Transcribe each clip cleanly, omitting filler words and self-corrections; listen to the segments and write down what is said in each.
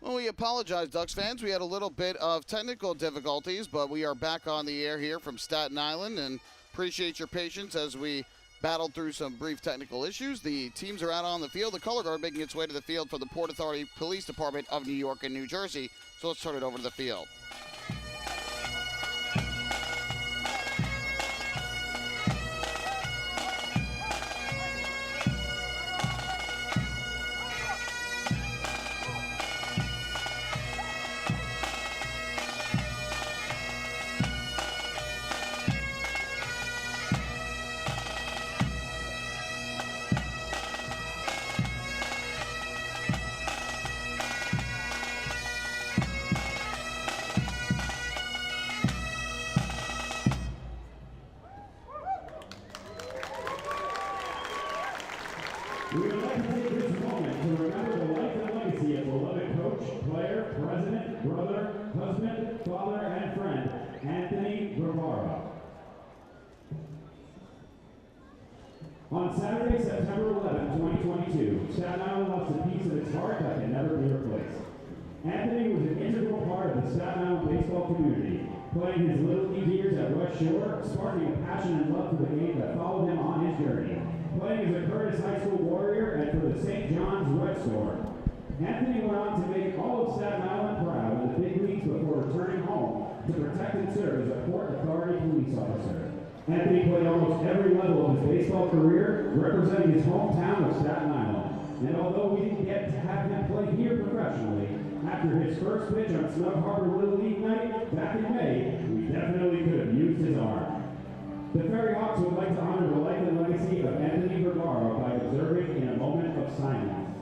Well, we apologize, Ducks fans. We had a little bit of technical difficulties, but we are back on the air here from Staten Island, and appreciate your patience as we battled through some brief technical issues. The teams are out on the field. The color guard making its way to the field for the Port Authority Police Department of New York and New Jersey. So let's turn it over to the field. We would like to take this moment to remember the life and legacy of beloved coach, player, president, brother, husband, father, and friend, Anthony Varvaro. On Saturday, September 11, 2022, Staten Island lost a piece of its heart that can never be replaced. Anthony was an integral part of the Staten Island baseball community, playing his little league years at West Shore, sparking a passion and love for the game that followed him on his journey. Playing as a Curtis High School Warrior and for the St. John's Red Storm. Anthony went on to make all of Staten Island proud in the big leagues before returning home to protect and serve as a Port Authority police officer. Anthony played almost every level of his baseball career, representing his hometown of Staten Island. And although we didn't get to have him play here professionally, after his first pitch on Snug Harbor Little League night back in May, we definitely could have used his arm. The FerryHawks would like to honor the life and legacy of Anthony Varvaro by observing in a moment of silence.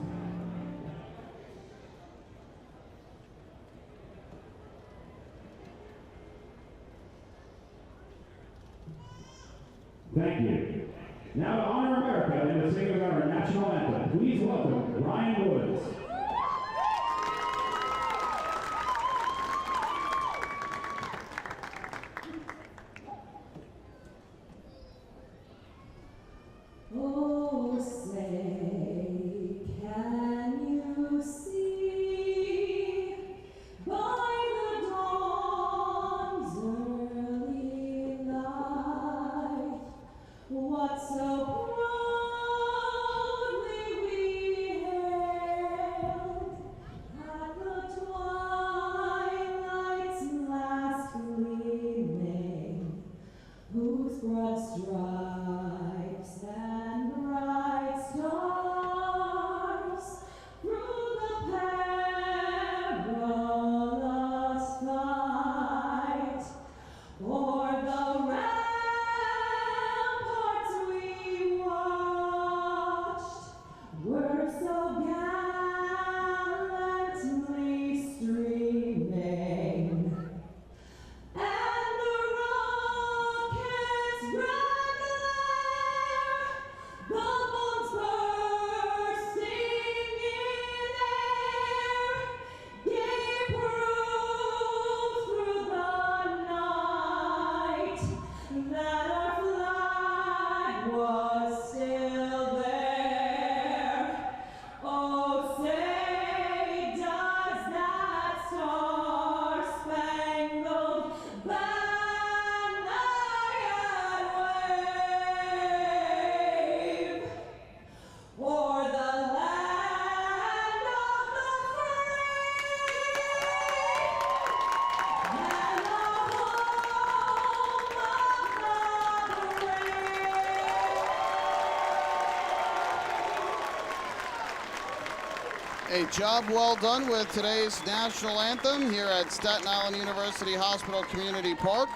Thank you. Now to honor America and to sing about our national anthem, please welcome Ryan Woods. Oh, say, can you see by the dawn's early light what so proudly we hailed at the twilight's last gleaming, whose broad stripes and bright stars through the perilous fight o'er the ramparts we watched were so gallantly streaming, and the rockets' red glare, the bombs bursting in air, gave proof through the night that our flag was still there. Oh, say, does that star-spangled banner yet wave o'er the land of the free and the home of the A job well done with today's national anthem here at Staten Island University Hospital Community Park.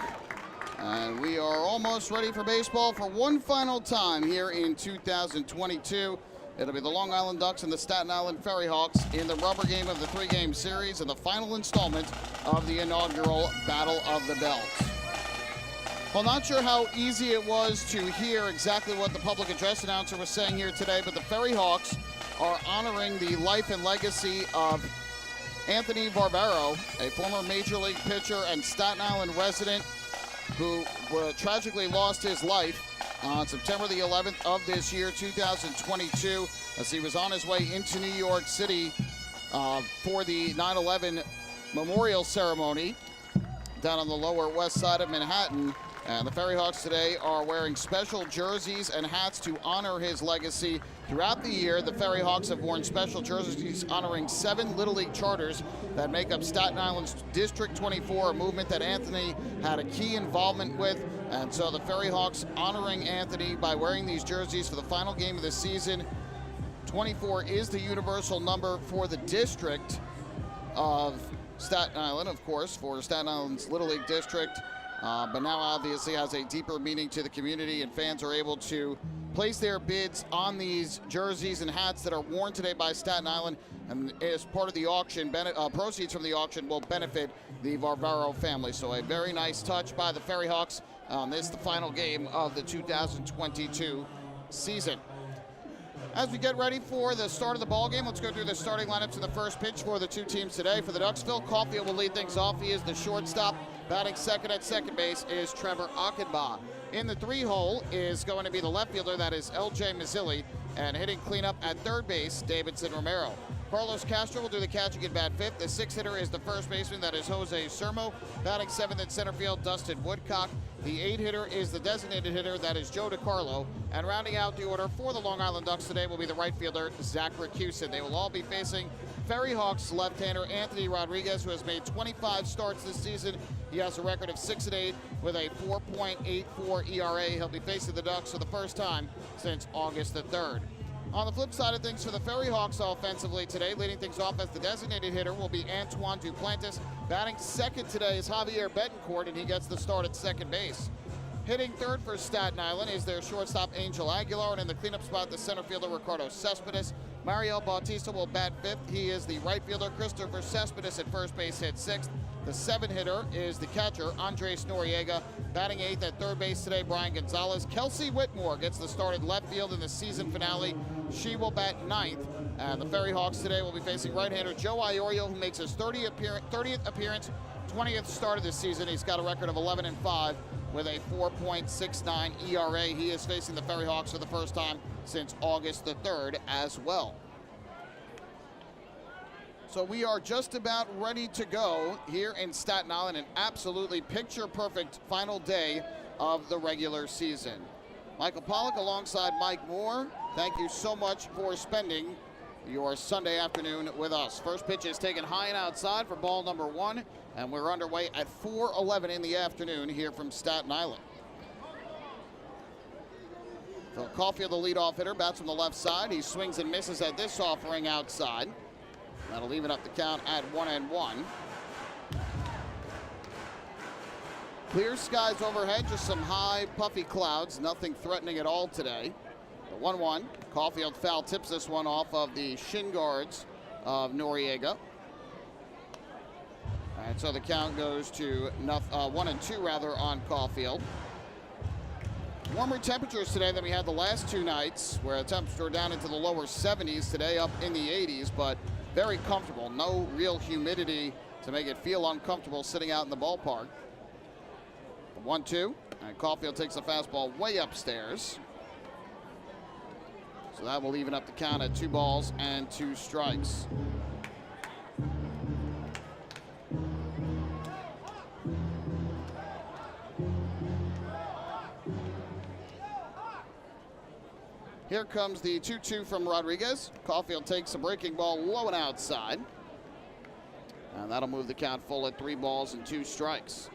And we are almost ready for baseball for one final time here in 2022. It'll be the Long Island Ducks and the Staten Island FerryHawks in the rubber game of the three-game series and the final installment of the inaugural Battle of the Belts. Well, not sure how easy it was to hear exactly what the public address announcer was saying here today, but the FerryHawks are honoring the life and legacy of Anthony Varvaro, a former Major League pitcher and Staten Island resident who tragically lost his life on September the 11th of this year, 2022, as he was on his way into New York City for the 9/11 memorial ceremony down on the lower west side of Manhattan. And the FerryHawks today are wearing special jerseys and hats to honor his legacy. Throughout the year, the FerryHawks have worn special jerseys honoring 7 Little League charters that make up Staten Island's District 24, a movement that Anthony had a key involvement with. And so the FerryHawks honoring Anthony by wearing these jerseys for the final game of the season. 24 is the universal number for the district of Staten Island, of course, for Staten Island's Little League district. But now obviously has a deeper meaning to the community, and fans are able to place their bids on these jerseys and hats that are worn today by Staten Island. And as part of the auction, proceeds from the auction will benefit the Varvaro family. So a very nice touch by the FerryHawks on this, the final game of the 2022 season. As we get ready for the start of the ball game, let's go through the starting lineups in the first pitch for the two teams today. For the Ducksville, Caulfield will lead things off. He is the shortstop. Batting second at second base is Trevor Achenbach. In the 3-hole is going to be the left fielder, that is L.J. Mazzilli, and hitting cleanup at third base, Davidson Romero. Carlos Castro will do the catching and bat fifth. The 6th hitter is the first baseman, that is Jose Sermo. Batting seventh at center field, Dustin Woodcock. The 8th hitter is the designated hitter, that is Joe DiCarlo. And rounding out the order for the Long Island Ducks today will be the right fielder, Zach Racusin. They will all be facing FerryHawks left-hander Anthony Rodriguez, who has made 25 starts this season. He has a record of 6-8 with a 4.84 ERA. He'll be facing the Ducks for the first time since August the 3rd. On the flip side of things for the FerryHawks offensively today, leading things off as the designated hitter will be Antoine Duplantis. Batting second today is Javier Betancourt, and he gets the start at second base. Hitting third for Staten Island is their shortstop Angel Aguilar, and in the cleanup spot, the center fielder Ricardo Cespedes. Mariel Bautista will bat fifth. He is the right fielder. Christopher Cespedes at first base hits sixth. The 7th hitter is the catcher, Andres Noriega. Batting 8th at third base today, Brian Gonzalez. Kelsey Whitmore gets the start at left field in the season finale. She will bat 9th. And the FerryHawks today will be facing right-hander Joe Iorio, who makes his 30th appearance, 20th start of the season. He's got a record of 11-5 with a 4.69 ERA. He is facing the FerryHawks for the first time since August the 3rd as well. So we are just about ready to go here in Staten Island, an absolutely picture-perfect final day of the regular season. Michael Pollock alongside Mike Moore, thank you so much for spending your Sunday afternoon with us. First pitch is taken high and outside for ball number 1, and we're underway at 4:11 in the afternoon here from Staten Island. Phil Caulfield, the leadoff hitter, bats from the left side. He swings and misses at this offering outside. That'll even up the count at 1-1. Clear skies overhead, just some high, puffy clouds. Nothing threatening at all today. The 1-1. Caulfield foul tips this one off of the shin guards of Noriega. And so the count goes to 1-2 rather on Caulfield. Warmer temperatures today than we had the last 2 nights, where the temperatures are down into the lower 70s, today up in the 80s, but very comfortable. No real humidity to make it feel uncomfortable sitting out in the ballpark. 1-2, and Caulfield takes a fastball way upstairs. So that will even up the count at 2 balls and 2 strikes. Here comes the 2-2 from Rodriguez. Caulfield takes a breaking ball low and outside. And that'll move the count full at 3 balls and 2 strikes.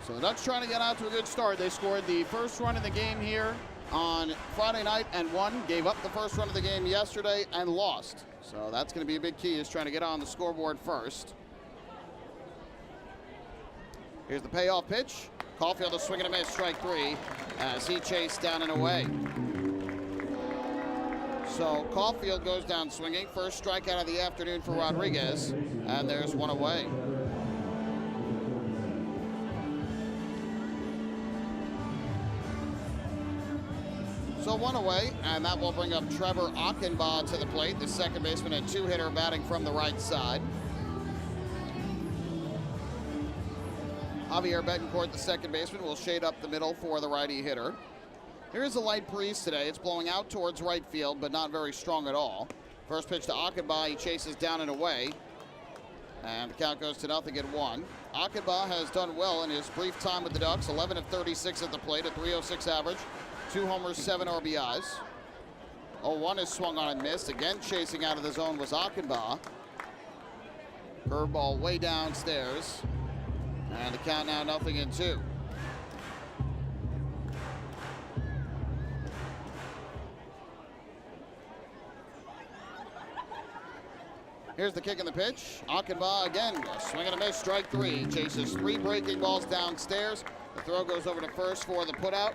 So the Ducks trying to get out to a good start. They scored the first run in the game here on Friday night and won. Gave up the first run of the game yesterday and lost. So that's going to be a big key, is trying to get on the scoreboard first. Here's the payoff pitch. Caulfield a swing and a miss, strike 3, as he chased down and away. So Caulfield goes down swinging. First strikeout of the afternoon for Rodriguez, and there's one away. So one away, and that will bring up Trevor Achenbach to the plate, the second baseman and 2-hitter batting from the right side. Javier Betancourt, the second baseman, will shade up the middle for the righty hitter. There is a light breeze today. It's blowing out towards right field, but not very strong at all. First pitch to Akaba. He chases down and away. And the count goes to 0-1. Akaba has done well in his brief time with the Ducks. 11 of 36 at the plate, a .306 average. 2 homers, 7 RBIs. 0-1 is swung on and missed. Again, chasing out of the zone was Akaba. Curveball way downstairs. And the count now 0-2. Here's the kick and the pitch. Akaba again, a swing and a miss, strike 3. Chases 3 breaking balls downstairs. The throw goes over to first for the putout.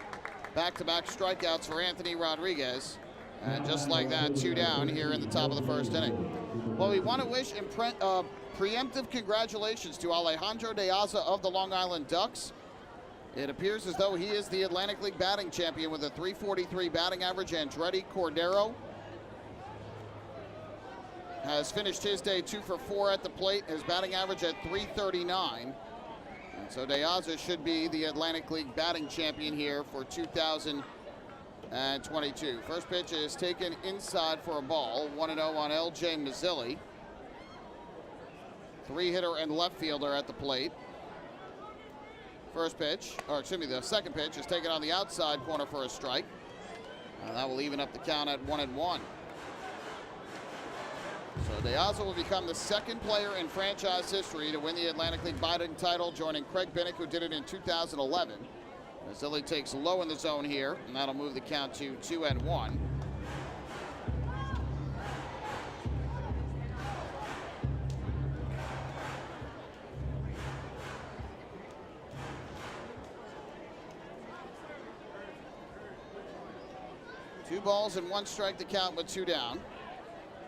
Back-to-back strikeouts for Anthony Rodriguez. And just like that, 2 down here in the top of the first inning. Well, we want to wish preemptive congratulations to Alejandro De Aza of the Long Island Ducks. It appears as though he is the Atlantic League batting champion with a .343 batting average. Andretti Cordero has finished his day 2 for 4 at the plate. His batting average at .339. And so De Aza should be the Atlantic League batting champion here for 2022. First pitch is taken inside for a ball. 1-0 on L.J. Mazzilli. 3-hitter and left fielder at the plate. First pitch, or excuse me, the second pitch is taken on the outside corner for a strike. And that will even up the count at 1-1. So De Aza will become the second player in franchise history to win the Atlantic League batting title, joining Craig Binnick, who did it in 2011. Mazzilli takes low in the zone here, and that'll move the count to 2-1. Two balls and 1 strike to count with 2 down.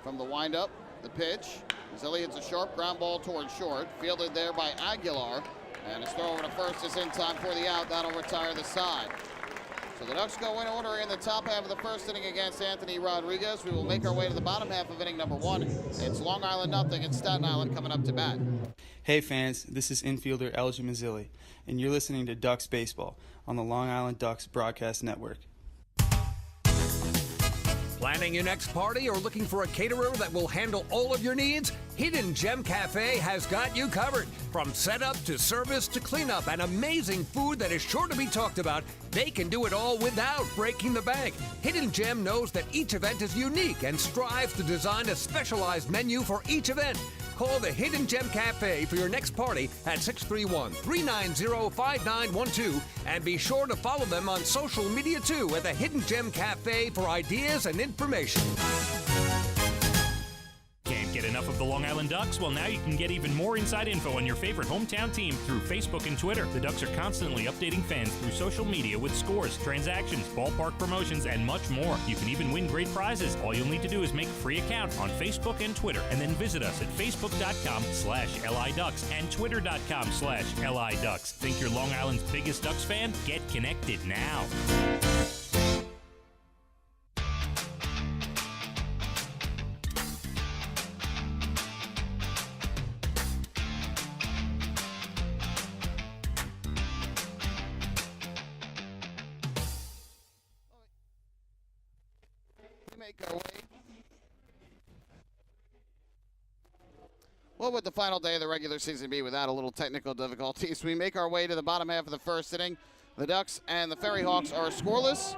From the windup, the pitch. Mazzilli hits a sharp ground ball towards short, fielded there by Aguilar. And his throw over to first is in time for the out. That'll retire the side. So the Ducks go in order in the top half of the first inning against Anthony Rodriguez. We will make our way to the bottom half of inning number 1. It's Long Island 0 and Staten Island coming up to bat. Hey fans, this is infielder L.J. Mazzilli, and you're listening to Ducks Baseball on the Long Island Ducks Broadcast Network. Planning your next party or looking for a caterer that will handle all of your needs? Hidden Gem Cafe has got you covered. From setup to service to cleanup and amazing food that is sure to be talked about, they can do it all without breaking the bank. Hidden Gem knows that each event is unique and strives to design a specialized menu for each event. Call the Hidden Gem Cafe for your next party at 631-390-5912 and be sure to follow them on social media too at the Hidden Gem Cafe for ideas and information. Can't get enough of the Long Island Ducks? Well, now you can get even more inside info on your favorite hometown team through Facebook and Twitter. The Ducks are constantly updating fans through social media with scores, transactions, ballpark promotions, and much more. You can even win great prizes. All you'll need to do is make a free account on Facebook and Twitter, and then visit us at facebook.com/LIDucks and twitter.com/LIDucks. Think you're Long Island's biggest Ducks fan? Get connected now. What would the final day of the regular season be without a little technical difficulties? We make our way to the bottom half of the first inning. The Ducks and the FerryHawks are scoreless.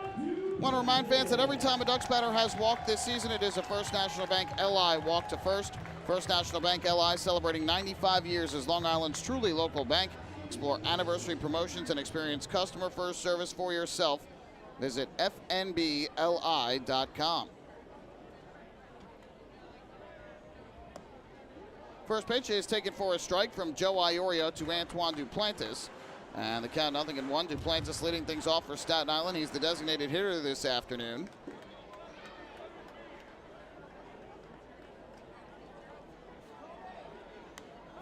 Want to remind fans that every time a Ducks batter has walked this season, it is a First National Bank LI walk to first. First National Bank LI celebrating 95 years as Long Island's truly local bank. Explore anniversary promotions and experience customer first service for yourself. Visit fnbli.com. First pitch is taken for a strike from Joe Iorio to Antoine Duplantis. And the count 0-1. Duplantis leading things off for Staten Island. He's the designated hitter this afternoon.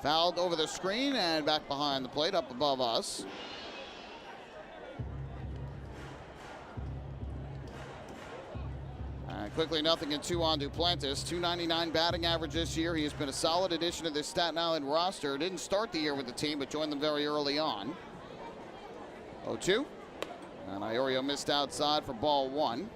Fouled over the screen and back behind the plate up above us. Quickly 0-2 on Duplantis. .299 batting average this year. He has been a solid addition to this Staten Island roster. Didn't start the year with the team, but joined them very early on. 0-2. And Iorio missed outside for ball 1.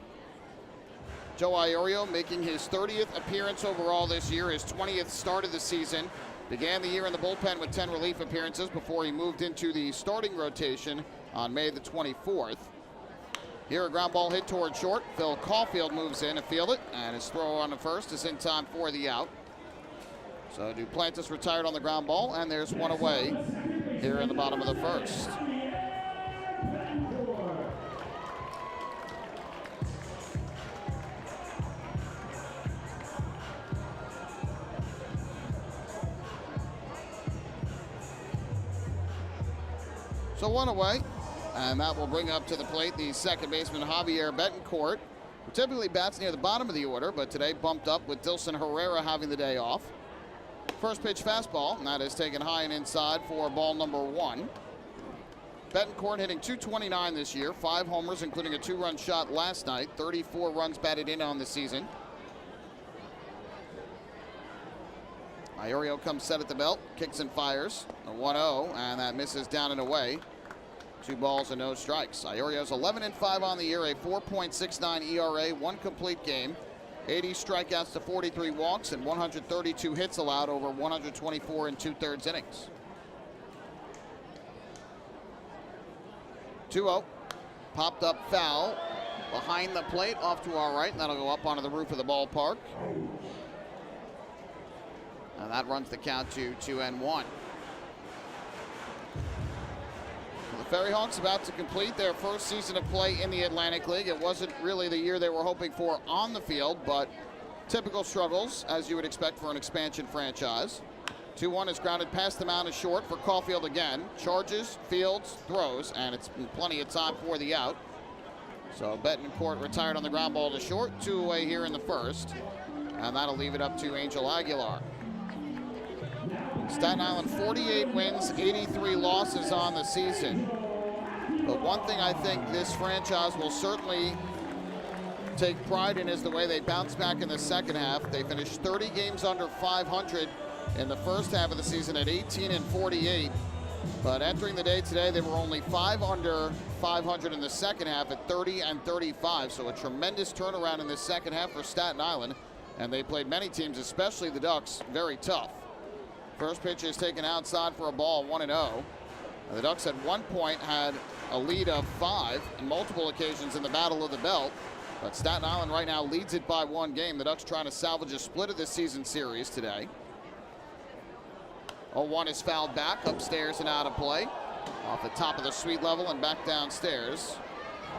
Joe Iorio making his 30th appearance overall this year, his 20th start of the season. Began the year in the bullpen with 10 relief appearances before he moved into the starting rotation on May the 24th. Here a ground ball hit toward short. Phil Caulfield moves in to field it, and his throw on the first is in time for the out. So Duplantis retired on the ground ball, and there's one away here in the bottom of the first. So one away, and that will bring up to the plate the second baseman Javier Betancourt, who typically bats near the bottom of the order, but today bumped up with Dilson Herrera having the day off. First pitch fastball, and that is taken high and inside for ball number 1. Betancourt hitting .229 this year, 5 homers, including a 2-run shot last night, 34 runs batted in on the season. Iorio comes set at the belt, kicks and fires, a 1-0, and that misses down and away. 2 balls and no strikes. Iorio's 11-5 on the year, a 4.69 ERA, 1 complete game, 80 strikeouts to 43 walks, and 132 hits allowed over 124 2/3 innings. 2-0, popped up foul behind the plate off to our right, and that'll go up onto the roof of the ballpark. And that runs the count to 2-1. The FerryHawks about to complete their first season of play in the Atlantic League. It wasn't really the year they were hoping for on the field, but typical struggles, as you would expect for an expansion franchise. 2-1 is grounded past the mound to short for Caulfield again. Charges, fields, throws, and it's been plenty of time for the out. So Betancourt retired on the ground ball to short. 2 away here in the first, and that'll leave it up to Angel Aguilar. Staten Island 48 wins, 83 losses on the season. But one thing I think this franchise will certainly take pride in is the way they bounced back in the second half. They finished 30 games under 500 in the first half of the season at 18-48. But entering the day today, they were only 5 under 500 in the second half at 30-35. So a tremendous turnaround in the second half for Staten Island. And they played many teams, especially the Ducks, very tough. First pitch is taken outside for a ball, 1-0. The Ducks at one point had a lead of 5 on multiple occasions in the Battle of the Belt. But Staten Island right now leads it by 1 game. The Ducks trying to salvage a split of this season series today. 0-1 is fouled back, upstairs and out of play. Off the top of the suite level and back downstairs.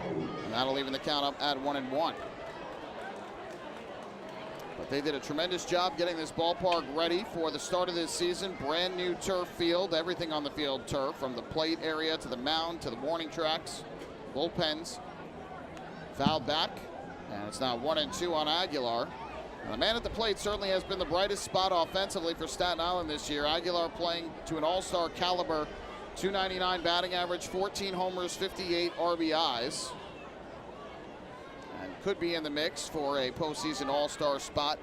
And that'll even the count up at 1-1. But they did a tremendous job getting this ballpark ready for the start of this season. Brand new turf field, everything on the field turf, from the plate area to the mound to the warning tracks, bullpens. Fouled back, and it's now 1-2 on Aguilar. And the man at the plate certainly has been the brightest spot offensively for Staten Island this year. Aguilar playing to an all-star caliber, .299 batting average, 14 homers, 58 RBIs. And could be in the mix for a postseason all-star spot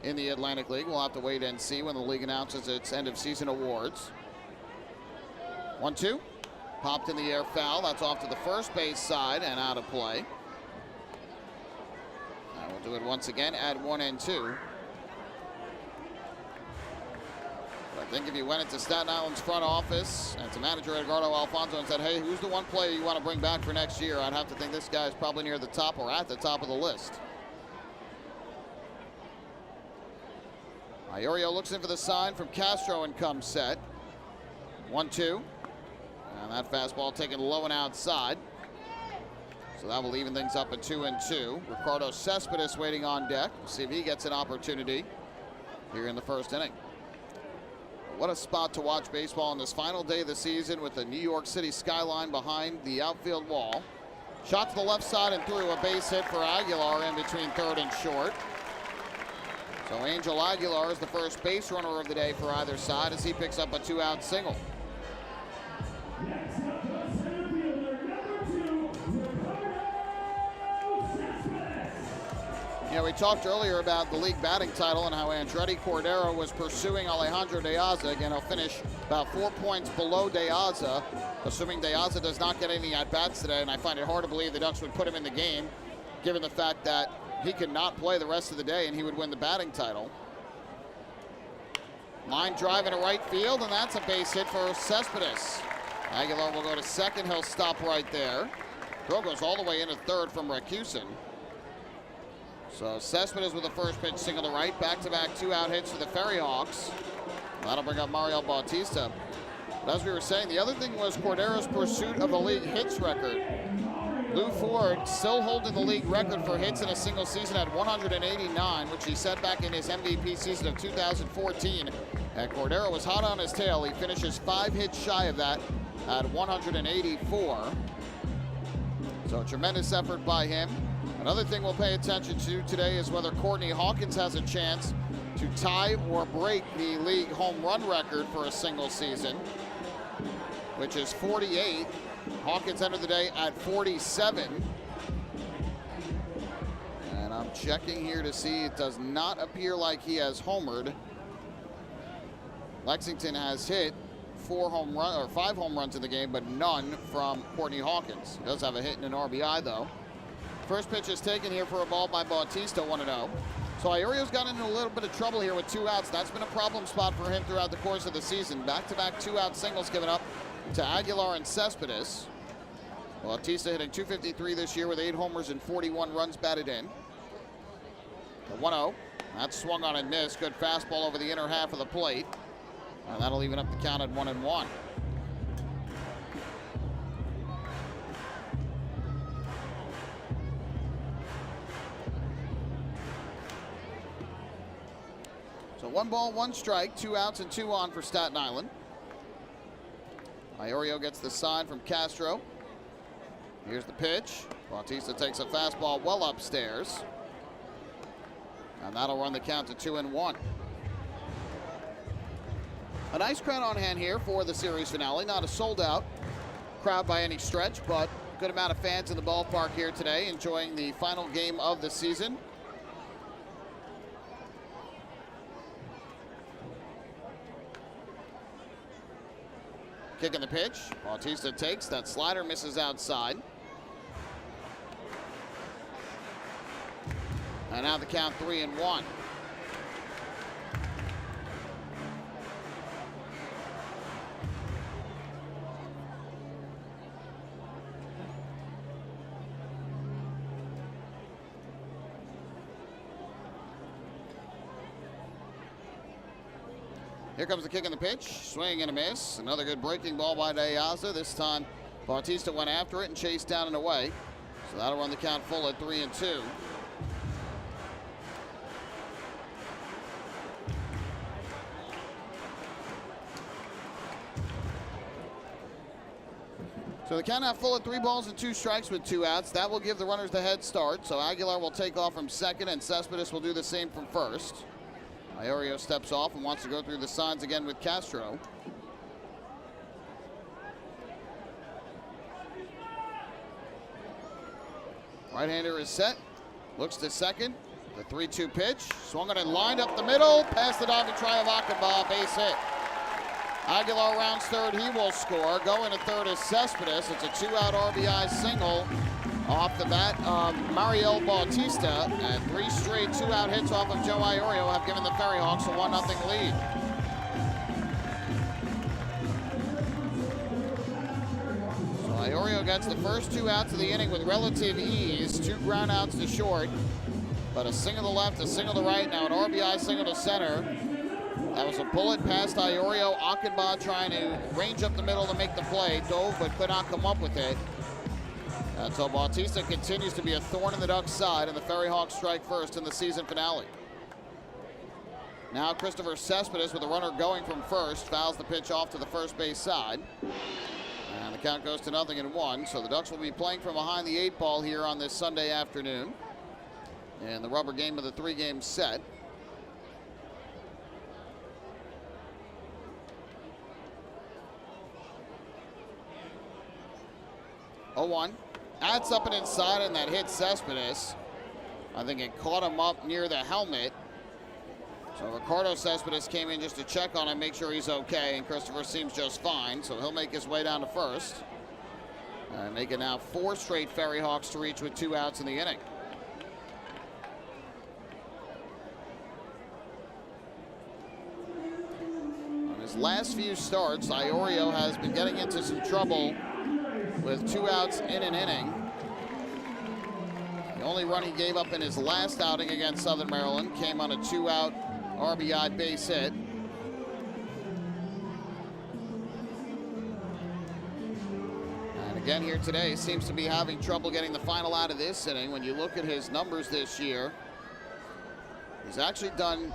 in the Atlantic League. We'll have to wait and see when the league announces its end-of-season awards. 1-2, popped in the air, foul. That's off to the first base side and out of play. And we'll do it once again at 1-2. I think if you went into Staten Island's front office and to manager Edgardo Alfonso and said, hey, who's the one player you want to bring back for next year, I'd have to think this guy is probably near the top or at the top of the list. Iorio looks in for the sign from Castro and comes set. 1-2. And that fastball taken low and outside. So that will even things up at 2-2. Ricardo Cespedes waiting on deck. We'll see if he gets an opportunity here in the first inning. What a spot to watch baseball on this final day of the season with the New York City skyline behind the outfield wall. Shot to the left side and through, a base hit for Aguilar in between third and short. So Angel Aguilar is the first base runner of the day for either side as he picks up a 2-out single. Next up, the center fielder, number 2, Ricardo Cespedes. You know, we talked earlier about the league batting title and how Andretti Cordero was pursuing Alejandro De Aza. Again, he'll finish about 4 points below De Aza, assuming De Aza does not get any at-bats today, and I find it hard to believe the Ducks would put him in the game, given the fact that he could not play the rest of the day and he would win the batting title. Line drive into right field, and that's a base hit for Cespedes. Aguilar will go to second. He'll stop right there. Throw goes all the way into third from Racusin. So Cespedes with the first pitch, single to right. Back-to-back two-out hits for the FerryHawks. That'll bring up Mario Bautista. But as we were saying, the other thing was Cordero's pursuit of the league hits record. Lou Ford still holding the league record for hits in a single season at 189, which he set back in his MVP season of 2014. And Cordero was hot on his tail. He finishes 5 hits shy of that at 184. So a tremendous effort by him. Another thing we'll pay attention to today is whether Courtney Hawkins has a chance to tie or break the league home run record for a single season, which is 48. Hawkins entered the day at 47. And I'm checking here to see, it does not appear like he has homered. Lexington has hit 5 home runs in the game, but none from Courtney Hawkins. He does have a hit and an RBI though. First pitch is taken here for a ball by Bautista, 1-0. So Iorio's gotten into a little bit of trouble here with 2 outs. That's been a problem spot for him throughout the course of the season. Back-to-back 2-out singles given up to Aguilar and Cespedes. Bautista hitting .253 this year with 8 homers and 41 runs batted in. The 1-0. That's swung on and missed. Good fastball over the inner half of the plate. And that'll even up the count at 1-1. So 1 ball, 1 strike, 2 outs and 2 on for Staten Island. Iorio gets the sign from Castro. Here's the pitch. Bautista takes a fastball well upstairs. And that'll run the count to 2-1. A nice crowd on hand here for the series finale. Not a sold-out crowd by any stretch, but a good amount of fans in the ballpark here today enjoying the final game of the season. Kicking the pitch. Bautista takes. That slider misses outside. And now the count 3-1. Here comes the kick and the pitch. Swing and a miss. Another good breaking ball by De Aza. This time Bautista went after it and chased down and away. So that'll run the count full at 3-2. So the count now full at 3 balls and 2 strikes with 2 outs. That will give the runners the head start. So Aguilar will take off from second and Cespedes will do the same from first. Iorio steps off and wants to go through the signs again with Castro. Right-hander is set. Looks to second. The 3-2 pitch. Swung on and lined up the middle. Past the diving try of Achenbach. Base hit. Aguilar rounds third. He will score. Going to third is Cespedes. It's a 2-out RBI single off the bat of Mario Bautista, and 3 straight 2-out hits off of Joe Iorio have given the FerryHawks a 1-0 lead. So Iorio gets the first 2 outs of the inning with relative ease. 2 ground outs to short, but a single to left, a single to right, now an RBI single to center. That was a bullet past Iorio. Achenbach trying to range up the middle to make the play. Dove, but could not come up with it. And so Bautista continues to be a thorn in the Ducks' side, and the FerryHawks strike first in the season finale. Now Christopher Cespedes with the runner going from first, fouls the pitch off to the first base side. And the count goes to 0-1. So the Ducks will be playing from behind the 8 ball here on this Sunday afternoon in the rubber game of the 3-game set. Oh, 1. That's up and inside, and that hits Cespedes. I think it caught him up near the helmet. So Ricardo Cespedes came in just to check on him, make sure he's okay, and Christopher seems just fine, so he'll make his way down to first. And making now 4 straight FerryHawks to reach with 2 outs in the inning. On his last few starts, Iorio has been getting into some trouble with 2 outs in an inning. The only run he gave up in his last outing against Southern Maryland came on a 2-out RBI base hit. And again here today, seems to be having trouble getting the final out of this inning. When you look at his numbers this year, he's actually done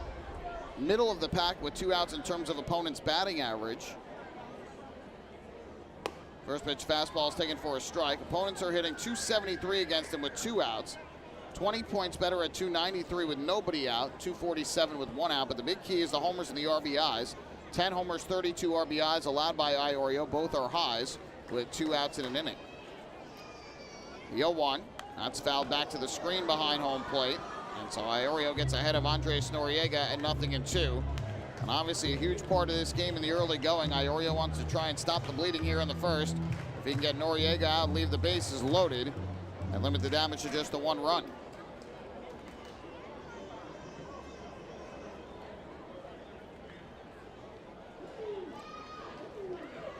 middle of the pack with 2 outs in terms of opponent's batting average. First pitch fastball is taken for a strike. Opponents are hitting .273 against him with 2 outs. 20 points better at .293 with nobody out, .247 with 1 out. But the big key is the homers and the RBIs. 10 homers, 32 RBIs allowed by Iorio. Both are highs with 2 outs in an inning. The 0-1. That's fouled back to the screen behind home plate. And so Iorio gets ahead of Andres Noriega at 0-2. And obviously a huge part of this game in the early going. Iorio wants to try and stop the bleeding here in the first. If he can get Noriega out and leave the bases loaded and limit the damage to just the 1 run.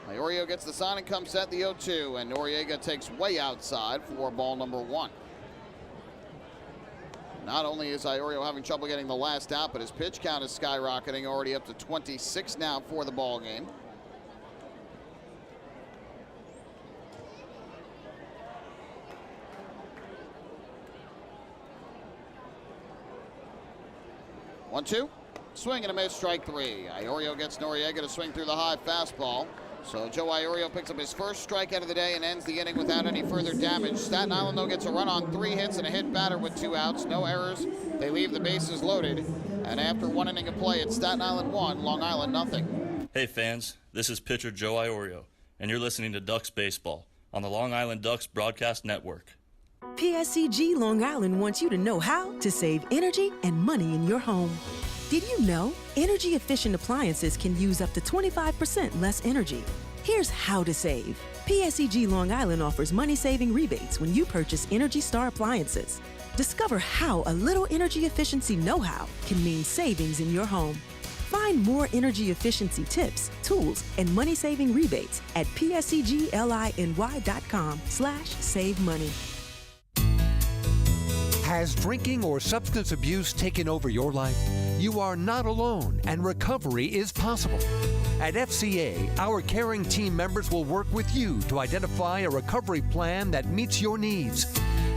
Iorio gets the sign and comes set, the 0-2, and Noriega takes way outside for ball number 1. Not only is Iorio having trouble getting the last out, but his pitch count is skyrocketing, already up to 26 now for the ball game. One, 2, swing and a miss, strike 3. Iorio gets Noriega to swing through the high fastball. So Joe Iorio picks up his first strikeout of the day and ends the inning without any further damage. Staten Island, though, gets a run on 3 hits and a hit batter with 2 outs. No errors. They leave the bases loaded. And after 1 inning of play, it's Staten Island 1, Long Island 0. Hey fans, this is pitcher Joe Iorio, and you're listening to Ducks Baseball on the Long Island Ducks Broadcast Network. PSCG Long Island wants you to know how to save energy and money in your home. Did you know energy-efficient appliances can use up to 25% less energy? Here's how to save. PSEG Long Island offers money-saving rebates when you purchase Energy Star appliances. Discover how a little energy efficiency know-how can mean savings in your home. Find more energy efficiency tips, tools, and money-saving rebates at pscgliny.com/save money. Has drinking or substance abuse taken over your life? You are not alone, and recovery is possible. At FCA, our caring team members will work with you to identify a recovery plan that meets your needs.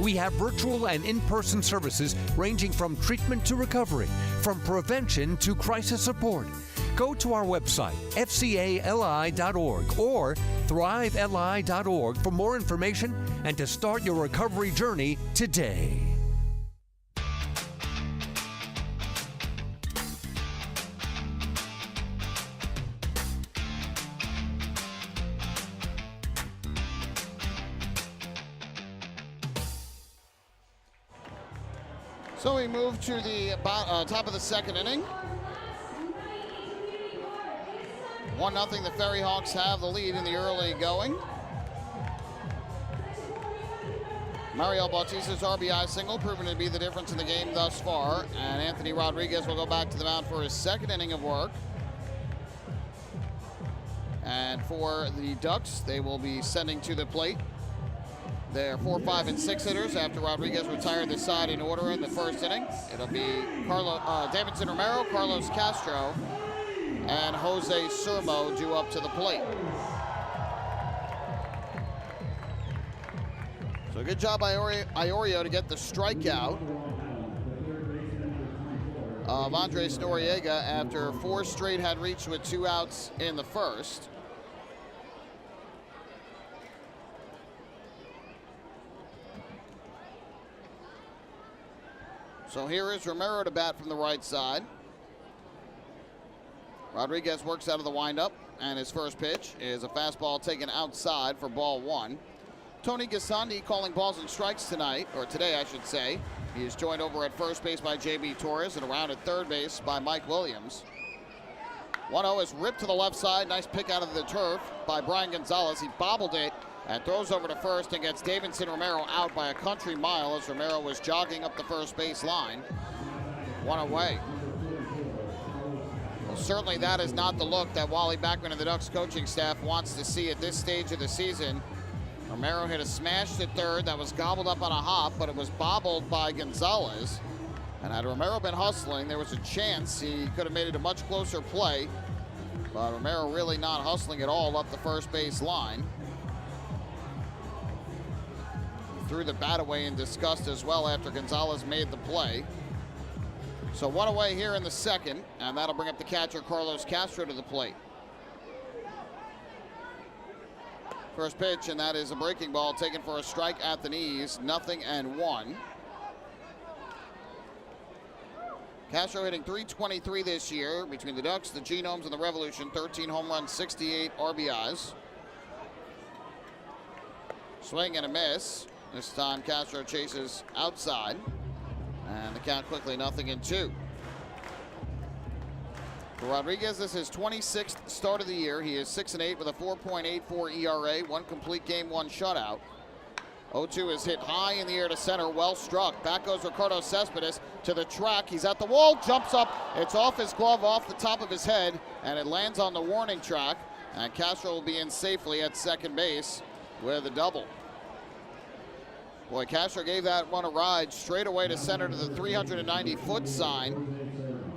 We have virtual and in-person services ranging from treatment to recovery, from prevention to crisis support. Go to our website, fcali.org or thriveli.org for more information and to start your recovery journey today. So we move to the top of the second inning. 1-0, the FerryHawks have the lead in the early going. Mario Bautista's RBI single proving to be the difference in the game thus far. And Anthony Rodriguez will go back to the mound for his second inning of work. And for the Ducks, they will be sending to the plate their 4, 5, and 6 hitters after Rodriguez retired the side in order in the first inning. It'll be Davidson Romero, Carlos Castro, and Jose Sermo due up to the plate. So good job by Iorio to get the strikeout of Andres Noriega after 4 straight had reached with 2 outs in the first. So here is Romero to bat from the right side. Rodriguez works out of the windup, and his first pitch is a fastball taken outside for ball 1. Tony Gasandi calling balls and strikes tonight, or today I should say. He is joined over at first base by J.B. Torres and around at third base by Mike Williams. 1-0 is ripped to the left side. Nice pick out of the turf by Brian Gonzalez. He bobbled it and throws over to first and gets Davidson Romero out by a country mile as Romero was jogging up the first base line. 1 away. Well, certainly that is not the look that Wally Backman and the Ducks coaching staff wants to see at this stage of the season. Romero hit a smash to third that was gobbled up on a hop, but it was bobbled by Gonzalez. And had Romero been hustling, there was a chance he could have made it a much closer play. But Romero really not hustling at all up the first base line. He threw the bat away in disgust as well after Gonzalez made the play. So 1 away here in the second, and that'll bring up the catcher Carlos Castro to the plate. First pitch, and that is a breaking ball taken for a strike at the knees, 0-1. Castro hitting .323 this year between the Ducks, the Genomes, and the Revolution. 13 home runs, 68 RBIs. Swing and a miss. This time Castro chases outside. And the count quickly 0-2. For Rodriguez, this is his 26th start of the year. He is 6-8 with a 4.84 ERA, 1 complete game, 1 shutout. 0-2 is hit high in the air to center, well struck. Back goes Ricardo Cespedes to the track. He's at the wall, jumps up. It's off his glove, off the top of his head, and it lands on the warning track. And Castro will be in safely at second base with a double. Boy, Castro gave that one a ride straight away to center to the 390-foot sign.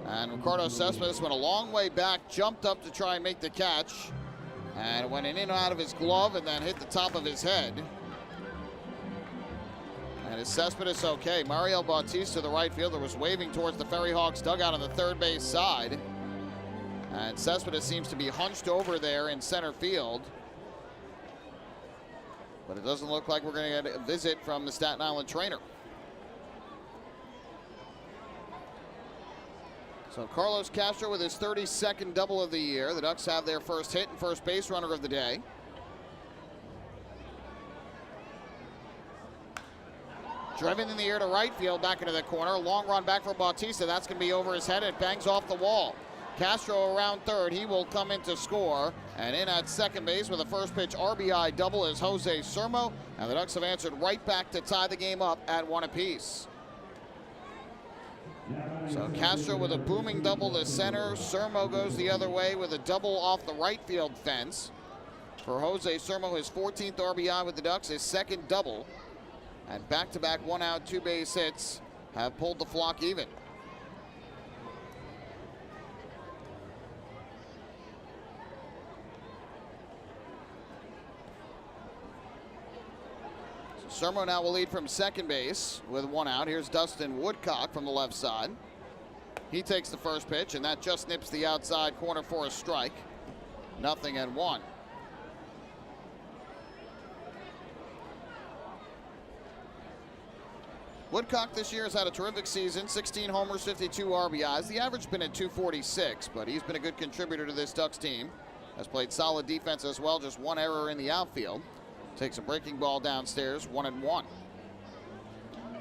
And Ricardo Cespedes went a long way back, jumped up to try and make the catch. And it went in and out of his glove and then hit the top of his head. And is Cespedes okay? Mario Bautista, the right fielder, was waving towards the FerryHawks dugout on the third base side. And Cespedes seems to be hunched over there in center field. But it doesn't look like we're going to get a visit from the Staten Island trainer. So Carlos Castro with his 32nd double of the year. The Ducks have their first hit and first base runner of the day. Driven in the air to right field, back into the corner. Long run back for Bautista. That's going to be over his head. It bangs off the wall. Castro around third. He will come in to score. And in at second base with a first pitch RBI double is Jose Sermo. And the Ducks have answered right back to tie the game up at 1 apiece. So Castro with a booming double to center. Sermo goes the other way with a double off the right field fence. For Jose Sermo, his 14th RBI with the Ducks, his second double. And back-to-back 1-out, 2-base hits have pulled the flock even. So Sermo now will lead from second base with 1 out. Here's Dustin Woodcock from the left side. He takes the first pitch, and that just nips the outside corner for a strike. 0-1. Woodcock this year has had a terrific season, 16 homers, 52 RBIs. The average has been at 246, but he's been a good contributor to this Ducks team. Has played solid defense as well, just 1 error in the outfield. Takes a breaking ball downstairs, 1-1.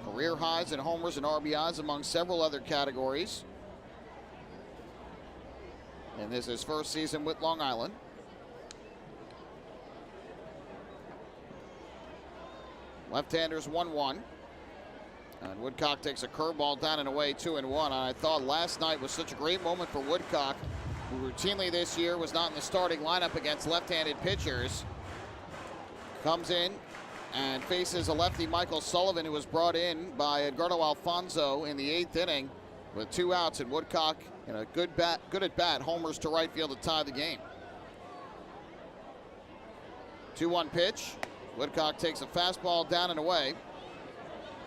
Career highs in homers and RBIs among several other categories. And this is his first season with Long Island. Left-handers 1-1. And Woodcock takes a curveball down and away, 2-1. And I thought last night was such a great moment for Woodcock, who routinely this year was not in the starting lineup against left-handed pitchers. Comes in and faces a lefty, Michael Sullivan, who was brought in by Edgardo Alfonso in the 8th inning with 2 outs. And Woodcock, in a good at bat, homers to right field to tie the game. 2-1 pitch. Woodcock takes a fastball down and away.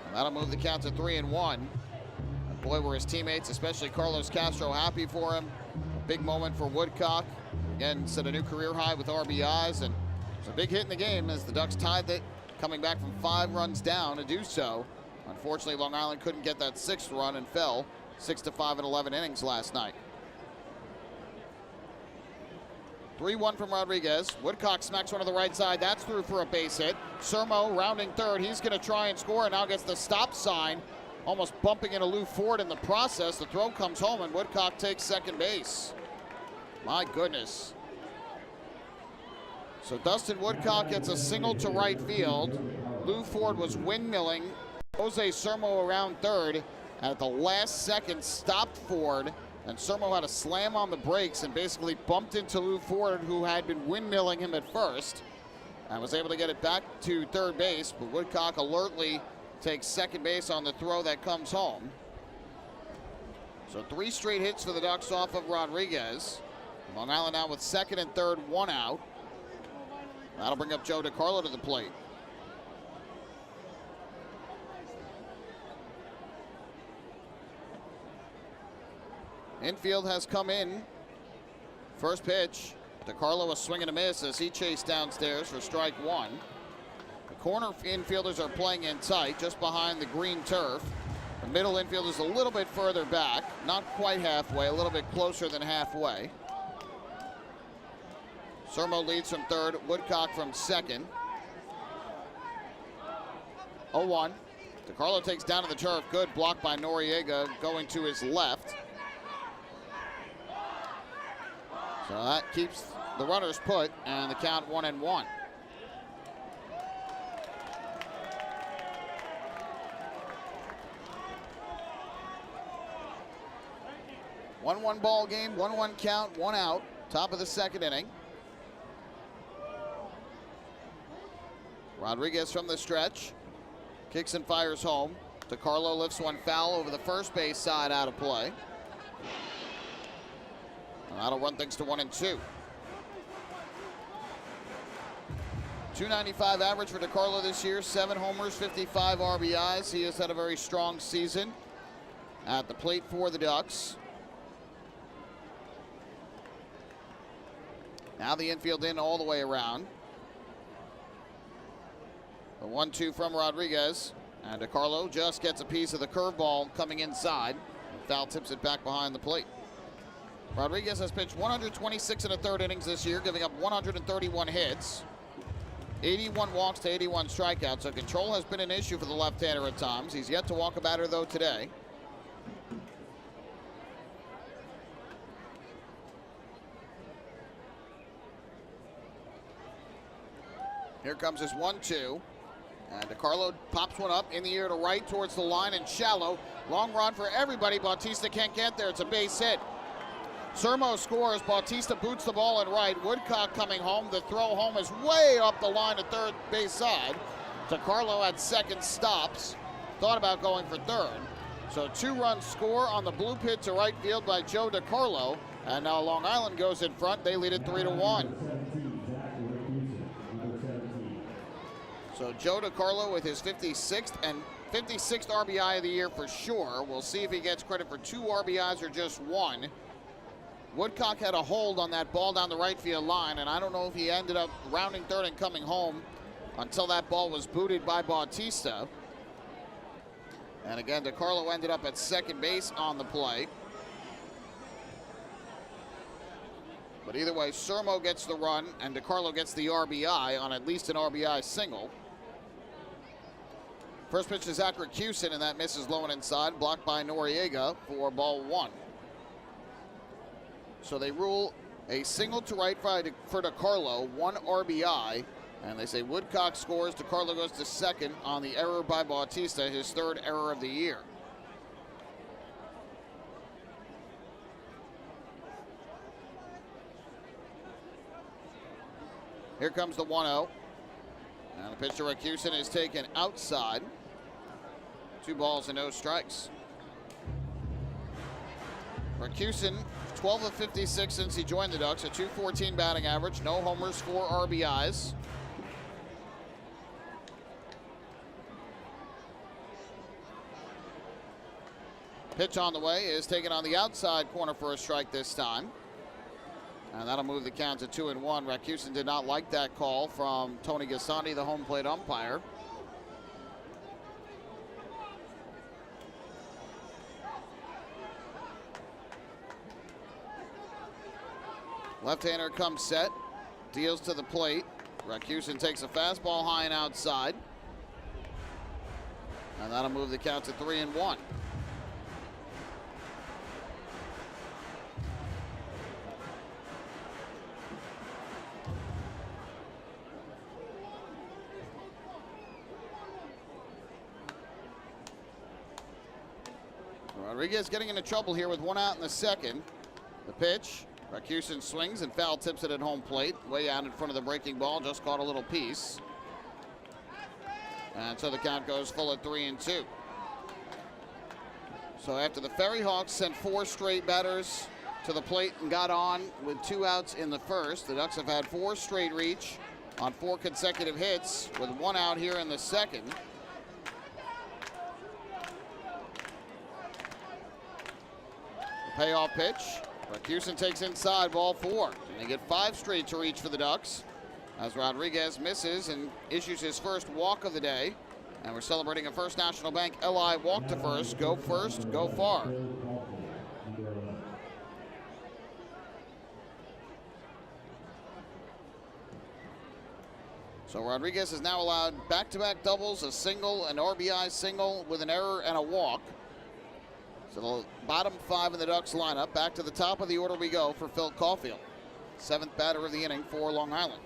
And that'll move the count to 3-1. And boy, were his teammates, especially Carlos Castro, happy for him. A big moment for Woodcock. Again, set a new career high with RBIs, and it's a big hit in the game as the Ducks tied it, coming back from 5 runs down to do so. Unfortunately, Long Island couldn't get that 6th run and fell 6-5 in 11 innings last night. 3-1 from Rodriguez. Woodcock smacks one to the right side. That's through for a base hit. Sermo rounding third. He's going to try and score and now gets the stop sign almost bumping into Lou Ford in the process. The throw comes home, and Woodcock takes second base. My goodness. So Dustin Woodcock gets a single to right field. Lou Ford was windmilling Jose Sermo around third, and at the last second stopped Ford, and Sermo had a slam on the brakes and basically bumped into Lou Ford, who had been windmilling him at first, and was able to get it back to third base, but Woodcock alertly takes second base on the throw that comes home. So 3 straight hits for the Ducks off of Rodriguez. Long Island now with second and third, 1 out. That'll bring up Joe DiCarlo to the plate. Infield has come in. First pitch. DiCarlo a swing and a miss as he chased downstairs for strike 1. The corner infielders are playing in tight, just behind the green turf. The middle infield is a little bit further back, not quite halfway, a little bit closer than halfway. Sermo leads from third, Woodcock from second. 0-1. DiCarlo takes down to the turf. Good block by Noriega going to his left. So that keeps the runners put, and the count 1-1. One ball game, 1-1 count, 1 out. Top of the second inning. Rodriguez from the stretch. Kicks and fires home. DiCarlo lifts one foul over the first base side, out of play. And that'll run things to 1-2. 295 average for DiCarlo this year. 7 homers, 55 RBIs. He has had a very strong season at the plate for the Ducks. Now the infield in all the way around. The 1-2 from Rodriguez. And DiCarlo just gets a piece of the curveball coming inside. Foul tips it back behind the plate. Rodriguez has pitched 126 in the third innings this year, giving up 131 hits. 81 walks to 81 strikeouts, so control has been an issue for the left-hander at times. He's yet to walk a batter, though, today. Here comes his 1-2. And DiCarlo pops one up in the air to right towards the line and shallow. Long run for everybody. Bautista can't get there. It's a base hit. Sermo scores. Bautista boots the ball in right. Woodcock coming home. The throw home is way up the line to third base side. DiCarlo at second, stops. Thought about going for third. So 2-run score on the blue pit to right field by Joe DiCarlo. And now Long Island goes in front. They lead it 3-1. So Joe DiCarlo with his 56th RBI of the year for sure. We'll see if he gets credit for 2 RBIs or just 1. Woodcock had a hold on that ball down the right field line, and I don't know if he ended up rounding third and coming home until that ball was booted by Bautista. And again, DiCarlo ended up at second base on the play. But either way, Sermo gets the run, and DiCarlo gets the RBI on at least an RBI single. First pitch to Zach Racusin, and that misses low and inside, blocked by Noriega for ball 1. So they rule a single to right for DiCarlo, 1 RBI, and they say Woodcock scores. DiCarlo goes to second on the error by Bautista, his 3rd error of the year. Here comes the 1-0. And the pitch to Racusin is taken outside. 2 balls and no strikes. Racusin, 12 of 56 since he joined the Ducks, a .214 batting average, no homers, 4 RBIs. Pitch on the way is taken on the outside corner for a strike this time. And that'll move the count to 2-1. Racusin did not like that call from Tony Gasandi, the home plate umpire. Left-hander comes set, deals to the plate. Racusin takes a fastball high and outside. And that'll move the count to 3-1. Rodriguez getting into trouble here with one out in the second. The pitch. Rakusin swings and foul tips it at home plate. Way out in front of the breaking ball. Just caught a little piece. And so the count goes full at 3-2. So after the FerryHawks sent 4 straight batters to the plate and got on with 2 outs in the first, the Ducks have had 4 straight reach on 4 consecutive hits with 1 out here in the second. The payoff pitch. Rakusin takes inside, ball 4. And they get 5 straight to reach for the Ducks as Rodriguez misses and issues his first walk of the day. And we're celebrating a First National Bank LI walk to first. Go first, go far. So Rodriguez is now allowed back-to-back doubles, a single, an RBI single with an error and a walk. So the bottom 5 in the Ducks lineup. Back to the top of the order we go for Phil Caulfield. 7th batter of the inning for Long Island.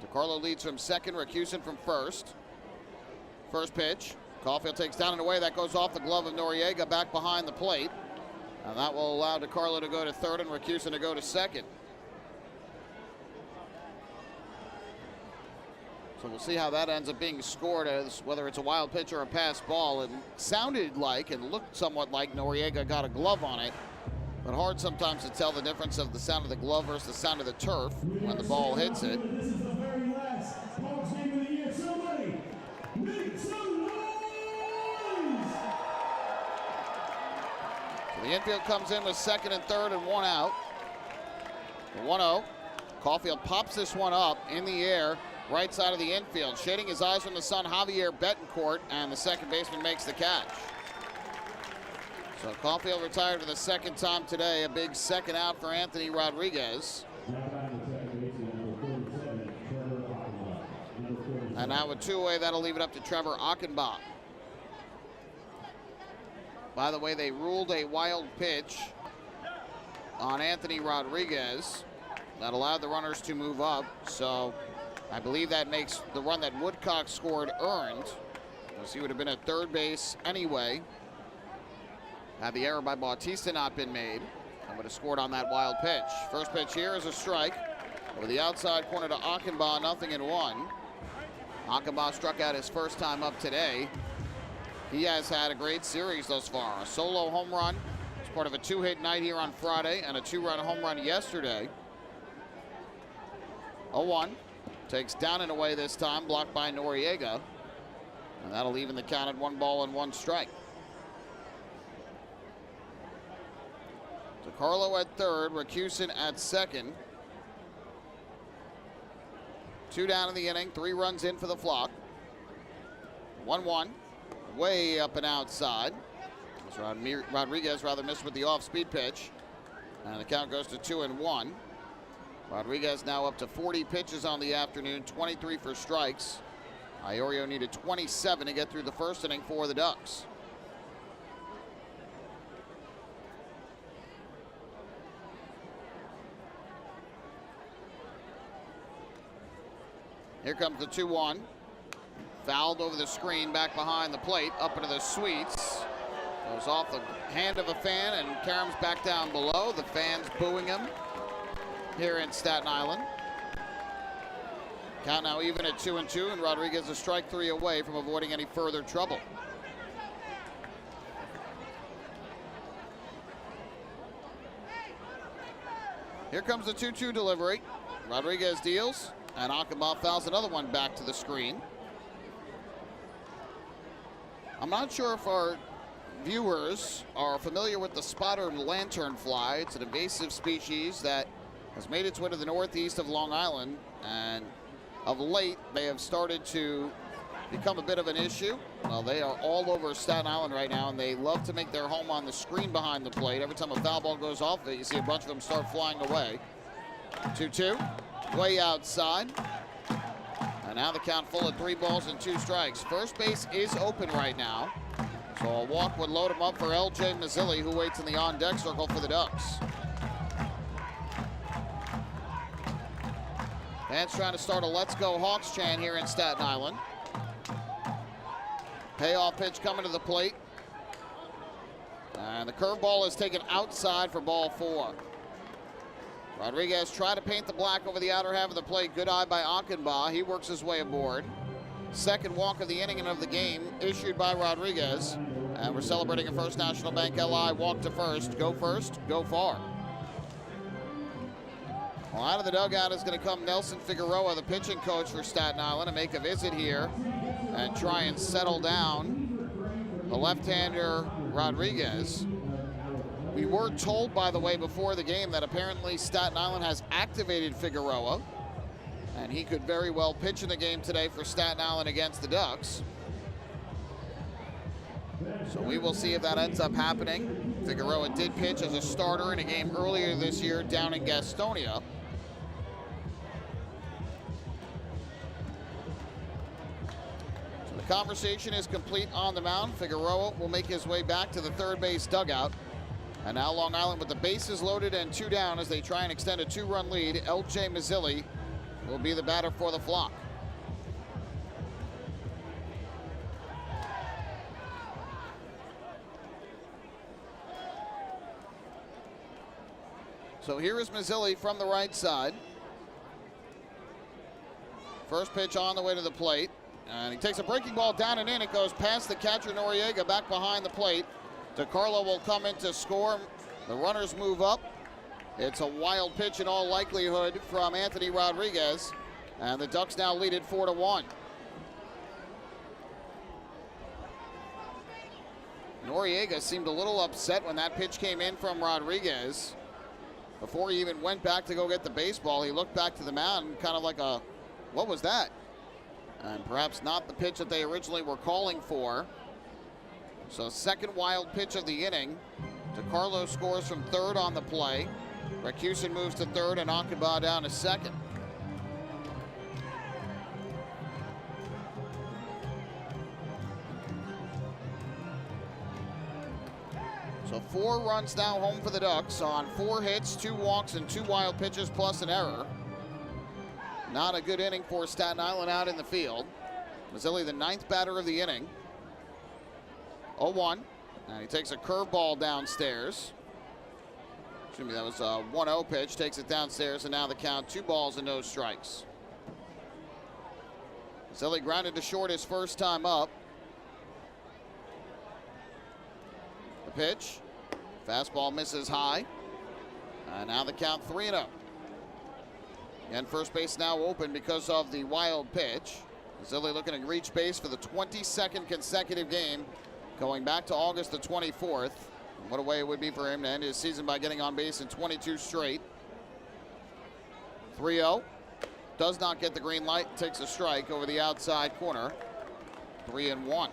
DeCarlo leads from second, Rakusin from first. First pitch. Caulfield takes down and away. That goes off the glove of Noriega back behind the plate. And that will allow DeCarlo to go to third and Rakusin to go to second. So we'll see how that ends up being scored, as whether it's a wild pitch or a pass ball. It sounded like and looked somewhat like Noriega got a glove on it, but hard sometimes to tell the difference of the sound of the glove versus the sound of the turf when the ball hits it. This is the very last Hawks game of the year. Somebody make some noise! So the infield comes in with second and third and 1 out. The 1-0. Caulfield pops this one up in the air. Right side of the infield, shading his eyes from the sun, Javier Betancourt, and the second baseman makes the catch. So Caulfield retired for the second time today, a big second out for Anthony Rodriguez. And now with 2 away, that'll leave it up to Trevor Achenbach. By the way, they ruled a wild pitch on Anthony Rodriguez that allowed the runners to move up, so I believe that makes the run that Woodcock scored earned, because he would have been at third base anyway had the error by Bautista not been made, and would have scored on that wild pitch. First pitch here is a strike over the outside corner to Achenbach, 0-1. Achenbach struck out his first time up today. He has had a great series thus far. A solo home run as part of a 2-hit night here on Friday and a 2-run home run yesterday. 0-1. Takes down and away this time, blocked by Noriega. And that'll even the count at 1 ball and 1 strike. DeCarlo at third, Rakusin at second. 2 down in the inning, 3 runs in for the flock. 1-1, way up and outside. Rodriguez rather missed with the off-speed pitch. And the count goes to 2-1. Rodriguez now up to 40 pitches on the afternoon, 23 for strikes. Iorio needed 27 to get through the first inning for the Ducks. Here comes the 2-1. Fouled over the screen, back behind the plate, up into the suites. Goes off the hand of a fan, and Karam's back down below. The fans booing him here in Staten Island. Count now even at 2-2, and Rodriguez a strike 3 away from avoiding any further trouble. Here comes the 2-2 delivery. Rodriguez deals, and Achenbach fouls another one back to the screen. I'm not sure if our viewers are familiar with the spotted lanternfly. It's an invasive species that has made its way to the northeast of Long Island, and of late they have started to become a bit of an issue. Well, they are all over Staten Island right now, and they love to make their home on the screen behind the plate. Every time a foul ball goes off it, you see a bunch of them start flying away. 2-2, way outside. And now the count full at 3 balls and 2 strikes. First base is open right now. So a walk would load him up for L.J. Mazzilli, who waits in the on-deck circle for the Ducks. Fans trying to start a Let's Go Hawks chant here in Staten Island. Payoff pitch coming to the plate. And the curveball is taken outside for ball 4. Rodriguez tried to paint the black over the outer half of the plate. Good eye by Achenbach. He works his way aboard. Second walk of the inning and of the game issued by Rodriguez. And we're celebrating a First National Bank LI walk to first, go far. Well, out of the dugout is going to come Nelson Figueroa, the pitching coach for Staten Island, to make a visit here and try and settle down the left-hander Rodriguez. We were told, by the way, before the game that apparently Staten Island has activated Figueroa, and he could very well pitch in the game today for Staten Island against the Ducks. So we will see if that ends up happening. Figueroa did pitch as a starter in a game earlier this year down in Gastonia. So the conversation is complete on the mound. Figueroa will make his way back to the third base dugout. And now Long Island with the bases loaded and 2 down as they try and extend a 2-run lead. L.J. Mazzilli will be the batter for the Flock. So here is Mazzilli from the right side. First pitch on the way to the plate. And he takes a breaking ball down and in. It goes past the catcher Noriega back behind the plate. DeCarlo will come in to score. The runners move up. It's a wild pitch in all likelihood from Anthony Rodriguez. And the Ducks now lead it 4-1. Noriega seemed a little upset when that pitch came in from Rodriguez. Before he even went back to go get the baseball, he looked back to the mound kind of like a, what was that? And perhaps not the pitch that they originally were calling for. So second wild pitch of the inning. DeCarlo scores from third on the play. Rakusin moves to third and Achenbach down to second. So 4 runs now home for the Ducks on 4 hits, 2 walks, and 2 wild pitches plus an error. Not a good inning for Staten Island out in the field. Mazzilli, the 9th batter of the inning. 0-1, and he takes a curveball downstairs. Excuse me, that was a 1-0 pitch, takes it downstairs, and now the count 2 balls and no strikes. Mazzilli grounded to short his first time up. The pitch, fastball misses high, and now the count 3-0. And first base now open because of the wild pitch. Mazzilli looking to reach base for the 22nd consecutive game, going back to August the 24th. What a way it would be for him to end his season by getting on base in 22 straight. 3-0, does not get the green light, takes a strike over the outside corner. 3-1.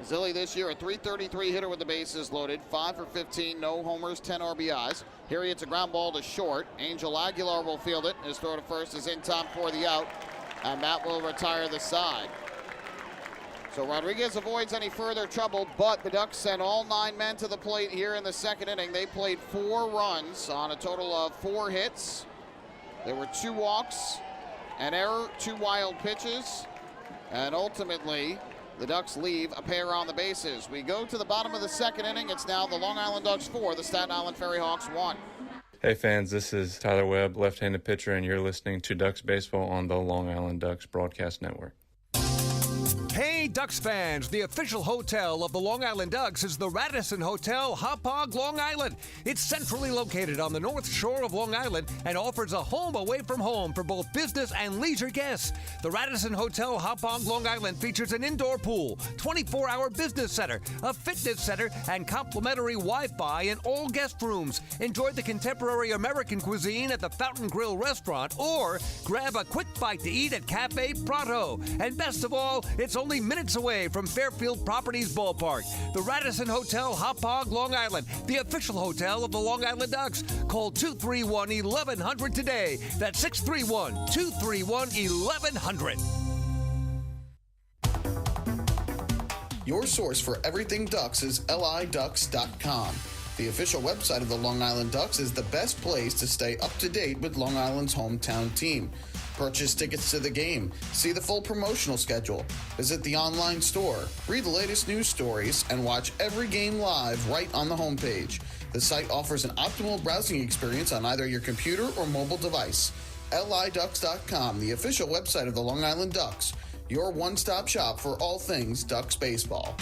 Mazzilli this year a .333 hitter with the bases loaded, 5 for 15, no homers, 10 RBIs. Here he hits a ground ball to short. Angel Aguilar will field it. His throw to first is in time for the out, and that will retire the side. So Rodriguez avoids any further trouble, but the Ducks sent all 9 men to the plate here in the second inning. They played 4 runs on a total of 4 hits. There were 2 walks, an error, 2 wild pitches, and ultimately the Ducks leave a pair on the bases. We go to the bottom of the second inning. It's now the Long Island Ducks 4, the Staten Island FerryHawks 1. Hey fans, this is Tyler Webb, left-handed pitcher, and you're listening to Ducks Baseball on the Long Island Ducks Broadcast Network. Hey, Ducks fans, the official hotel of the Long Island Ducks is the Radisson Hotel, Hauppauge, Long Island. It's centrally located on the north shore of Long Island and offers a home away from home for both business and leisure guests. The Radisson Hotel, Hauppauge, Long Island features an indoor pool, 24-hour business center, a fitness center, and complimentary Wi-Fi in all guest rooms. Enjoy the contemporary American cuisine at the Fountain Grill restaurant or grab a quick bite to eat at Cafe Prato. And best of all, it's only only minutes away from Fairfield Properties Ballpark. The Radisson Hotel, Hop Hog, Long Island, the official hotel of the Long Island Ducks. Call 231-1100 today. That's 631-231-1100. Your source for everything Ducks is liducks.com. The official website of the Long Island Ducks is the best place to stay up to date with Long Island's hometown team. Purchase tickets to the game, see the full promotional schedule, visit the online store, read the latest news stories, and watch every game live right on the homepage. The site offers an optimal browsing experience on either your computer or mobile device. liducks.com, the official website of the Long Island Ducks, your one-stop shop for all things Ducks baseball.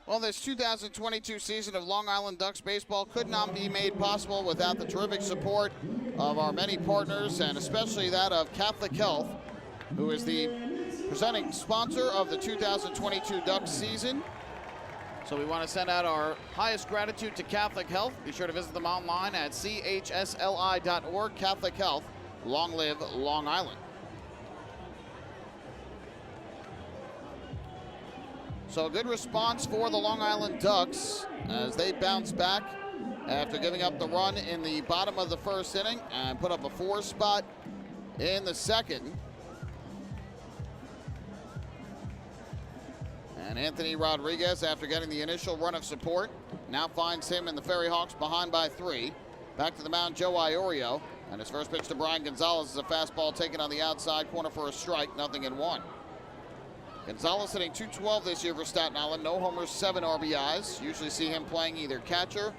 Well, this 2022 season of Long Island Ducks baseball could not be made possible without the terrific support of our many partners, and especially that of Catholic Health, who is the presenting sponsor of the 2022 Ducks season. So we want to send out our highest gratitude to Catholic Health. Be sure to visit them online at chsli.org. Catholic Health, long live Long Island. So a good response for the Long Island Ducks as they bounce back after giving up the run in the bottom of the first inning and put up a 4 spot in the second. And Anthony Rodriguez, after getting the initial run of support, now finds him and the FerryHawks behind by 3. Back to the mound, Joe Iorio. And his first pitch to Brian Gonzalez is a fastball taken on the outside corner for a strike, 0-1. Gonzalez hitting .212 this year for Staten Island. No homers, 7 RBIs. Usually see him playing either catcher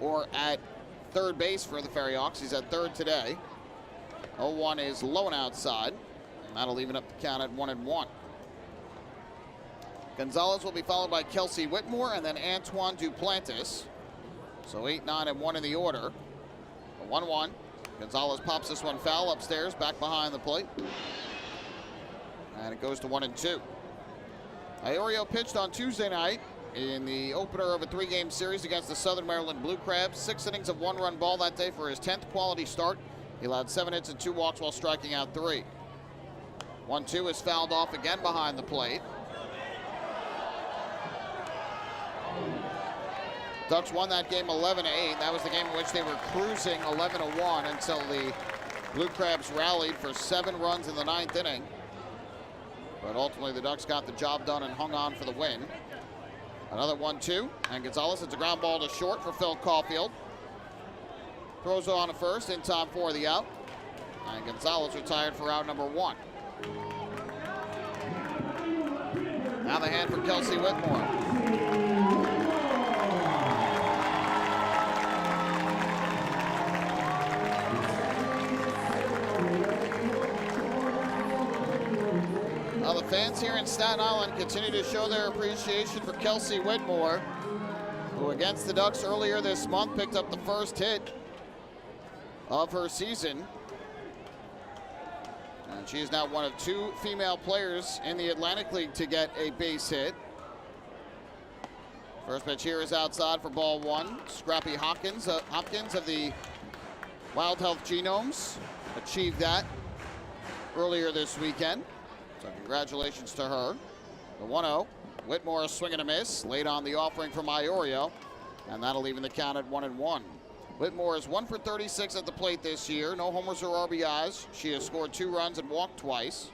or at third base for the FerryHawks. He's at third today. 0-1 is low and outside. And that'll even up the count at 1-1. Gonzalez will be followed by Kelsey Whitmore and then Antoine Duplantis. So 8, 9, and 1 in the order. 1-1. Gonzalez pops this one foul upstairs, back behind the plate. And it goes to 1-2. Iorio pitched on Tuesday night in the opener of a 3-game series against the Southern Maryland Blue Crabs. 6 innings of 1-run ball that day for his 10th quality start. He allowed 7 hits and 2 walks while striking out 3. 1-2 is fouled off again behind the plate. Ducks won that game 11-8. That was the game in which they were cruising 11-1 until the Blue Crabs rallied for 7 runs in the 9th inning. But ultimately the Ducks got the job done and hung on for the win. Another 1-2, and Gonzalez hits a ground ball to short for Phil Caulfield. Throws it on to first in time for the out. And Gonzalez retired for out number 1. Now the hand for Kelsey Whitmore. The fans here in Staten Island continue to show their appreciation for Kelsey Whitmore, who against the Ducks earlier this month picked up the first hit of her season. And she is now one of 2 female players in the Atlantic League to get a base hit. First pitch here is outside for ball 1. Scrappy Hopkins of the Wild Health Genomes achieved that earlier this weekend. So congratulations to her. The 1-0. Whitmore a swing and a miss. Late on the offering from Iorio. And that'll even the count at 1-1. Whitmore is 1 for 36 at the plate this year. No homers or RBIs. She has scored 2 runs and walked twice.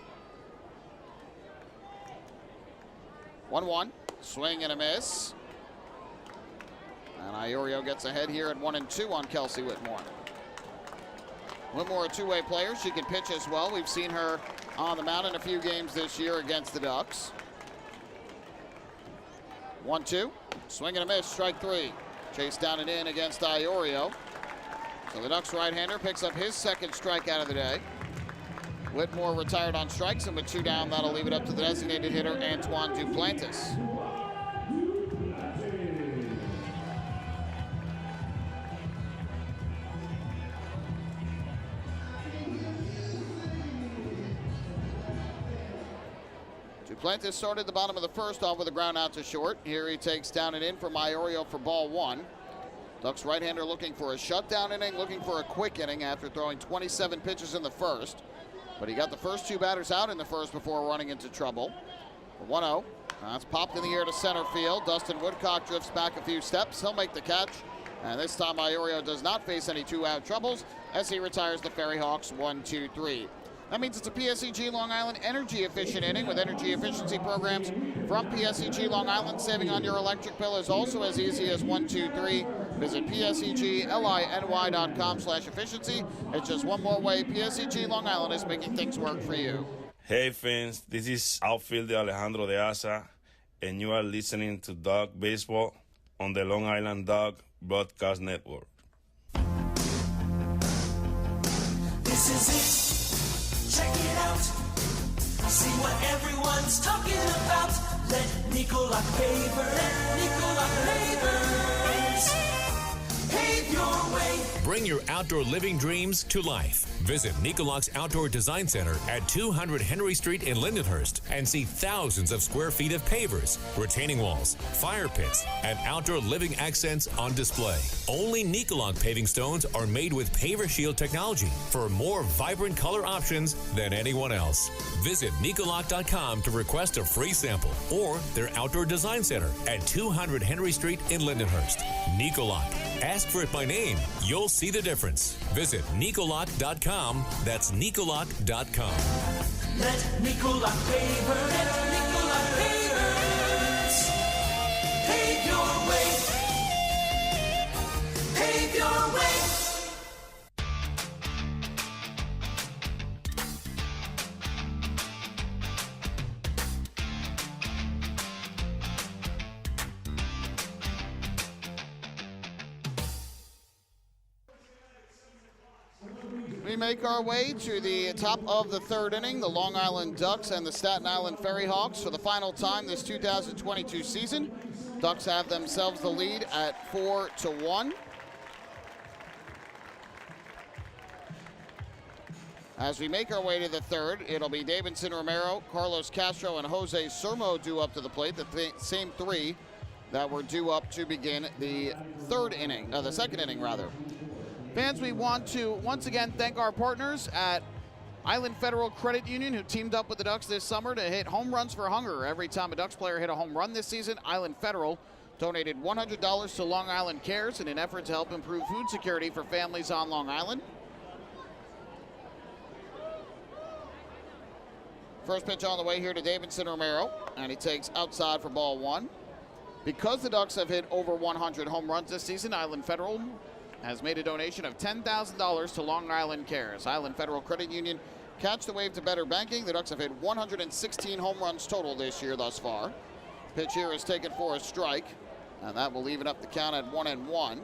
1-1. Swing and a miss. And Iorio gets ahead here at 1-2 on Kelsey Whitmore. Whitmore, a two-way player. She can pitch as well. We've seen her on the mound in a few games this year against the Ducks. 1-2. Swing and a miss, strike 3. Chased down and in against Iorio. So the Ducks right-hander picks up his second strikeout of the day. Whitmore retired on strikes, and with 2 down, that'll leave it up to the designated hitter, Antoine Duplantis. Duplantis started the bottom of the first off with a ground out to short. Here he takes down and in for Maiorio for ball one. Ducks right-hander looking for a shutdown inning, looking for a quick inning after throwing 27 pitches in the first. But he got the first two batters out in the first before running into trouble. For 1-0. That's popped in the air to center field. Dustin Woodcock drifts back a few steps. He'll make the catch. And this time Maiorio does not face any two-out troubles as he retires the FerryHawks 1-2-3. That means it's a PSEG Long Island energy efficient inning with energy efficiency programs from PSEG Long Island. Saving on your electric bill is also as easy as 1, 2, 3. Visit PSEGLINY.com/efficiency. It's just one more way PSEG Long Island is making things work for you. Hey fans, this is outfielder Alejandro de Asa, and you are listening to Dog Baseball on the Long Island Dog Broadcast Network. This is it. Check it out. See what everyone's talking about. Let Nicolak Pavers pave your way. Bring your outdoor living dreams to life. Visit Nicolak's Outdoor Design Center at 200 Henry Street in Lindenhurst and see thousands of square feet of pavers, retaining walls, fire pits, and outdoor living accents on display. Only Nicolak paving stones are made with Paver Shield technology for more vibrant color options than anyone else. Visit Nicolak.com to request a free sample or their Outdoor Design Center at 200 Henry Street in Lindenhurst. Nicolak. Ask for it by name. You'll see the difference. Visit Nicolak.com. That's Nicolak.com. Let Nicolak Pavers pave your way. Pave your way. We make our way to the top of the third inning. The Long Island Ducks and the Staten Island FerryHawks for the final time this 2022 season. Ducks have themselves the lead at 4-1. As we make our way to the third, it'll be Davidson Romero, Carlos Castro, and Jose Sermo due up to the plate. The same three that were due up to begin the second inning rather. Fans, we want to once again thank our partners at Island Federal Credit Union who teamed up with the Ducks this summer to hit home runs for hunger. Every time a Ducks player hit a home run this season, Island Federal donated $100 to Long Island Cares in an effort to help improve food security for families on Long Island. First pitch on the way here to Davidson Romero, and he takes outside for ball one. Because the Ducks have hit over 100 home runs this season, Island Federal has made a donation of $10,000 to Long Island Cares. Island Federal Credit Union catch the wave to better banking. The Ducks have hit 116 home runs total this year thus far. Pitch here is taken for a strike, and that will even up the count at 1-1.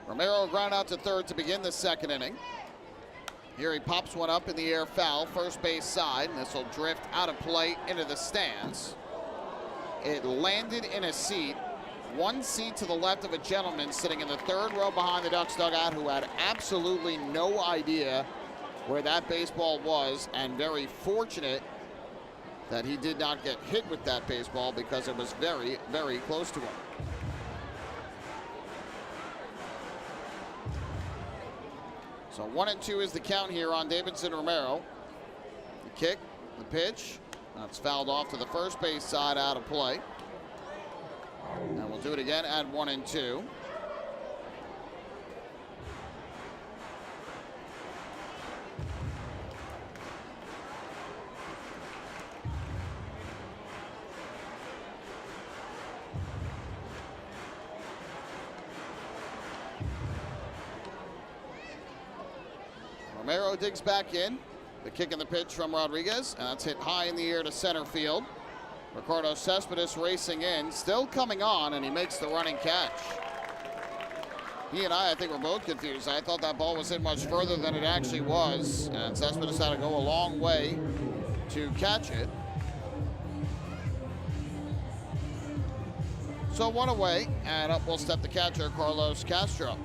Romero ground out to third to begin the second inning. Here he pops one up in the air foul, first base side, and this will drift out of play into the stands. It landed in a seat. One seat to the left of a gentleman sitting in the third row behind the Ducks dugout who had absolutely no idea where that baseball was, and very fortunate that he did not get hit with that baseball because it was very, very close to him. So 1-2 is the count here on Davidson Romero. The kick, the pitch, that's fouled off to the first base side out of play. And we'll do it again at 1-2. Romero digs back in. The kick and the pitch from Rodriguez, and that's hit high in the air to center field. Ricardo Cespedes racing in, still coming on, and he makes the running catch. He and I think, were both confused. I thought that ball was hit much further than it actually was, and Cespedes had to go a long way to catch it. So one away, and up will step the catcher, Carlos Castro.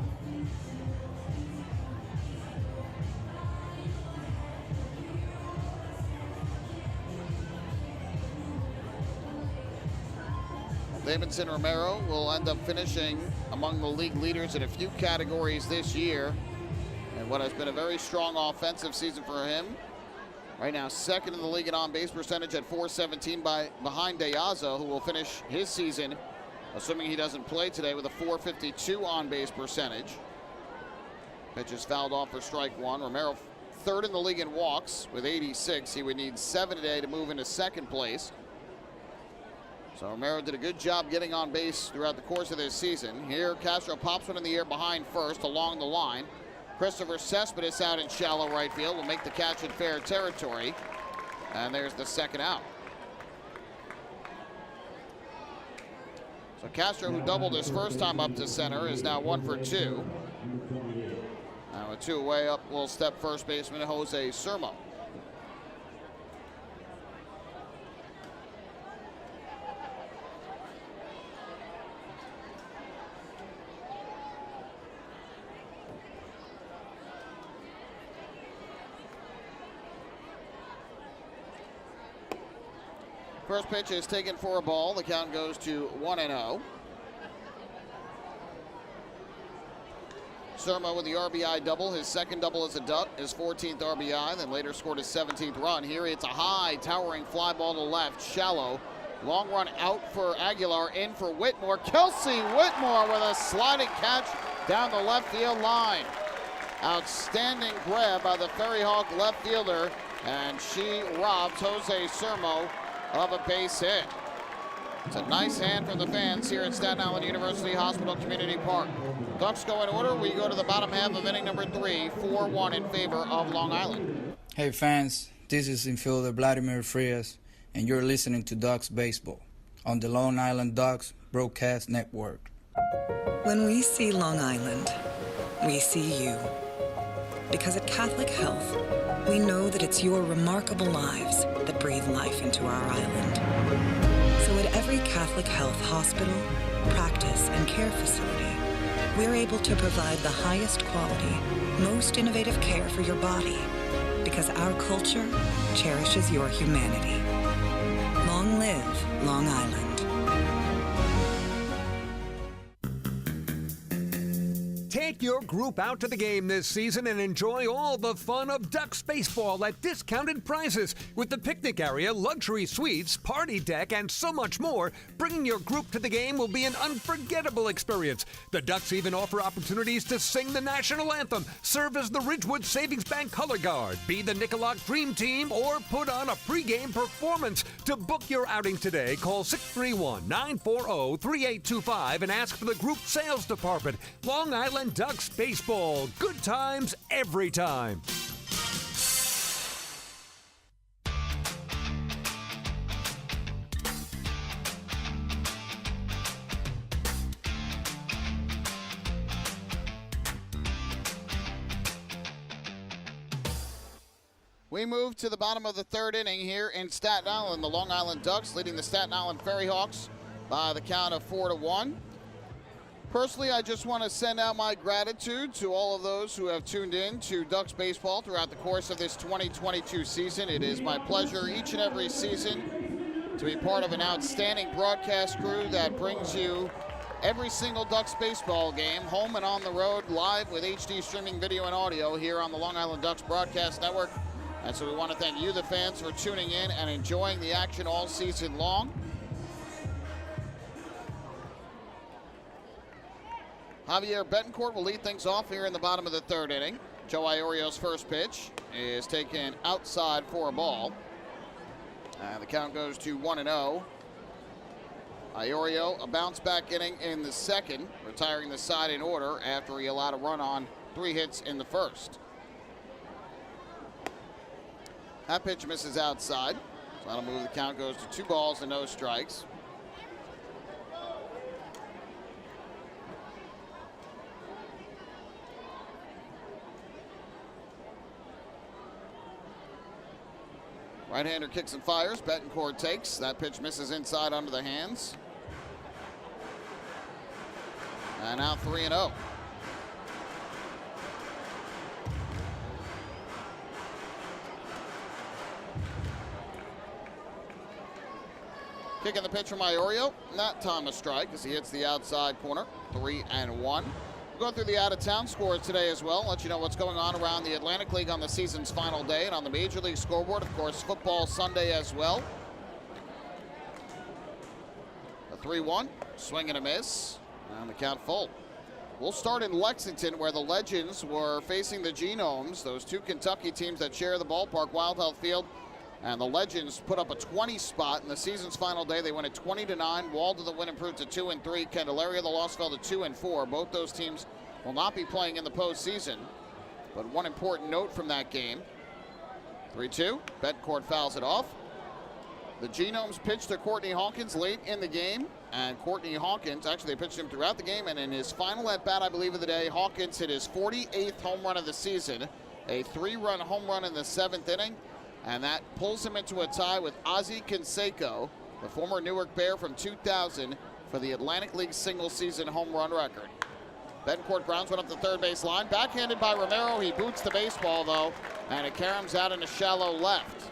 Davidson Romero will end up finishing among the league leaders in a few categories this year. And what has been a very strong offensive season for him. Right now, second in the league in on-base percentage at .417 behind Deaza, who will finish his season, assuming he doesn't play today, with a .452 on-base percentage. Pitch is fouled off for strike one. Romero third in the league in walks with 86. He would need 7 today to move into second place. So Romero did a good job getting on base throughout the course of this season. Here, Castro pops one in the air behind first along the line. Christopher Cespedes out in shallow right field will make the catch in fair territory. And there's the second out. So Castro, who doubled his first time up to center, is now 1 for 2. Now with 2 away, up will step first baseman Jose Sermo. First pitch is taken for a ball. The count goes to 1-0. Sermo with the RBI double, his second double as a Duck, his 14th RBI, then later scored his 17th run. Here it's a high, towering fly ball to left, shallow. Long run out for Aguilar, in for Whitmore. Kelsey Whitmore with a sliding catch down the left field line. Outstanding grab by the FerryHawk left fielder, and she robbed Jose Sermo of a base hit. It's a nice hand from the fans here at Staten Island University Hospital Community Park. Ducks go in order. We go to the bottom half of inning number 3, 4-1 in favor of Long Island. Hey fans, this is infielder Vladimir Frias, and you're listening to Ducks Baseball on the Long Island Ducks Broadcast Network. When we see Long Island, we see you. Because at Catholic Health, we know that it's your remarkable lives that breathe life into our island. So at every Catholic Health hospital, practice, and care facility, we're able to provide the highest quality, most innovative care for your body, because our culture cherishes your humanity. Long live Long Island. Take your group out to the game this season and enjoy all the fun of Ducks baseball at discounted prices with the picnic area, luxury suites, party deck, and so much more. Bringing your group to the game will be an unforgettable experience. The Ducks even offer opportunities to sing the national anthem, serve as the Ridgewood Savings Bank color guard, be the Nickolock Dream Team, or put on a pregame performance. To book your outing today, call 631-940-3825 and ask for the group sales department. Long Island Ducks baseball. Good times every time. We move to the bottom of the third inning here in Staten Island. The Long Island Ducks leading the Staten Island FerryHawks by the count of 4-1. Personally, I just want to send out my gratitude to all of those who have tuned in to Ducks baseball throughout the course of this 2022 season. It is my pleasure each and every season to be part of an outstanding broadcast crew that brings you every single Ducks baseball game, home and on the road, live with HD streaming video and audio here on the Long Island Ducks Broadcast Network. And so we want to thank you, the fans, for tuning in and enjoying the action all season long. Javier Betancourt will lead things off here in the bottom of the third inning. Joe Iorio's first pitch is taken outside for a ball. And the count goes to 1-0. Iorio, a bounce back inning in the second, retiring the side in order after he allowed a run on 3 hits in the first. That pitch misses outside. So that'll move the count, goes to 2 balls and no strikes. Right-hander kicks and fires. Betancourt takes. That pitch misses inside under the hands. And now 3-0. Kicking the pitch from Iorio. Not time a strike as he hits the outside corner. 3-1. We'll go through the out-of-town scores today as well. Let you know what's going on around the Atlantic League on the season's final day. And on the Major League scoreboard, of course, football Sunday as well. A 3-1. Swing and a miss. And the count full. We'll start in Lexington, where the Legends were facing the Genomes, those two Kentucky teams that share the ballpark, Wild Health Field. And the Legends put up a 20 spot in the season's final day. They went at 20-9. Waldo the win improved to 2-3. Candelaria the loss fell to 2-4. Both those teams will not be playing in the postseason. But one important note from that game: 3-2. Betancourt fouls it off. The Genomes pitched to Courtney Hawkins late in the game, and Courtney Hawkins, actually they pitched him throughout the game, and in his final at-bat, I believe, of the day, Hawkins hit his 48th home run of the season, a 3-run home run in the 7th inning, and that pulls him into a tie with Ozzie Canseco, the former Newark Bear from 2000, for the Atlantic League single-season home run record. Betancourt grounds one up the third base line, backhanded by Romero. He boots the baseball, though, and it caroms out in a shallow left.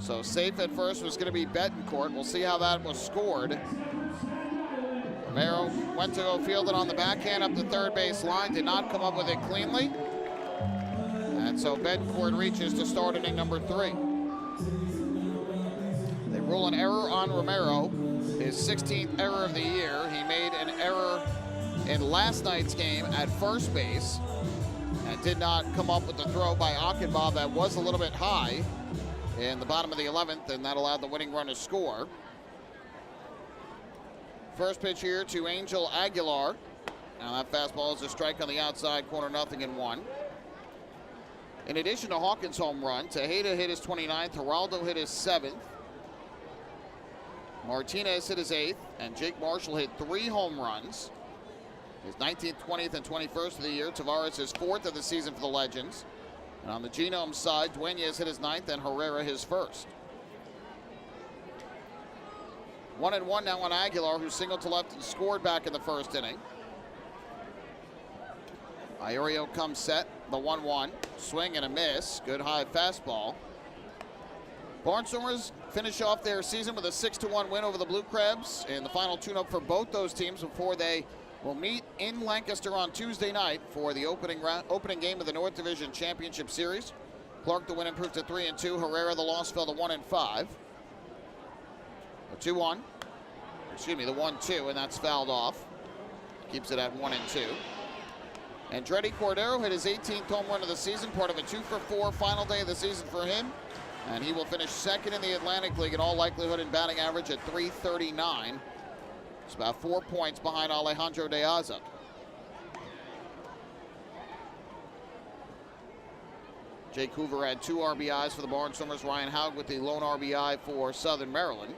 So safe at first was going to be Betancourt. We'll see how that was scored. Romero went to go field it on the backhand up the third base line, did not come up with it cleanly. And so Betancourt reaches to start inning number 3. They rule an error on Romero, his 16th error of the year. He made an error in last night's game at first base and did not come up with the throw by Achenbaugh that was a little bit high in the bottom of the 11th, and that allowed the winning run to score. First pitch here to Angel Aguilar. Now that fastball is a strike on the outside corner, 0-1. In addition to Hawkins' home run, Tejeda hit his 29th, Geraldo hit his 7th, Martinez hit his 8th, and Jake Marshall hit 3 home runs. His 19th, 20th, and 21st of the year. Tavares his 4th of the season for the Legends. And on the Genome side, Dueñas hit his 9th and Herrera his 1st. 1-1 now on Aguilar, who singled to left and scored back in the first inning. Iorio comes set, the 1-1. Swing and a miss. Good high fastball. Barnstormers finish off their season with a 6-1 win over the Blue Crabs in the final tune-up for both those teams before they will meet in Lancaster on Tuesday night for the opening game of the North Division Championship Series. Clark the win improved to 3-2. Herrera the loss fell to 1-5. The 2-1. Excuse me, the 1-2, and that's fouled off. Keeps it at 1-2. Andretti Cordero hit his 18th home run of the season, part of a 2-for-4 final day of the season for him. And he will finish second in the Atlantic League in all likelihood in batting average at .339. It's about 4 points behind Alejandro De Aza. Jake Hoover had 2 RBIs for the Barnstormers. Ryan Haug with the lone RBI for Southern Maryland.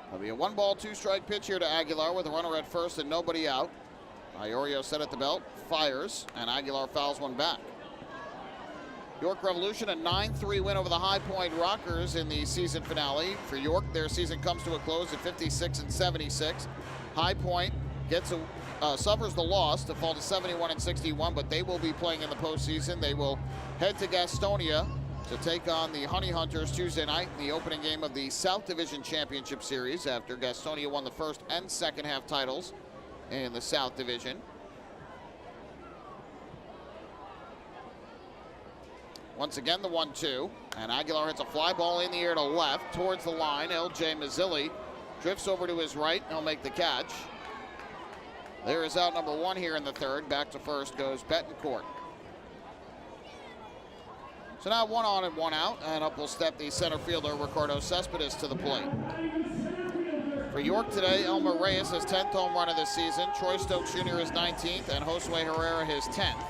There'll be a 1-ball, 2-strike pitch here to Aguilar with a runner at first and nobody out. Iorio set at the belt, fires, and Aguilar fouls one back. York Revolution, a 9-3 win over the High Point Rockers in the season finale. For York, their season comes to a close at 56-76. High Point suffers the loss to fall to 71-61, but they will be playing in the postseason. They will head to Gastonia to take on the Honey Hunters Tuesday night in the opening game of the South Division Championship Series after Gastonia won the first and second half titles in the South Division. Once again, the 1-2, and Aguilar hits a fly ball in the air to left towards the line. L.J. Mazzilli drifts over to his right, and he'll make the catch. There is out number 1 here in the third. Back to first goes Betancourt. So now 1 on and 1 out, and up will step the center fielder, Ricardo Cespedes, to the plate. For York today, Elmer Reyes his 10th home run of the season, Troy Stokes Jr. his 19th, and Josue Herrera his 10th.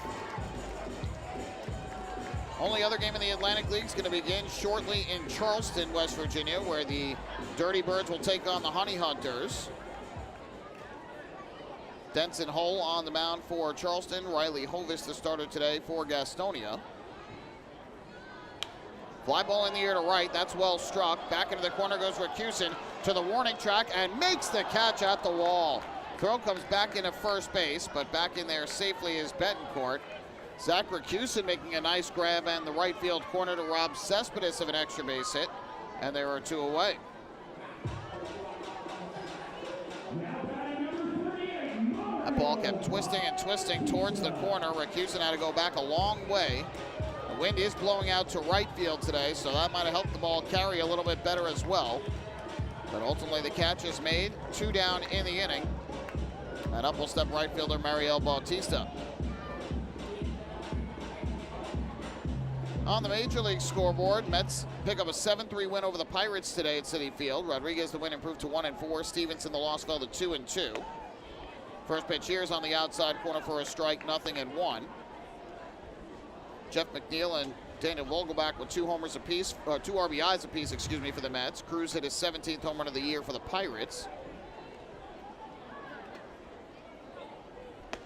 Only other game in the Atlantic League is going to begin shortly in Charleston, West Virginia, where the Dirty Birds will take on the Honey Hunters. Denson Hull on the mound for Charleston. Riley Hovis, the starter today for Gastonia. Fly ball in the air to right. That's well struck. Back into the corner goes Rakusin to the warning track and makes the catch at the wall. Throw comes back into first base, but back in there safely is Betancourt. Zach Rakusin making a nice grab and the right field corner to rob Cespedes of an extra base hit. And there are 2 away. That ball kept twisting and twisting towards the corner. Rakusin had to go back a long way. The wind is blowing out to right field today, so that might have helped the ball carry a little bit better as well. But ultimately the catch is made. 2 down in the inning. And up will step right fielder Mariel Bautista. On the Major League scoreboard, Mets pick up a 7-3 win over the Pirates today at Citi Field. Rodriguez the win improved to 1-4. Stevenson the loss fell to 2-2. First pitch here is on the outside corner for a strike, 0-1. Jeff McNeil and Daniel Vogelbach with 2 homers apiece, 2 RBIs apiece, for the Mets. Cruz hit his 17th home run of the year for the Pirates.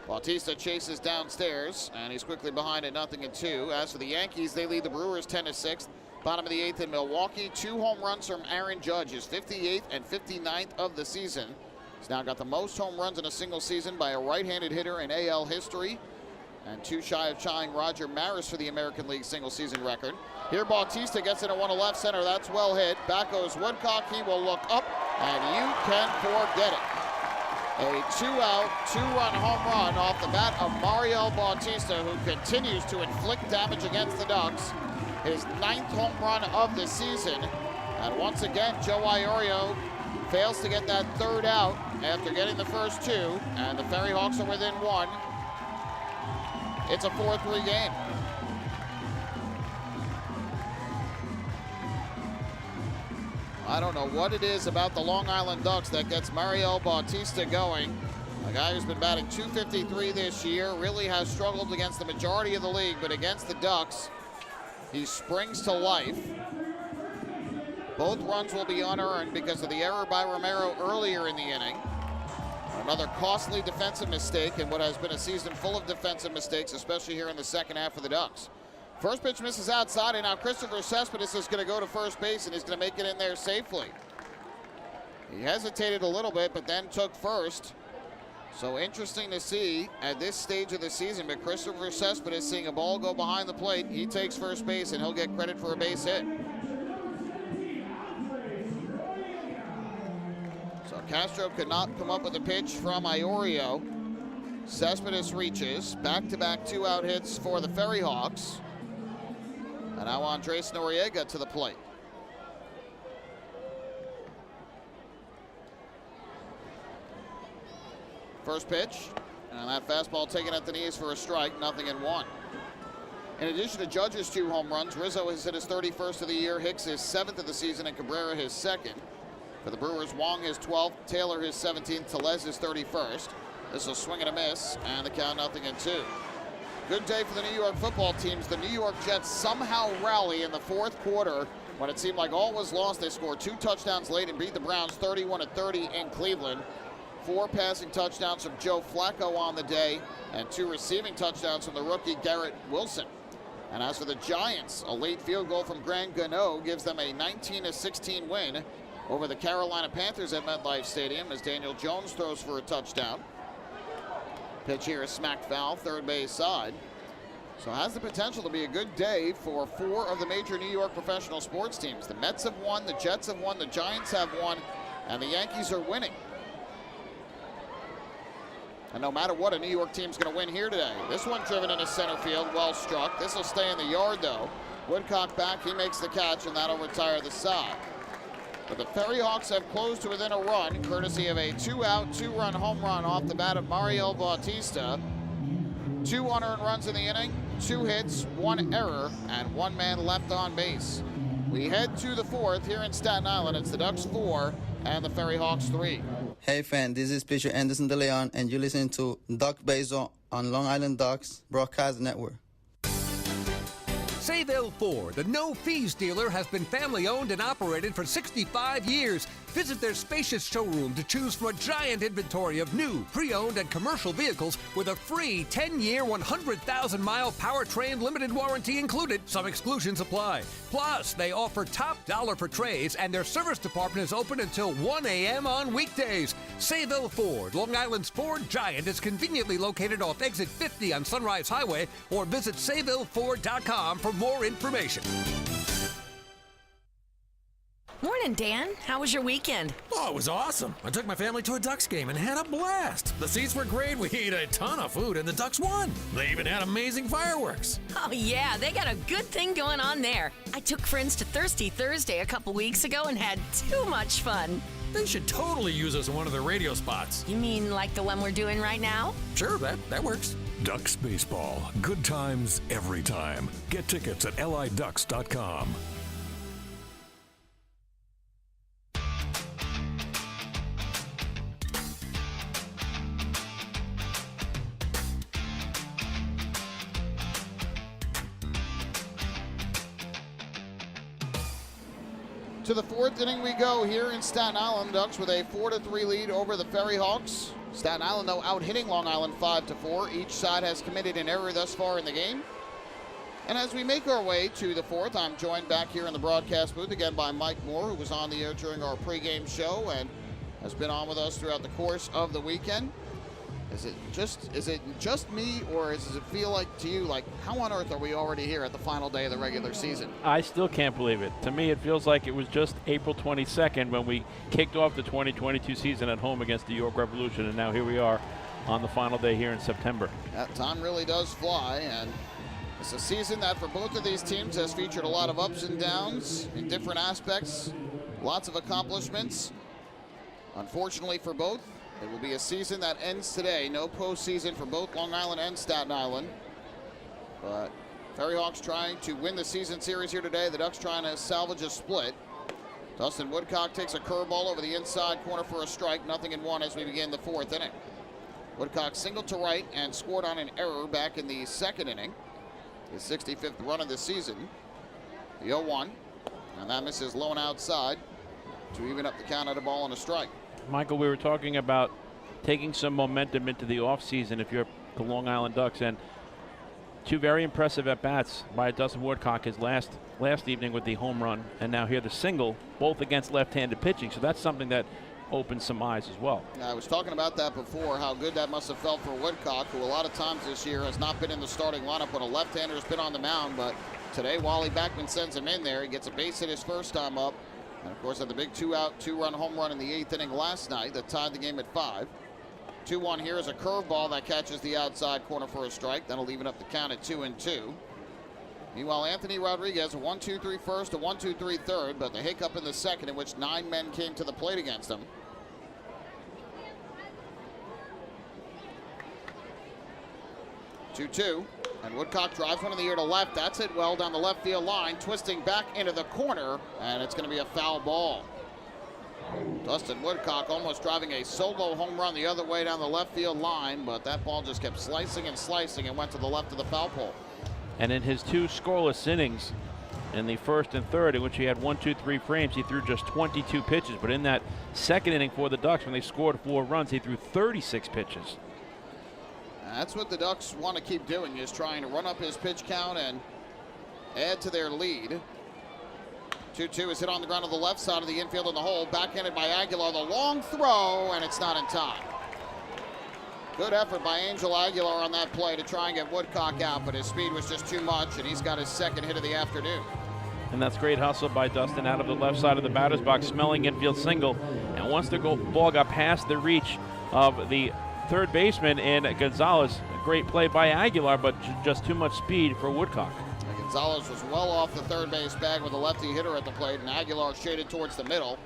Bautista chases downstairs, and he's quickly behind at 0-2. As for the Yankees, they lead the Brewers 10-6. Bottom of the 8th in Milwaukee. 2 home runs from Aaron Judge, his 58th and 59th of the season. He's now got the most home runs in a single season by a right-handed hitter in AL history, and 2 shy of tying Roger Maris for the American League single-season record. Here Bautista gets into one to left center. That's well hit. Back goes Woodcock. He will look up, and you can forget it. A 2-out, 2-run home run off the bat of Mariel Bautista, who continues to inflict damage against the Ducks. His 9th home run of the season. And once again, Joe Iorio fails to get that 3rd out after getting the first 2. And the FerryHawks are within 1. It's a 4-3 game. I don't know what it is about the Long Island Ducks that gets Mariel Bautista going. A guy who's been batting .253 this year, really has struggled against the majority of the league, but against the Ducks, he springs to life. Both runs will be unearned because of the error by Romero earlier in the inning. Another costly defensive mistake in what has been a season full of defensive mistakes, especially here in the second half for the Ducks. First pitch misses outside, and now Christopher Cespedes is going to go to first base, and he's going to make it in there safely. He hesitated a little bit, but then took first. So interesting to see at this stage of the season, but Christopher Cespedes seeing a ball go behind the plate. He takes first base, and he'll get credit for a base hit. So Castro could not come up with a pitch from Iorio. Cespedes reaches. Back-to-back 2-out hits for the FerryHawks. And now Andres Noriega to the plate. First pitch, and that fastball taken at the knees for a strike, 0-1. In addition to Judge's 2 home runs, Rizzo has hit his 31st of the year, Hicks his 7th of the season, and Cabrera his 2nd. For the Brewers, Wong his 12th, Taylor his 17th, Tellez his 31st. This will swing and a miss, and the count 0-2. Good day for the New York football teams. The New York Jets somehow rally in the 4th quarter when it seemed like all was lost. They scored 2 touchdowns late and beat the Browns 31-30 in Cleveland. 4 passing touchdowns from Joe Flacco on the day, and 2 receiving touchdowns from the rookie Garrett Wilson. And as for the Giants, a late field goal from Grant Gano gives them a 19-16 win over the Carolina Panthers at MetLife Stadium as Daniel Jones throws for a touchdown. Pitch here is smacked foul, third base side. So it has the potential to be a good day for 4 of the major New York professional sports teams. The Mets have won, the Jets have won, the Giants have won, and the Yankees are winning. And no matter what, a New York team's going to win here today. This one driven into center field, well struck. This will stay in the yard, though. Woodcock back, he makes the catch, and that'll retire the side. But the FerryHawks have closed to within a run, courtesy of a 2-out, 2-run home run off the bat of Mariel Bautista. 2 unearned runs in the inning, 2 hits, 1 error, and 1 man left on base. We head to the 4th here in Staten Island. It's the Ducks 4 and the FerryHawks 3. Hey fan, this is pitcher Anderson De Leon, and you're listening to Duck Baseball on Long Island Ducks Broadcast Network. Sayville Ford, the no-fees dealer, has been family-owned and operated for 65 years. Visit their spacious showroom to choose from a giant inventory of new, pre-owned, and commercial vehicles with a free 10-year, 100,000-mile powertrain limited warranty included. Some exclusions apply. Plus, they offer top dollar for trades, and their service department is open until 1 a.m. on weekdays. Sayville Ford, Long Island's Ford giant, is conveniently located off exit 50 on Sunrise Highway, or visit SayvilleFord.com for more information. Morning, Dan. How was your weekend? Oh, it was awesome. I took my family to a Ducks game and had a blast. The seats were great. We ate a ton of food, and the Ducks won. They even had amazing fireworks. Oh, yeah. They got a good thing going on there. I took friends to Thirsty Thursday a couple weeks ago and had too much fun. They should totally use us in one of their radio spots. You mean like the one we're doing right now? Sure, that works. Ducks Baseball. Good times every time. Get tickets at liducks.com. To the fourth inning we go here in Staten Island. Ducks with a 4-3 lead over the FerryHawks. Staten Island, though, out-hitting Long Island 5-4. Each side has committed an error thus far in the game. And as we make our way to the fourth, I'm joined back here in the broadcast booth again by Mike Moore, who was on the air during our pregame show and has been on with us throughout the course of the weekend. Is it just me, or does it feel like to you like, how on earth are we already here at the final day of the regular season? I still can't believe it. To me, it feels like it was just April 22nd when we kicked off the 2022 season at home against the York Revolution, and now here we are on the final day here in September. That time really does fly, and it's a season that for both of these teams has featured a lot of ups and downs in different aspects, lots of accomplishments. Unfortunately for both, it will be a season that ends today. No postseason for both Long Island and Staten Island. But FerryHawks trying to win the season series here today. The Ducks trying to salvage a split. Dustin Woodcock takes a curveball over the inside corner for a strike. 0-1 as we begin the fourth inning. Woodcock singled to right and scored on an error back in the second inning. His 65th run of the season. The 0-1. And that misses low and outside to even up the count at a ball and a strike. Michael, we were talking about taking some momentum into the offseason if you're the Long Island Ducks, and two very impressive at-bats by Dustin Woodcock his last evening with the home run, and now here the single, both against left-handed pitching. So that's something that opens some eyes as well. I was talking about that before, how good that must have felt for Woodcock, who a lot of times this year has not been in the starting lineup when a left-hander has been on the mound, but today Wally Backman sends him in there. He gets a base hit his first time up. And of course, had the big two-run home run in the 8th inning last night that tied the game at 5. 2-1 here is a curveball that catches the outside corner for a strike. That'll even up the count at 2-2. Meanwhile, Anthony Rodriguez, a 1-2-3 first, a 1-2-3 third, but the hiccup in the second in which 9 men came to the plate against him. 2-2. And Woodcock drives one in the air to left. That's hit well down the left field line, twisting back into the corner, and it's going to be a foul ball. Dustin Woodcock almost driving a solo home run the other way down the left field line, but that ball just kept slicing and slicing and went to the left of the foul pole. And in his 2 scoreless innings, in the first and third, in which he had 1-2-3 frames, he threw just 22 pitches. But in that second inning for the Ducks, when they scored 4 runs, he threw 36 pitches. That's what the Ducks want to keep doing, is trying to run up his pitch count and add to their lead. 2-2 is hit on the ground on the left side of the infield in the hole. Backhanded by Aguilar, the long throw, and it's not in time. Good effort by Angel Aguilar on that play to try and get Woodcock out, but his speed was just too much, and he's got his second hit of the afternoon. And that's great hustle by Dustin out of the left side of the batter's box, smelling infield single. And once the ball got past the reach of the third baseman in Gonzalez, a great play by Aguilar, but just too much speed for Woodcock. Gonzalez was well off the third base bag with a lefty hitter at the plate, and Aguilar shaded towards the middle.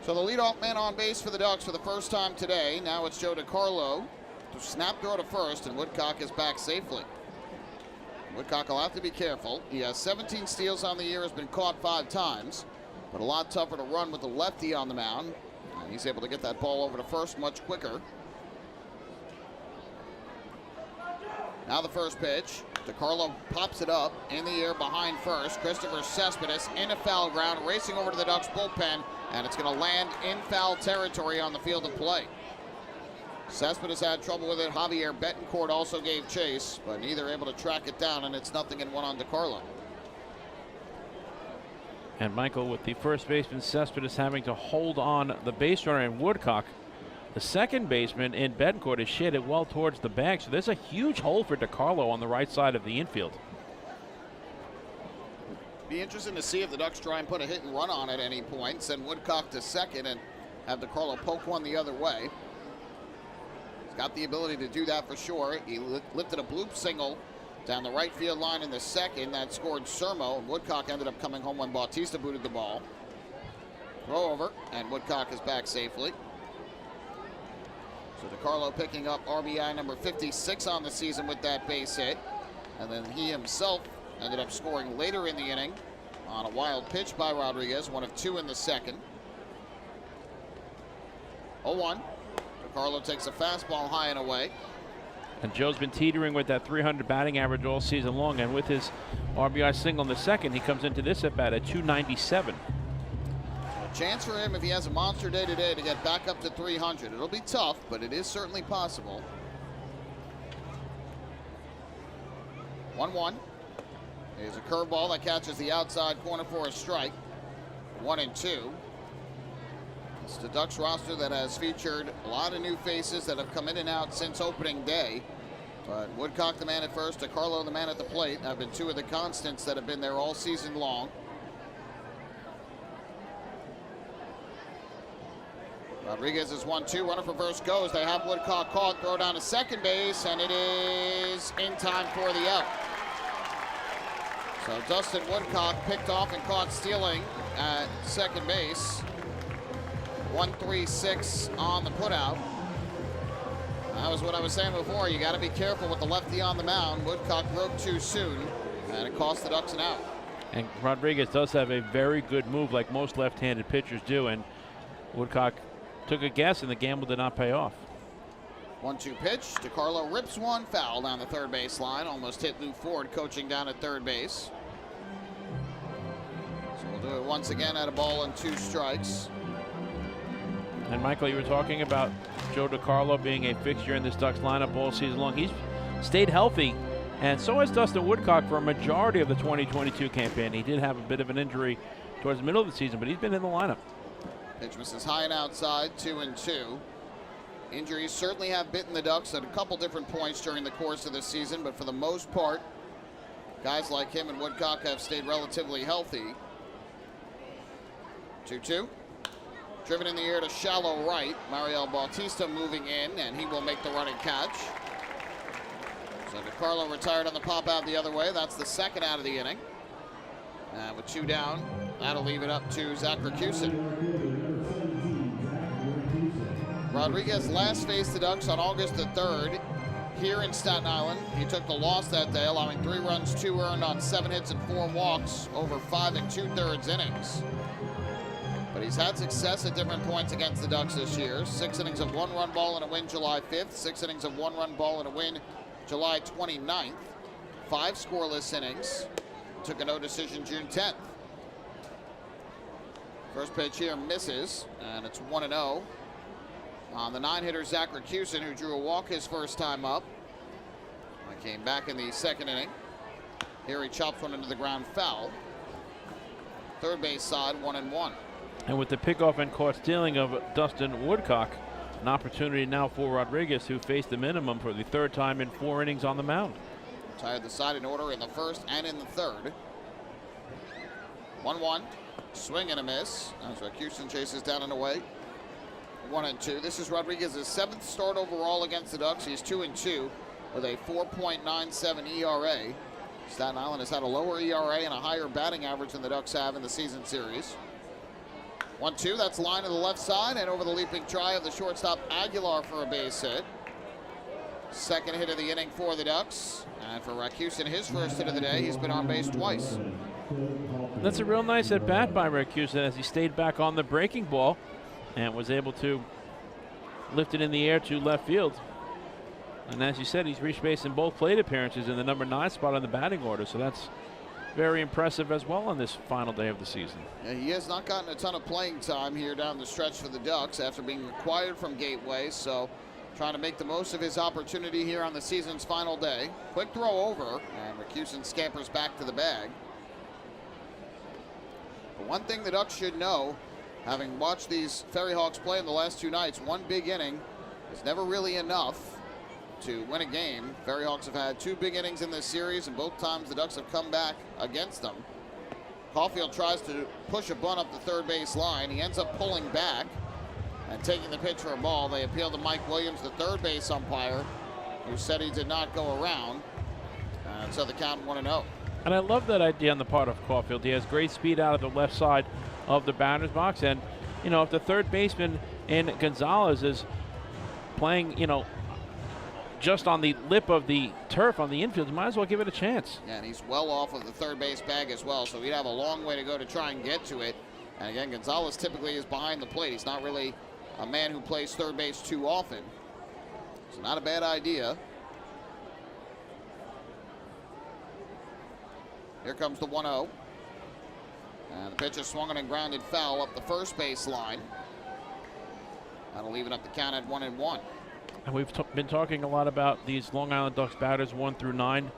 So the leadoff man on base for the Ducks for the first time today. Now it's Joe DiCarlo to snap throw to first, and Woodcock is back safely. Woodcock will have to be careful. He has 17 steals on the year, has been caught 5 times, but a lot tougher to run with the lefty on the mound. And he's able to get that ball over to first much quicker. Now the first pitch. DeCarlo pops it up in the air behind first. Christopher Cespedes in a foul ground, racing over to the Ducks bullpen, and it's going to land in foul territory on the field of play. Cespedes had trouble with it. Javier Betancourt also gave chase, but neither able to track it down, and it's 0-1 on DeCarlo. And Michael, with the first baseman Cespedes having to hold on the base runner in Woodcock, the second baseman in Betancourt is shaded well towards the bag, so there's a huge hole for DeCarlo on the right side of the infield. Be interesting to see if the Ducks try and put a hit and run on at any point, send Woodcock to second and have DeCarlo poke one the other way. He's got the ability to do that for sure. He lifted a bloop single down the right field line in the second that scored Sermo, and Woodcock ended up coming home when Bautista booted the ball. Throw over, and Woodcock is back safely. So DeCarlo picking up RBI number 56 on the season with that base hit. And then he himself ended up scoring later in the inning on a wild pitch by Rodriguez, 1 of 2 in the second. 0-1. DeCarlo takes a fastball high and away. And Joe's been teetering with that 300 batting average all season long, and with his RBI single in the second, he comes into this at bat at 297. Chance for him if he has a monster day today to get back up to 300. It'll be tough, but it is certainly possible. 1-1. Here's a curveball that catches the outside corner for a strike. 1-2. It's the Ducks roster that has featured a lot of new faces that have come in and out since opening day. But Woodcock, the man at first, DeCarlo, the man at the plate, have been two of the constants that have been there all season long. Rodriguez is 1-2, runner for first goes. They have Woodcock caught, throw down to second base, and it is in time for the out. So Dustin Woodcock picked off and caught stealing at second base. 1-3-6 on the putout. That was what I was saying before. You got to be careful with the lefty on the mound. Woodcock broke too soon, and it cost the Ducks an out. And Rodriguez does have a very good move, like most left-handed pitchers do, and Woodcock took a guess, and the gamble did not pay off. 1-2 pitch. DeCarlo rips one, foul down the third base line. Almost hit Lou Ford coaching down at third base. So we'll do it once again at a ball and 2 strikes. And Michael, you were talking about Joe DeCarlo being a fixture in this Ducks lineup all season long. He's stayed healthy, and so has Dustin Woodcock for a majority of the 2022 campaign. He did have a bit of an injury towards the middle of the season, but he's been in the lineup. Pitch misses high and outside, 2-2. Injuries certainly have bitten the Ducks at a couple different points during the course of the season, but for the most part, guys like him and Woodcock have stayed relatively healthy. 2-2. Driven in the air to shallow right. Mariel Bautista moving in, and he will make the running catch. So DeCarlo retired on the pop out the other way. That's the second out of the inning. And with 2 down, that'll leave it up to Zach Rakusin. Rodriguez last faced the Ducks on August the 3rd here in Staten Island. He took the loss that day, allowing 3 runs, 2 earned on 7 hits and 4 walks over 5 2/3 innings. But he's had success at different points against the Ducks this year. 6 innings of 1-run ball and a win July 5th. 6 innings of 1-run ball and a win July 29th. 5 scoreless innings. Took a no decision June 10th. First pitch here misses, and it's 1-0. On the 9-hitter, Zach Rakusin, who drew a walk his first time up. I came back in the second inning. Here he chops one into the ground foul. Third base side, 1-1. And with the pickoff and caught stealing of Dustin Woodcock, an opportunity now for Rodriguez, who faced the minimum for the 3rd time in 4 innings on the mound. Tied the side in order in the first and in the third. 1-1. Swing and a miss as Rakusin chases down and away. 1-2. This is Rodriguez's 7th start overall against the Ducks. He's 2-2 with a 4.97 ERA. Staten Island has had a lower ERA and a higher batting average than the Ducks have in the season series. 1-2. That's line to the left side and over the leaping try of the shortstop Aguilar for a base hit. Second hit of the inning for the Ducks. And for Rakusin, his first hit of the day, he's been on base twice. That's a real nice at bat by Rakusin as he stayed back on the breaking ball and was able to lift it in the air to left field. And as you said, he's reached base in both plate appearances in the number 9 spot on the batting order. So that's very impressive as well on this final day of the season. Yeah, he has not gotten a ton of playing time here down the stretch for the Ducks after being acquired from Gateway. So trying to make the most of his opportunity here on the season's final day. Quick throw over, and Rakusin scampers back to the bag. But one thing the Ducks should know, having watched these FerryHawks play in the last 2 nights, one big inning is never really enough to win a game. FerryHawks have had 2 big innings in this series, and both times the Ducks have come back against them. Caulfield tries to push a bunt up the third base line. He ends up pulling back and taking the pitch for a ball. They appeal to Mike Williams, the third base umpire, who said he did not go around. And so the count 1-0. And I love that idea on the part of Caulfield. He has great speed out of the left side of the batter's box. And, you know, if the third baseman in Gonzalez is playing, you know, just on the lip of the turf on the infield, you might as well give it a chance. Yeah, and he's well off of the third base bag as well, so he'd have a long way to go to try and get to it. And again, Gonzalez typically is behind the plate. He's not really a man who plays third base too often. So not a bad idea. Here comes the 1-0. And the pitch is swung and grounded foul up the first base line. That'll even up the count at 1-1. And we've been talking a lot about these Long Island Ducks batters 1 through 9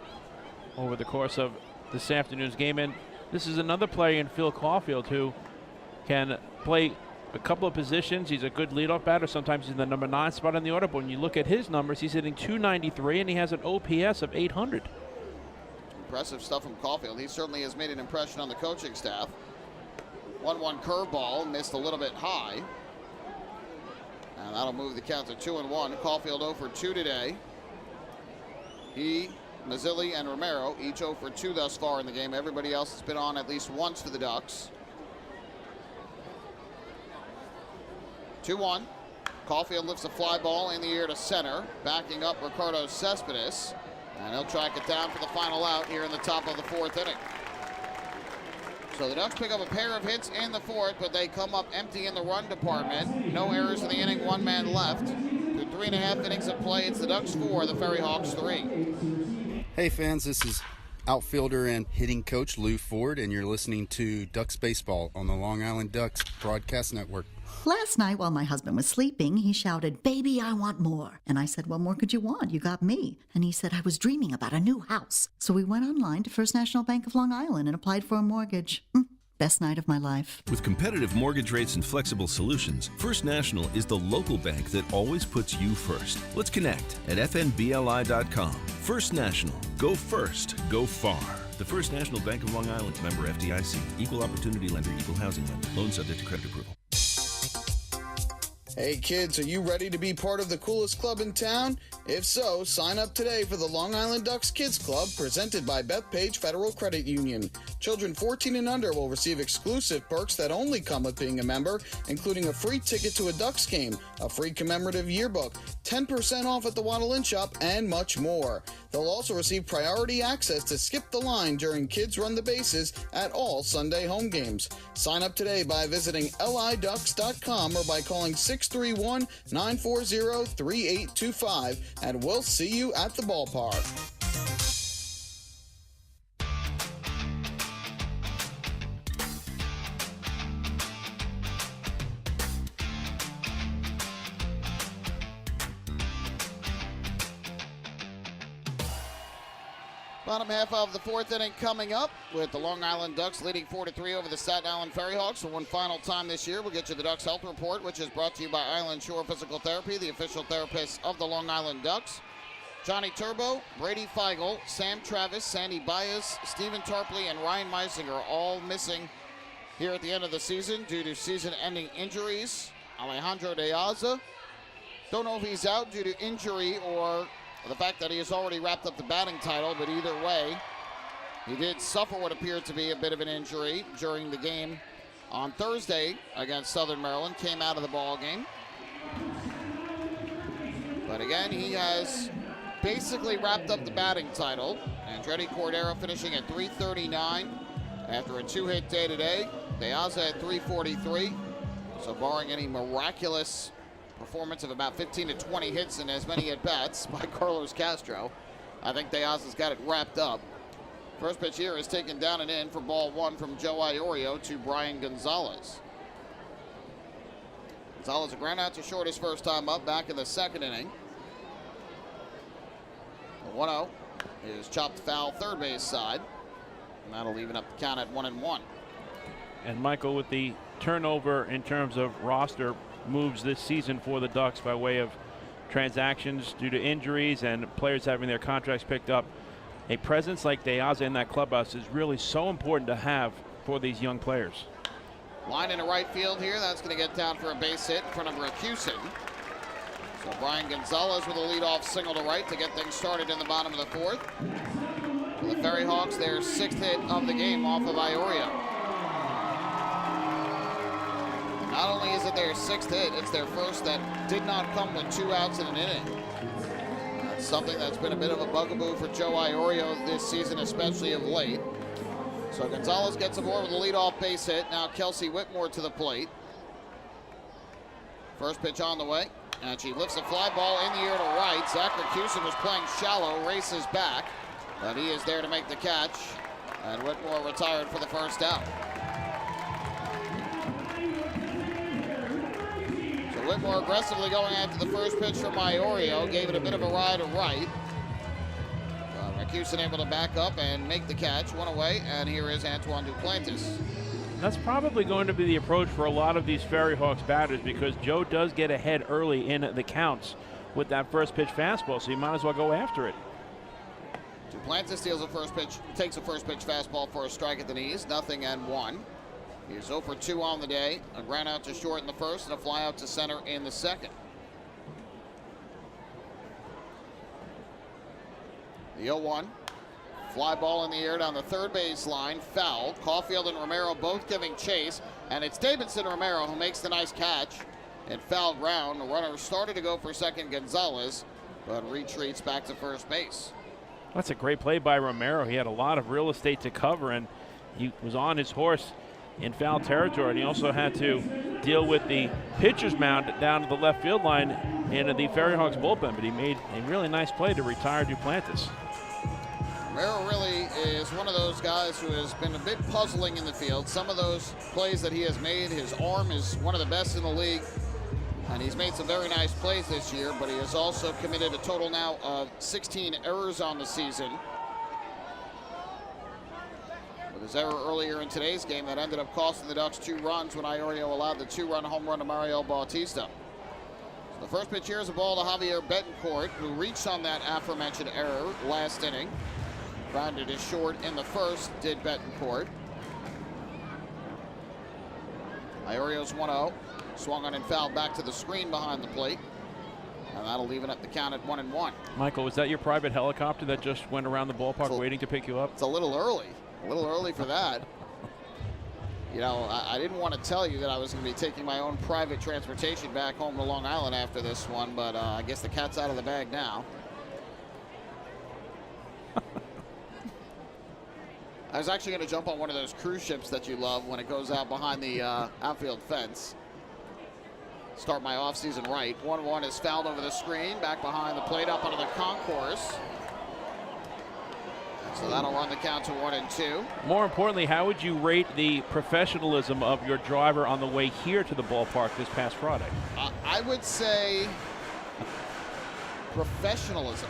over the course of this afternoon's game. And this is another player in Phil Caulfield who can play a couple of positions. He's a good leadoff batter. Sometimes he's in the number 9 spot in the order. But when you look at his numbers, he's hitting .293 and he has an OPS of 800. Impressive stuff from Caulfield. He certainly has made an impression on the coaching staff. 1-1 curveball, missed a little bit high. And that'll move the count to 2-1. Caulfield 0 for 2 today. He, Mazzilli, and Romero each 0 for 2 thus far in the game. Everybody else has been on at least once for the Ducks. 2-1. Caulfield lifts a fly ball in the air to center, backing up Ricardo Cespedes. And he'll track it down for the final out here in the top of the 4th inning. So the Ducks pick up a pair of hits in the 4th, but they come up empty in the run department. No errors in the inning, 1 man left. Through 3.5 innings of play, it's the Ducks 4, the FerryHawks 3. Hey fans, this is outfielder and hitting coach Lou Ford, and you're listening to Ducks Baseball on the Long Island Ducks Broadcast Network. Last night while my husband was sleeping, he shouted, "Baby, I want more." And I said, "What more could you want? You got me." And he said, "I was dreaming about a new house." So we went online to First National Bank of Long Island and applied for a mortgage. Best night of my life. With competitive mortgage rates and flexible solutions, First National is the local bank that always puts you first. Let's connect at fnbli.com. First National. Go first. Go far. The First National Bank of Long Island. Member FDIC. Equal opportunity lender. Equal housing lender. Loan subject to credit approval. Hey kids, are you ready to be part of the coolest club in town? If so, sign up today for the Long Island Ducks Kids Club presented by Bethpage Federal Credit Union. Children 14 and under will receive exclusive perks that only come with being a member, including a free ticket to a Ducks game, a free commemorative yearbook, 10% off at the Waddle Inn Shop, and much more. They'll also receive priority access to skip the line during Kids Run the Bases at all Sunday home games. Sign up today by visiting liducks.com or by calling 631-940-3825, and we'll see you at the ballpark. Bottom half of the 4th inning coming up with the Long Island Ducks leading 4-3 over the Staten Island FerryHawks for one final time this year. We'll get you the Ducks Health Report, which is brought to you by Island Shore Physical Therapy, the official therapist of the Long Island Ducks. Johnny Turbo, Brady Feigl, Sam Travis, Sandy Baez, Stephen Tarpley, and Ryan Meisinger all missing here at the end of the season due to season-ending injuries. Alejandro De Aza, don't know if he's out due to injury or the fact that he has already wrapped up the batting title, but either way, he did suffer what appeared to be a bit of an injury during the game on Thursday against Southern Maryland, came out of the ball game. But again, he has basically wrapped up the batting title. Andretti Cordero finishing at .339 after a 2-hit day today. De Aza at .343. So barring any miraculous performance of about 15 to 20 hits and as many at-bats by Carlos Castro. I think De Aza's got it wrapped up. First pitch here is taken down and in for ball one from Joe Iorio to Brian Gonzalez. Gonzalez a ground out to short his first time up, back in the second inning. The 1-0 is chopped foul third base side, and that'll even up the count at 1-1. And Michael, with the turnover in terms of roster moves this season for the Ducks by way of transactions due to injuries and players having their contracts picked up, a presence like De Aza in that clubhouse is really so important to have for these young players. Line into right field here. That's going to get down for a base hit in front of Rakusin. So Brian Gonzalez with a leadoff single to right to get things started in the bottom of the fourth. For the FerryHawks, their 6th hit of the game off of Iorio. Not only is it their 6th hit, it's their first that did not come with 2 outs in an inning. That's something that's been a bit of a bugaboo for Joe Iorio this season, especially of late. So Gonzalez gets aboard with a leadoff base hit. Now Kelsey Whitmore to the plate. First pitch on the way, and she lifts a fly ball in the air to right. Zach Rakusin was playing shallow, races back, but he is there to make the catch, and Whitmore retired for the first out. So Whitmore aggressively going after the first pitch from Iorio, gave it a bit of a ride to right. Rakusin able to back up and make the catch, one away, and here is Antoine Duplantis. That's probably going to be the approach for a lot of these FerryHawks batters, because Joe does get ahead early in the counts with that first pitch fastball, so you might as well go after it. Duplantis steals a first pitch, takes a first pitch fastball for a strike at the knees, 0-1. He's 0 for 2 on the day, a ground out to short in the first and a fly out to center in the second. The 0-1, fly ball in the air down the third base line, foul. Caulfield and Romero both giving chase, and it's Davidson Romero who makes the nice catch in foul ground. The runner started to go for second, Gonzalez, but retreats back to first base. That's a great play by Romero. He had a lot of real estate to cover, and he was on his horse in foul territory, and he also had to deal with the pitcher's mound down to the left field line in the FerryHawks bullpen, but he made a really nice play to retire Duplantis. Romero really is one of those guys who has been a bit puzzling in the field. Some of those plays that he has made, his arm is one of the best in the league, and he's made some very nice plays this year, but he has also committed a total now of 16 errors on the season. With his error earlier in today's game that ended up costing the Ducks 2 runs when Iorio allowed the 2-run home run to Mario Bautista. So the first pitch here is a ball to Javier Betancourt, who reached on that aforementioned error last inning. Grounded it short in the first, did Betancourt. Iorio's 1-0. Swung on and fouled back to the screen behind the plate. And that'll even up the count at 1-1. Michael, was that your private helicopter that just went around the ballpark waiting to pick you up? It's a little early. A little early for that. You know, I didn't want to tell you that I was going to be taking my own private transportation back home to Long Island after this one, but I guess the cat's out of the bag now. I was actually going to jump on one of those cruise ships that you love when it goes out behind the outfield fence. Start my offseason right. 1-1 is fouled over the screen, back behind the plate up onto the concourse. So that'll run the count to 1-2. More importantly, how would you rate the professionalism of your driver on the way here to the ballpark this past Friday? I would say professionalism.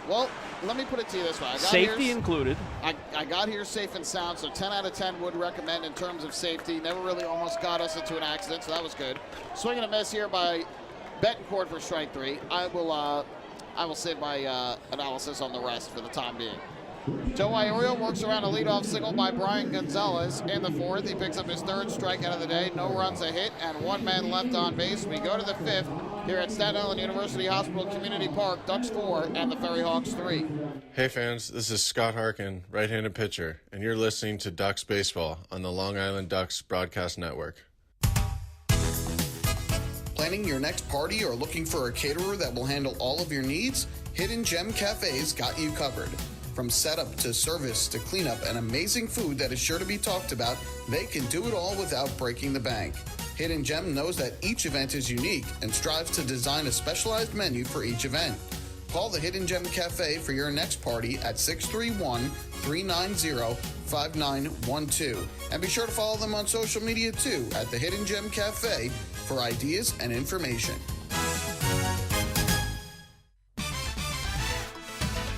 Well, let me put it to you this way. Safety included. I got here safe and sound, so 10 out of 10 would recommend in terms of safety. Never really almost got us into an accident, so that was good. Swing and a miss here by Betancourt for strike 3. I will save my analysis on the rest for the time being. Joe Iorio works around a leadoff single by Brian Gonzalez in the fourth. He picks up his third strikeout of the day. No runs, a hit, and 1 man left on base. We go to the fifth here at Staten Island University Hospital Community Park. Ducks 4 and the FerryHawks 3. Hey fans, this is Scott Harkin, right-handed pitcher, and you're listening to Ducks Baseball on the Long Island Ducks Broadcast Network. Planning your next party or looking for a caterer that will handle all of your needs? Hidden Gem Cafe's got you covered. From setup to service to cleanup and amazing food that is sure to be talked about, they can do it all without breaking the bank. Hidden Gem knows that each event is unique and strives to design a specialized menu for each event. Call the Hidden Gem Cafe for your next party at 631-390-5912. And be sure to follow them on social media too at the Hidden Gem Cafe for ideas and information.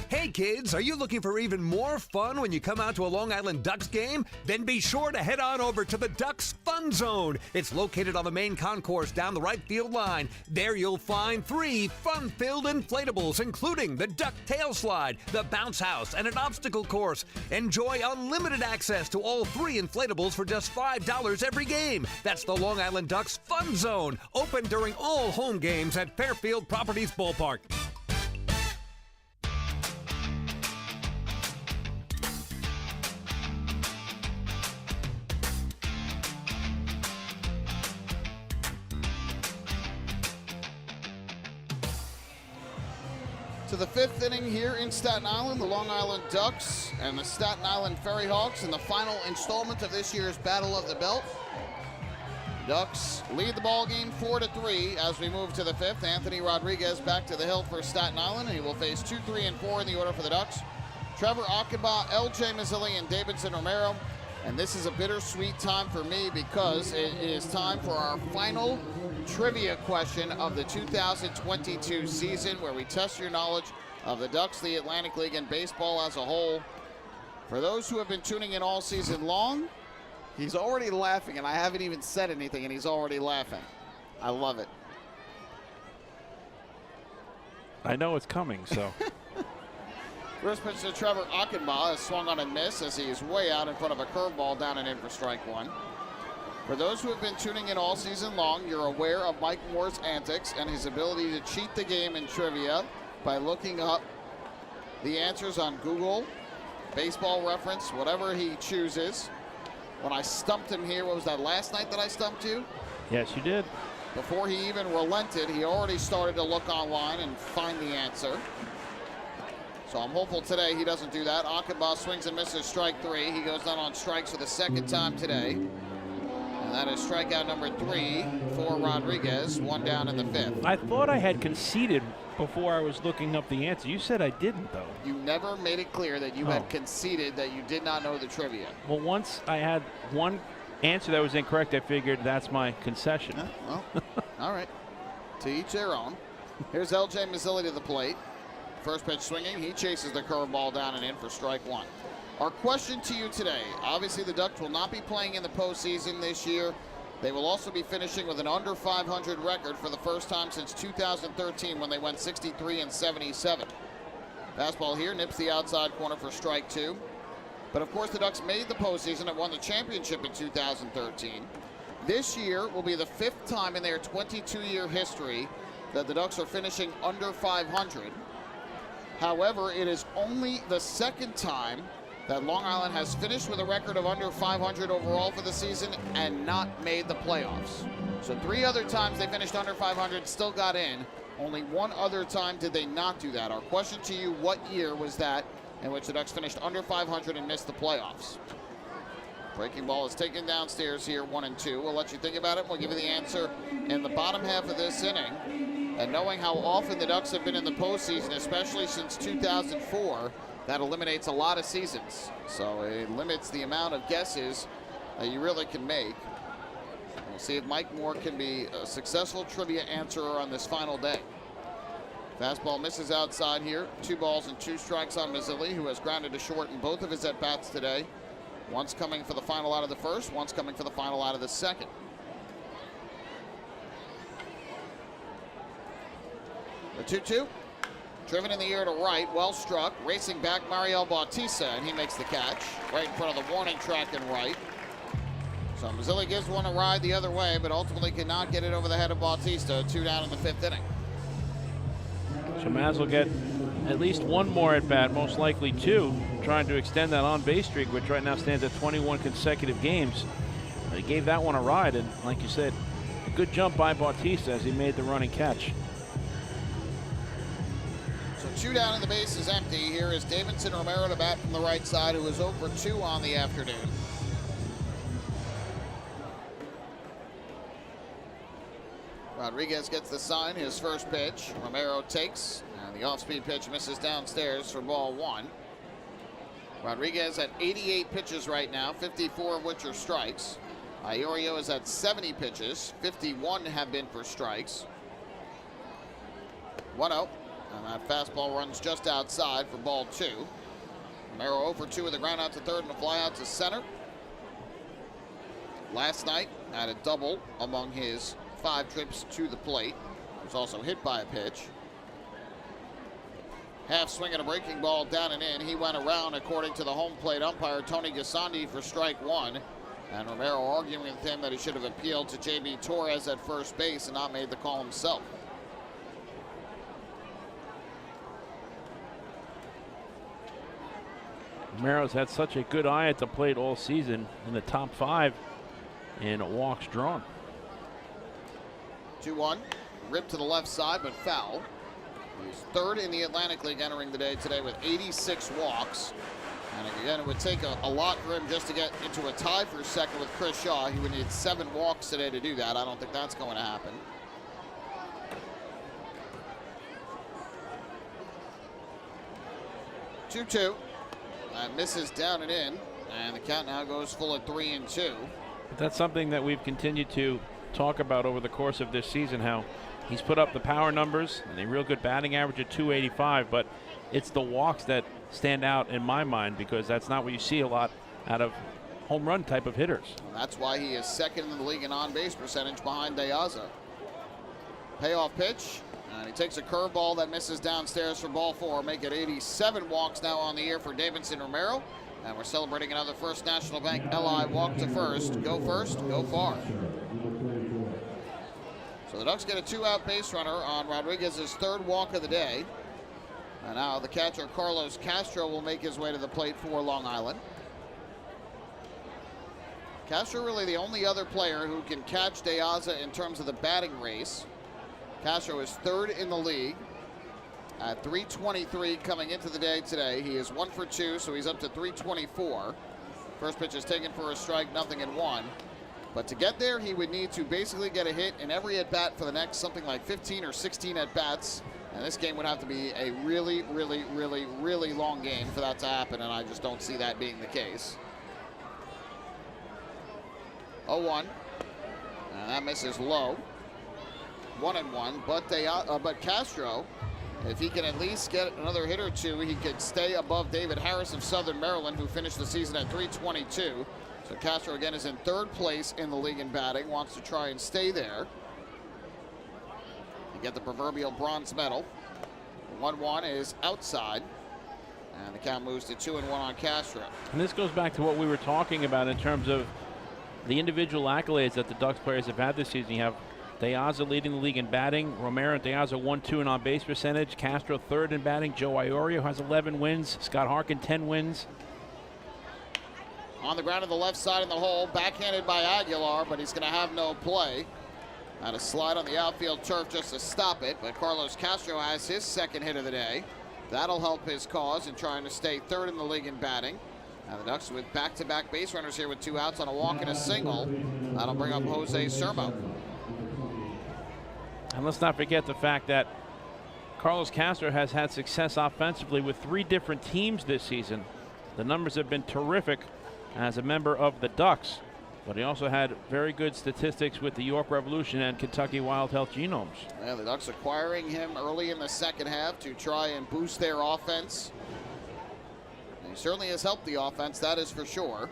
Hey kids, are you looking for even more fun when you come out to a Long Island Ducks game? Then be sure to head on over to the Ducks Fun Zone. It's located on the main concourse down the right field line. There you'll find 3 fun-filled inflatables, including the Duck Tail Slide, the Bounce House, and an obstacle course. Enjoy unlimited access to all 3 inflatables for just $5 every game. That's the Long Island Ducks Fun Zone, open during all home games at Fairfield Properties Ballpark. To the 5th inning here in Staten Island, the Long Island Ducks and the Staten Island FerryHawks in the final installment of this year's Battle of the Belt. Ducks lead the ball game 4-3 as we move to the 5th. Anthony Rodriguez back to the hill for Staten Island. He will face 2, 3, and 4 in the order for the Ducks. Trevor Achenbach, LJ Mazzilli, and Davidson Romero. And this is a bittersweet time for me because it is time for our final trivia question of the 2022 season, where we test your knowledge of the Ducks, the Atlantic League, and baseball as a whole. For those who have been tuning in all season long, he's already laughing, and I haven't even said anything, and he's already laughing. I love it. I know it's coming, so. First pitch to Trevor Achenbach is swung on and miss as he is way out in front of a curveball down and in for strike 1. For those who have been tuning in all season long, you're aware of Mike Moore's antics and his ability to cheat the game in trivia by looking up the answers on Google, Baseball Reference, whatever he chooses. When I stumped him here, what was that, last night that I stumped you? Yes, you did. Before he even relented, he already started to look online and find the answer. So I'm hopeful today he doesn't do that. Achenbach swings and misses strike 3. He goes down on strikes for the 2nd time today. And that is strikeout number 3 for Rodriguez. 1 down in the 5th. I thought I had conceded before I was looking up the answer. You said I didn't, though. You never made it clear that you had conceded that you did not know the trivia. Well, once I had one answer that was incorrect, I figured that's my concession. Well, all right. To each their own. Here's LJ Mazzilli to the plate. First pitch swinging, he chases the curveball down and in for strike 1. Our question to you today, obviously the Ducks will not be playing in the postseason this year. They will also be finishing with an under 500 record for the first time since 2013 when they went 63-77. Fastball here, nips the outside corner for strike 2. But of course the Ducks made the postseason and won the championship in 2013. This year will be the 5th time in their 22-year history that the Ducks are finishing under 500. However, it is only the 2nd time that Long Island has finished with a record of under 500 overall for the season and not made the playoffs. So 3 other times they finished under 500, still got in. Only 1 other time did they not do that. Our question to you, what year was that in which the Ducks finished under 500 and missed the playoffs? Breaking ball is taken downstairs here, 1-2. We'll let you think about it. We'll give you the answer in the bottom half of this inning. And knowing how often the Ducks have been in the postseason, especially since 2004, that eliminates a lot of seasons. So it limits the amount of guesses that you really can make. We'll see if Mike Moore can be a successful trivia answerer on this final day. Fastball misses outside here. 2 balls and 2 strikes on Mazzilli, who has grounded to short in both of his at-bats today. One's coming for the final out of the 1st, one's coming for the final out of the 2nd. The 2-2, driven in the air to right, well struck, racing back Mariel Bautista, and he makes the catch right in front of the warning track and right. So Mazzilli gives one a ride the other way, but ultimately cannot get it over the head of Bautista. 2 down in the 5th inning. So Maz will get at least 1 more at bat, most likely 2, trying to extend that on-base streak, which right now stands at 21 consecutive games. He gave that one a ride, and like you said, a good jump by Bautista as he made the running catch. 2 down and the base is empty. Here is Davidson Romero to bat from the right side, who is 0 for 2 on the afternoon. Rodriguez gets the sign, his first pitch. Romero takes, and the off-speed pitch misses downstairs for ball 1. Rodriguez at 88 pitches right now, 54 of which are strikes. Iorio is at 70 pitches, 51 have been for strikes. 1-0, and that fastball runs just outside for ball 2. Romero 0 for 2 with a ground out to third and a fly out to center. Last night had a double among his 5 trips to the plate. He was also hit by a pitch. Half swing and a breaking ball down and in. He went around, according to the home plate umpire, Tony Gasandi, for strike 1. And Romero arguing with him that he should have appealed to J.B. Torres at first base and not made the call himself. Romero's had such a good eye at the plate all season, in the top 5 in walks drawn. 2-1, ripped to the left side, but foul. He's third in the Atlantic League entering the day today with 86 walks. And again, it would take a lot for him just to get into a tie for second with Chris Shaw. He would need 7 walks today to do that. I don't think that's going to happen. Two-two. That misses down and in. And the count now goes full at 3-2. That's something that we've continued to talk about over the course of this season, how he's put up the power numbers and a real good batting average at 285, but it's the walks that stand out in my mind, because that's not what you see a lot out of home run type of hitters. And that's why he is second in the league in on-base percentage behind De Aza. Payoff pitch, and he takes a curveball that misses downstairs for ball 4. Make it 87 walks now on the year for Davidson Romero. And we're celebrating another First National Bank LI walk to first. Go first, go far. So the Ducks get a 2-out base runner on Rodriguez's 3rd walk of the day. And now the catcher, Carlos Castro, will make his way to the plate for Long Island. Castro really the only other player who can catch De Aza in terms of the batting race. Castro is 3rd in the league at 323 coming into the day today. He is 1 for 2, so he's up to 324. First pitch is taken for a strike, 0-1. But to get there, he would need to basically get a hit in every at-bat for the next something like 15 or 16 at-bats. And this game would have to be a really, really, really, really long game for that to happen, and I just don't see that being the case. 0-1, and that misses low. 1-1, but Castro, if he can at least get another hit or two, he could stay above David Harris of Southern Maryland, who finished the season at 322. So Castro again is in 3rd place in the league in batting, wants to try and stay there and get the proverbial bronze medal. 1-1 is outside, and the count moves to 2-1 on Castro. And this goes back to what we were talking about in terms of the individual accolades that the Ducks players have had this season. You have De Aza leading the league in batting, Romero and De Aza 1-2 in on-base percentage, Castro 3rd in batting, Joe Iorio has 11 wins, Scott Harkin 10 wins. On the ground to the left side in the hole, backhanded by Aguilar, but he's going to have no play. And a slide on the outfield turf just to stop it, but Carlos Castro has his 2nd hit of the day. That'll help his cause in trying to stay 3rd in the league in batting. Now the Ducks with back-to-back base runners here with 2 outs on a walk and a single. That'll bring up Jose Sermo. And let's not forget the fact that Carlos Castro has had success offensively with 3 different teams this season. The numbers have been terrific as a member of the Ducks, but he also had very good statistics with the York Revolution and Kentucky Wild Health Genomes. Yeah, the Ducks acquiring him early in the 2nd half to try and boost their offense. And he certainly has helped the offense, that is for sure.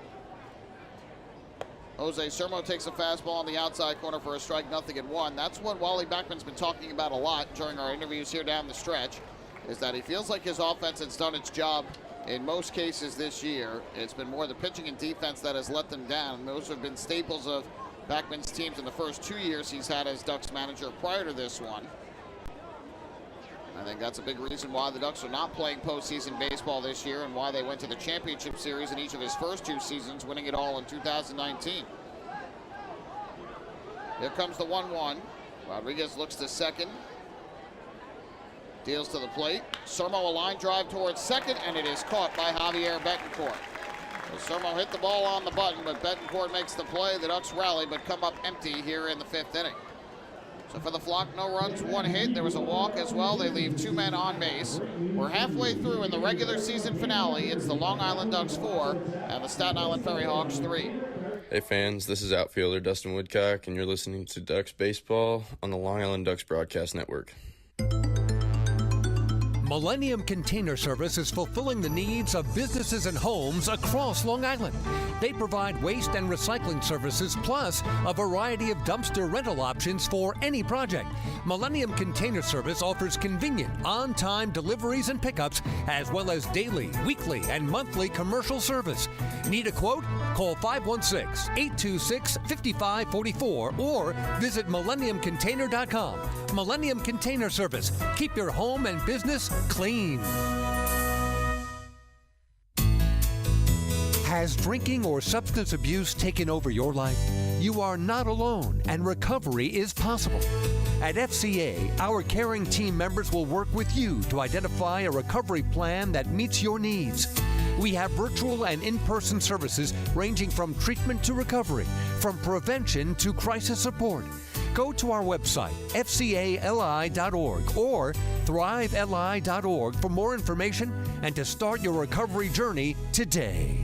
Jose Sermo takes a fastball on the outside corner for a strike, 0-1. That's what Wally Backman's been talking about a lot during our interviews here down the stretch, is that he feels like his offense has done its job in most cases this year. It's been more the pitching and defense that has let them down. Those have been staples of Backman's teams in the first 2 years he's had as Ducks manager prior to this one. I think that's a big reason why the Ducks are not playing postseason baseball this year and why they went to the championship series in each of his first 2 seasons, winning it all in 2019. Here comes the 1-1. Rodriguez looks to second. Deals to the plate. Sermo a line drive towards second, and it is caught by Javier Betancourt. So Sermo hit the ball on the button, but Betancourt makes the play. The Ducks rally, but come up empty here in the 5th inning. So for the Flock, no runs, 1 hit. There was a walk as well. They leave 2 men on base. We're halfway through in the regular season finale. It's the Long Island Ducks 4 and the Staten Island FerryHawks 3. Hey fans, this is outfielder Dustin Woodcock, and you're listening to Ducks Baseball on the Long Island Ducks Broadcast Network. Millennium Container Service is fulfilling the needs of businesses and homes across Long Island. They provide waste and recycling services plus a variety of dumpster rental options for any project. Millennium Container Service offers convenient, on-time deliveries and pickups, as well as daily, weekly, and monthly commercial service. Need a quote? Call 516-826-5544 or visit millenniumcontainer.com. Millennium Container Service. Keep your home and business clean. Has drinking or substance abuse taken over your life? You are not alone, and recovery is possible. At FCA, our caring team members will work with you to identify a recovery plan that meets your needs. We have virtual and in-person services ranging from treatment to recovery, from prevention to crisis support. Go to our website, fcali.org or thriveli.org for more information and to start your recovery journey today.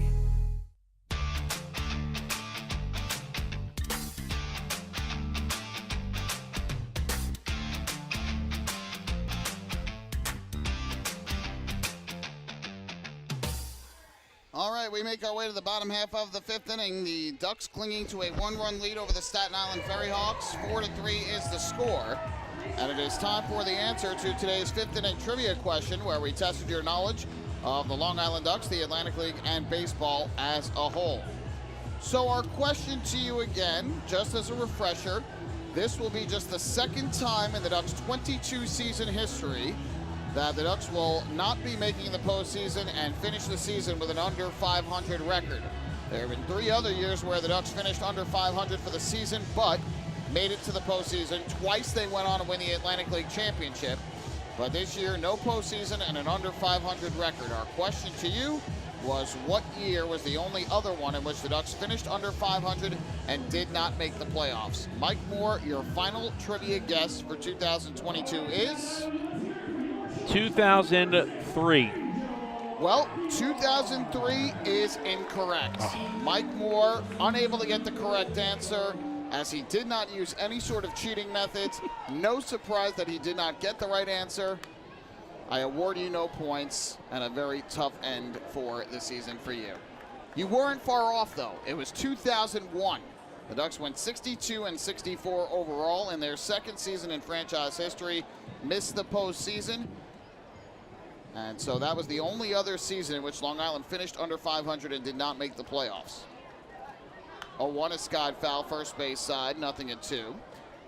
All right, we make our way to the bottom half of the 5th inning. The Ducks clinging to a 1-run lead over the Staten Island FerryHawks. 4-3 is the score. And it is time for the answer to today's 5th inning trivia question, where we tested your knowledge of the Long Island Ducks, the Atlantic League, and baseball as a whole. So our question to you again, just as a refresher, this will be just the second time in the Ducks' 22-season history that the Ducks will not be making the postseason and finish the season with an under 500 record. There have been 3 other years where the Ducks finished under 500 for the season, but made it to the postseason. Twice they went on to win the Atlantic League Championship, but this year, no postseason and an under 500 record. Our question to you was, what year was the only other one in which the Ducks finished under 500 and did not make the playoffs? Mike Moore, your final trivia guess for 2022 is? 2003. Well, 2003 is incorrect. Mike Moore unable to get the correct answer, as he did not use any sort of cheating methods. No surprise that he did not get the right answer. I award you no points, and a very tough end for the season for you. You weren't far off, though. It was 2001. The Ducks went 62-64 overall in their second season in franchise history, missed the postseason. And so that was the only other season in which Long Island finished under 500 and did not make the playoffs. 0-1 a skied foul, first base side, 0-2.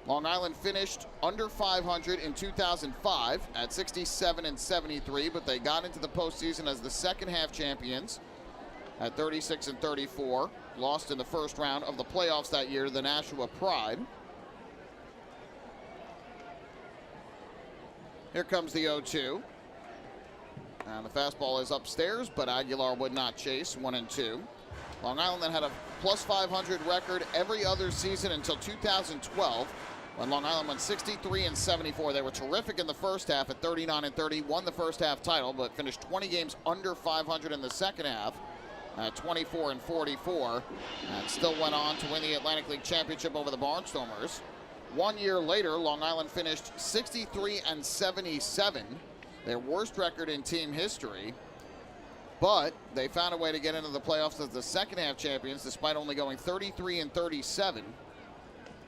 Long Island finished under 500 in 2005 at 67-73, but they got into the postseason as the second half champions at 36-34. Lost in the first round of the playoffs that year to the Nashua Pride. Here comes the 0-2. And the fastball is upstairs, but Aguilar would not chase, 1-2. Long Island then had a plus 500 record every other season until 2012, when Long Island went 63-74. They were terrific in the first half at 39-30, won the first half title, but finished 20 games under 500 in the second half at 24-44, and still went on to win the Atlantic League Championship over the Barnstormers. 1 year later, Long Island finished 63-77. Their worst record in team history, but they found a way to get into the playoffs as the second half champions despite only going 33-37.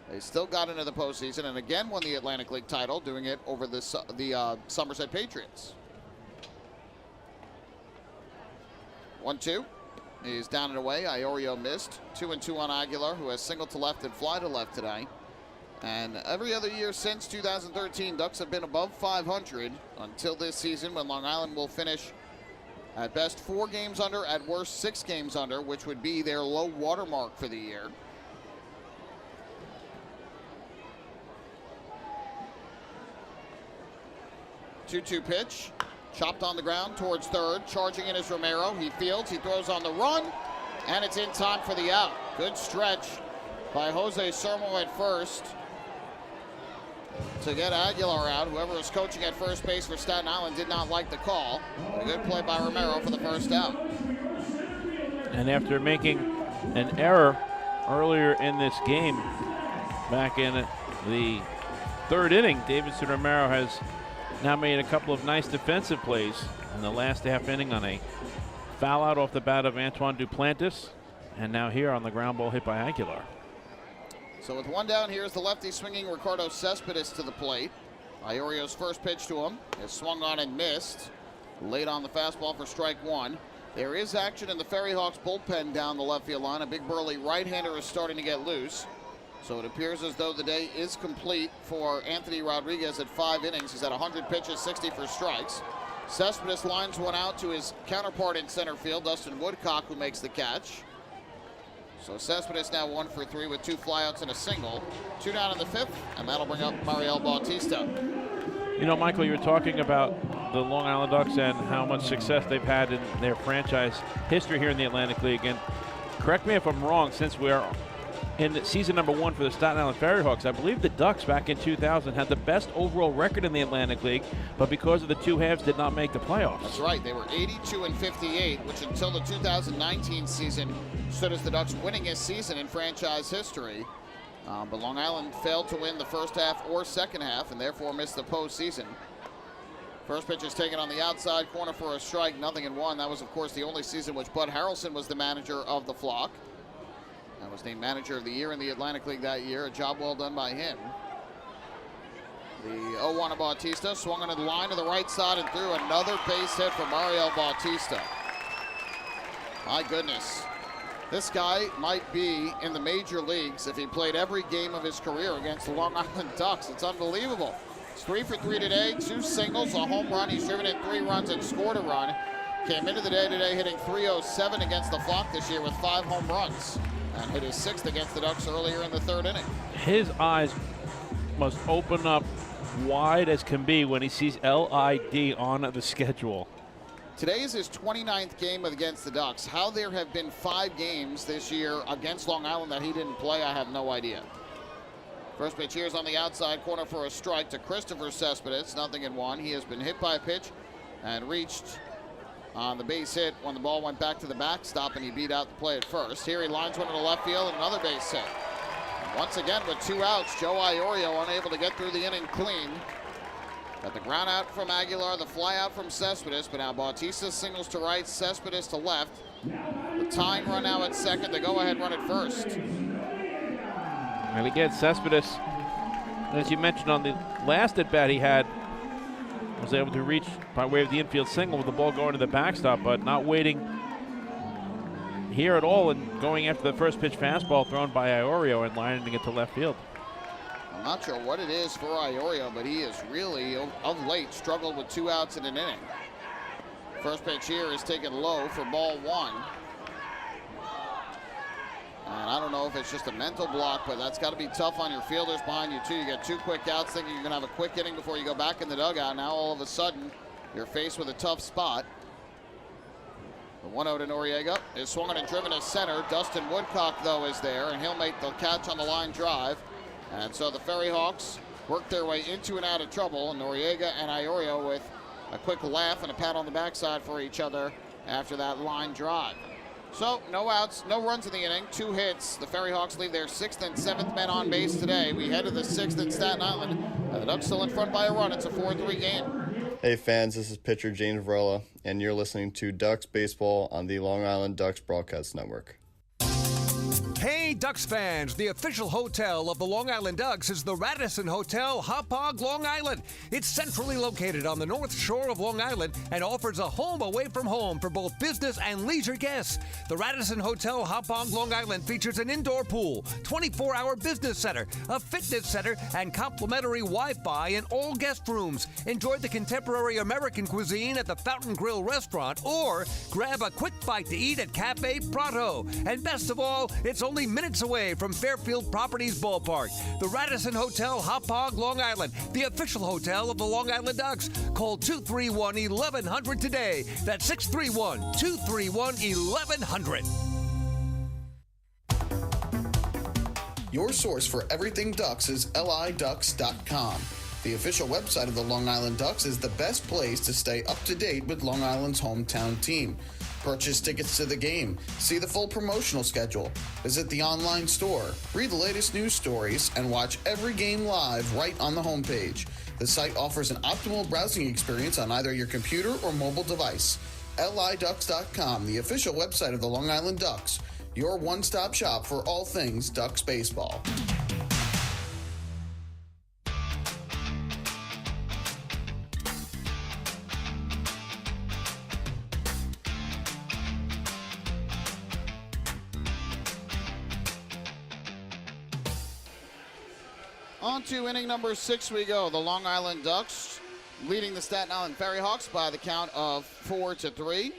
They still got into the postseason and again won the Atlantic League title, doing it over the Somerset Patriots. 1-2. He's down and away. Iorio missed. 2-2 on Aguilar, who has single to left and fly to left today. And every other year since 2013, Ducks have been above 500 until this season, when Long Island will finish at best 4 games under, at worst 6 games under, which would be their low watermark for the year. Two-two pitch, chopped on the ground towards third. Charging in is Romero. He fields, he throws on the run, and it's in time for the out. Good stretch by Jose Sermo at first. to get Aguilar out. Whoever was coaching at first base for Staten Island did not like the call. But a good play by Romero for the first out. And after making an error earlier in this game, back in the third inning, Davidson Romero has now made a couple of nice defensive plays in the last half inning on a foul out off the bat of Antoine Duplantis, and now here on the ground ball hit by Aguilar. So with one down, here's the lefty swinging Ricardo Cespedes to the plate. Iorio's first pitch to him is swung on and missed. Late on the fastball for strike one. There is action in the FerryHawks bullpen down the left field line. A big burly right-hander is starting to get loose. So it appears as though the day is complete for Anthony Rodriguez at 5 innings. He's at 100 pitches, 60 for strikes. Cespedes lines one out to his counterpart in center field, Dustin Woodcock, who makes the catch. So Cespedes now 1 for 3 with 2 flyouts and a single. 2 down in the 5th, and that'll bring up Mariel Bautista. You know, Michael, you were talking about the Long Island Ducks and how much success they've had in their franchise history here in the Atlantic League. And correct me if I'm wrong, since we're in season number 1 for the Staten Island FerryHawks, I believe the Ducks back in 2000 had the best overall record in the Atlantic League, but because of the two halves did not make the playoffs. That's right. They were 82-58, which until the 2019 season stood as the Ducks' winningest season in franchise history. But Long Island failed to win the first half or second half and therefore missed the postseason. First pitch is taken on the outside corner for a strike, 0-1. That was, of course, the only season which Bud Harrelson was the manager of the Flock. That was named Manager of the Year in the Atlantic League that year. A job well done by him. The 0-1 of Bautista swung on the line to the right side and threw another base hit for Mariel Bautista. My goodness. This guy might be in the major leagues if he played every game of his career against the Long Island Ducks. It's unbelievable. He's 3 for 3 today, 2 singles, a home run. He's driven in 3 runs and scored a run. Came into the day today hitting .307 against the Flock this year with 5 home runs. And hit his 6th against the Ducks earlier in the 3rd inning. His eyes must open up wide as can be when he sees LID on the schedule. Today is his 29th game against the Ducks. How there have been 5 games this year against Long Island that he didn't play, I have no idea. First pitch here is on the outside corner for a strike to Christopher Cespedes, 0-1. He has been hit by a pitch and reached on the base hit when the ball went back to the backstop and he beat out the play at first. Here he lines one to the left field and another base hit. Once again with 2 outs, Joe Iorio unable to get through the inning clean. Got the ground out from Aguilar, the fly out from Cespedes, but now Bautista singles to right, Cespedes to left. The tying run now at second, the go-ahead run at first. And again, Cespedes, as you mentioned on the last at-bat he had, was able to reach by way of the infield single with the ball going to the backstop, but not waiting here at all and going after the first pitch fastball thrown by Iorio and lining it to left field. I'm not sure what it is for Iorio, but he has really, of late, struggled with 2 outs in an inning. First pitch here is taken low for ball 1. And I don't know if it's just a mental block, but that's got to be tough on your fielders behind you, too. You get 2 quick outs thinking you're going to have a quick inning before you go back in the dugout. Now, all of a sudden, you're faced with a tough spot. The 1-0 to Noriega is swung and driven to center. Dustin Woodcock, though, is there, and he'll make the catch on the line drive. And so the FerryHawks work their way into and out of trouble, and Noriega and Iorio with a quick laugh and a pat on the backside for each other after that line drive. So, no outs, no runs in the inning, 2 hits. The FerryHawks leave their 6th and 7th men on base today. We head to the 6th in Staten Island, and the Ducks still in front by a run. It's a 4-3 game. Hey fans, this is pitcher James Varvaro, and you're listening to Ducks Baseball on the Long Island Ducks Broadcast Network. Hey, Ducks fans, the official hotel of the Long Island Ducks is the Radisson Hotel, Hauppauge, Long Island. It's centrally located on the North Shore of Long Island and offers a home away from home for both business and leisure guests. The Radisson Hotel, Hauppauge, Long Island features an indoor pool, 24-hour business center, a fitness center, and complimentary Wi-Fi in all guest rooms. Enjoy the contemporary American cuisine at the Fountain Grill restaurant or grab a quick bite to eat at Cafe Prato. And best of all, it's only minutes away from Fairfield Properties Ballpark. The Radisson Hotel, Hauppauge, Long Island, the official hotel of the Long Island Ducks. Call 231-1100 today. That's 631-231-1100. Your source for everything Ducks is liducks.com. The official website of the Long Island Ducks is the best place to stay up to date with Long Island's hometown team. Purchase tickets to the game, see the full promotional schedule, visit the online store, read the latest news stories, and watch every game live right on the homepage. The site offers an optimal browsing experience on either your computer or mobile device. liducks.com, the official website of the Long Island Ducks, your one-stop shop for all things Ducks baseball. On to inning number 6 we go. The Long Island Ducks leading the Staten Island FerryHawks by the count of 4-3.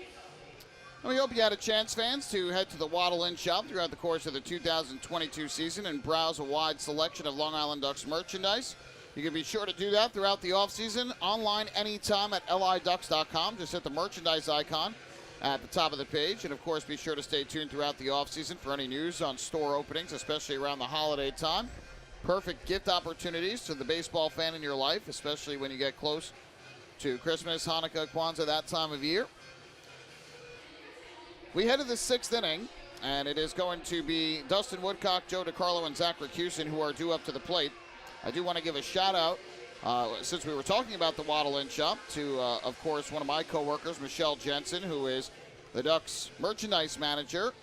And we hope you had a chance, fans, to head to the Waddle Inn shop throughout the course of the 2022 season and browse a wide selection of Long Island Ducks merchandise. You can be sure to do that throughout the offseason, online anytime at liducks.com. Just hit the merchandise icon at the top of the page. And, of course, be sure to stay tuned throughout the offseason for any news on store openings, especially around the holiday time. Perfect gift opportunities to the baseball fan in your life, especially when you get close to Christmas, Hanukkah, Kwanzaa, that time of year. We head to the 6th inning, and it is going to be Dustin Woodcock, Joe DiCarlo, and Zach Racusin who are due up to the plate. I do want to give a shout-out, since we were talking about the Waddle Inn shop, to, of course, one of my coworkers, Michelle Jensen, who is the Ducks merchandise manager,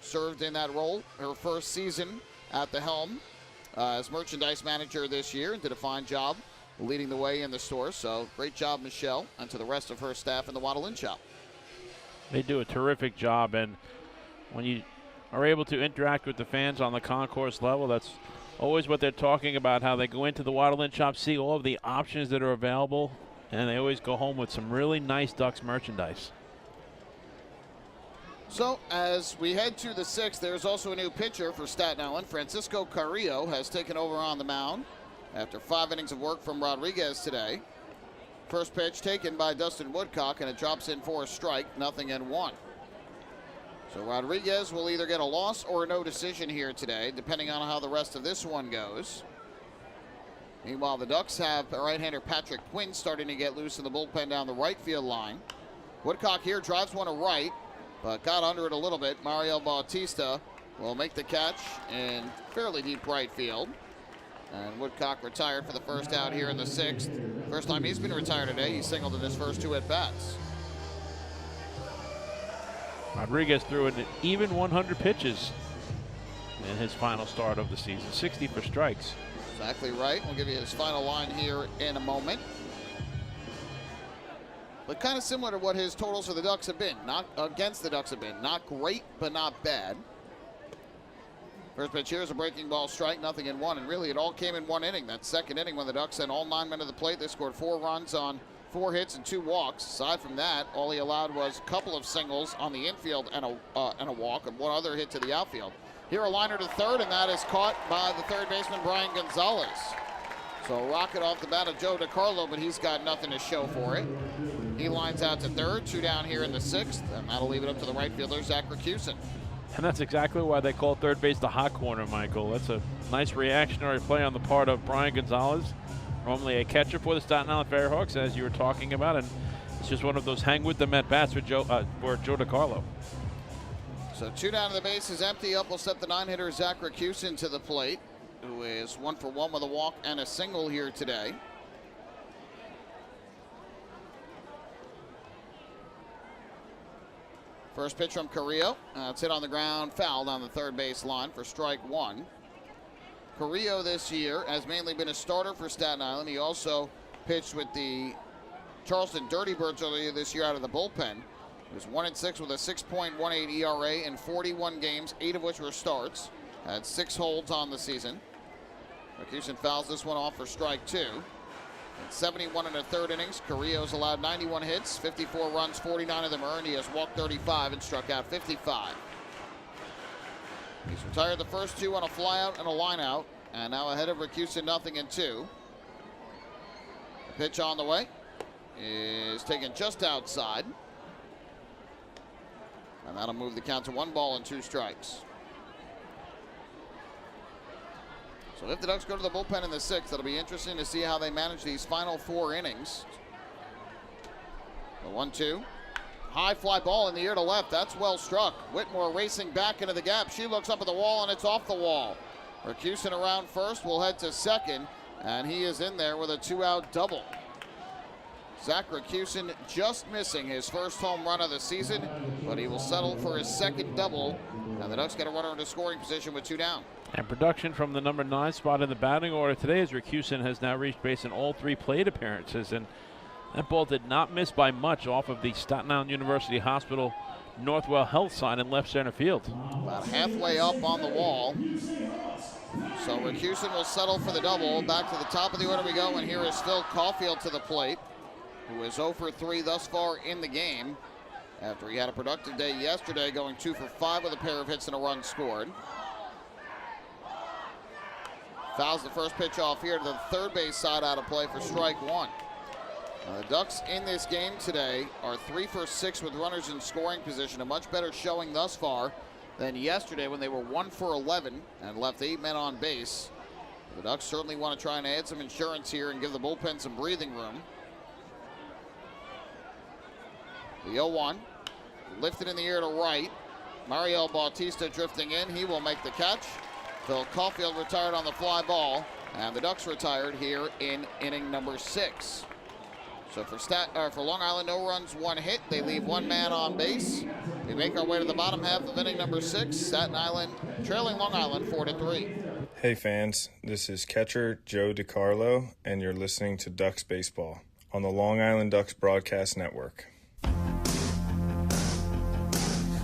served in that role her first season at the helm as merchandise manager this year, and did a fine job leading the way in the store. So great job, Michelle, and to the rest of her staff in the Waddle Inn shop. They do a terrific job, and when you are able to interact with the fans on the concourse level, that's always what they're talking about, how they go into the Waddle Inn shop, see all of the options that are available, and they always go home with some really nice Ducks merchandise. So, as we head to the 6th, there's also a new pitcher for Staten Island. Francisco Carrillo has taken over on the mound after 5 innings of work from Rodriguez today. First pitch taken by Dustin Woodcock, and it drops in for a strike, 0-1. So Rodriguez will either get a loss or a no decision here today, depending on how the rest of this one goes. Meanwhile, the Ducks have right-hander Patrick Quinn starting to get loose in the bullpen down the right field line. Woodcock here drives one to right, but got under it a little bit. Mario Bautista will make the catch in fairly deep right field. And Woodcock retired for the first out here in the 6th. First time he's been retired today. He singled in his first 2 at-bats. Rodriguez threw an even 100 pitches in his final start of the season. 60 for strikes. Exactly right. We'll give you his final line here in a moment. But kind of similar to what his totals for the Ducks have been. Not against the Ducks have been. Not great, but not bad. First pitch here is a breaking ball strike, 0-1. And really, it all came in one inning. That second inning when the Ducks sent all 9 men to the plate. They scored 4 runs on 4 hits and 2 walks. Aside from that, all he allowed was a couple of singles on the infield and a walk, and 1 other hit to the outfield. Here a liner to third, and that is caught by the third baseman, Brian Gonzalez. So a rocket off the bat of Joe DiCarlo, but he's got nothing to show for it. He lines out to third, 2 down here in the 6th, and that'll leave it up to the right fielder, Zach Racusin. And that's exactly why they call third base the hot corner, Michael. That's a nice reactionary play on the part of Brian Gonzalez. Normally a catcher for the Staten Island FerryHawks, as you were talking about, and it's just one of those hang with them at bats for Joe DiCarlo. So 2 down to the base is empty. Up will step the 9-hitter Zach Racusin to the plate, who is 1 for 1 with a walk and a single here today. First pitch from Carrillo. It's hit on the ground, fouled on the third base line for strike 1. Carrillo this year has mainly been a starter for Staten Island. He also pitched with the Charleston Dirty Birds earlier this year out of the bullpen. He was 1-6 with a 6.18 ERA in 41 games, 8 of which were starts. Had 6 holds on the season. Racusin fouls this one off for strike 2. In 71 1/3 innings, Carrillo's allowed 91 hits, 54 runs, 49 of them earned. He has walked 35 and struck out 55. He's retired the first 2 on a flyout and a lineout, and now ahead of Racusin, 0-2. The pitch on the way is taken just outside, and that'll move the count to 1 ball and 2 strikes. So if the Ducks go to the bullpen in the 6th, it'll be interesting to see how they manage these final 4 innings. The 1-2. High fly ball in the air to left. That's well struck. Whitmore racing back into the gap. She looks up at the wall, and it's off the wall. Rakusin around first will head to second, and he is in there with a 2-out double. Zach Rakusin just missing his first home run of the season, but he will settle for his second double, and the Ducks get a runner into scoring position with 2 down. And production from the number 9 spot in the batting order today as Rakusin has now reached base in all 3 plate appearances, and that ball did not miss by much off of the Staten Island University Hospital Northwell health sign in left center field. About halfway up on the wall. So Rakusin will settle for the double. Back to the top of the order we go, and here is Phil Caulfield to the plate, who is 0 for 3 thus far in the game after he had a productive day yesterday, going 2 for 5 with a pair of hits and a run scored. Fouls the first pitch off here to the third base side out of play for strike 1. The Ducks in this game today are 3 for 6 with runners in scoring position, a much better showing thus far than yesterday when they were 1 for 11 and left 8 men on base. The Ducks certainly want to try and add some insurance here and give the bullpen some breathing room. The 0-1, lifted in the air to right. Mario Bautista drifting in, he will make the catch. Phil Caulfield retired on the fly ball, and the Ducks retired here in inning number 6. So for Long Island, no runs, 1 hit. They leave 1 man on base. We make our way to the bottom half of inning number 6. Staten Island trailing Long Island 4-3. Hey fans, this is catcher Joe DiCarlo, and you're listening to Ducks Baseball on the Long Island Ducks Broadcast Network.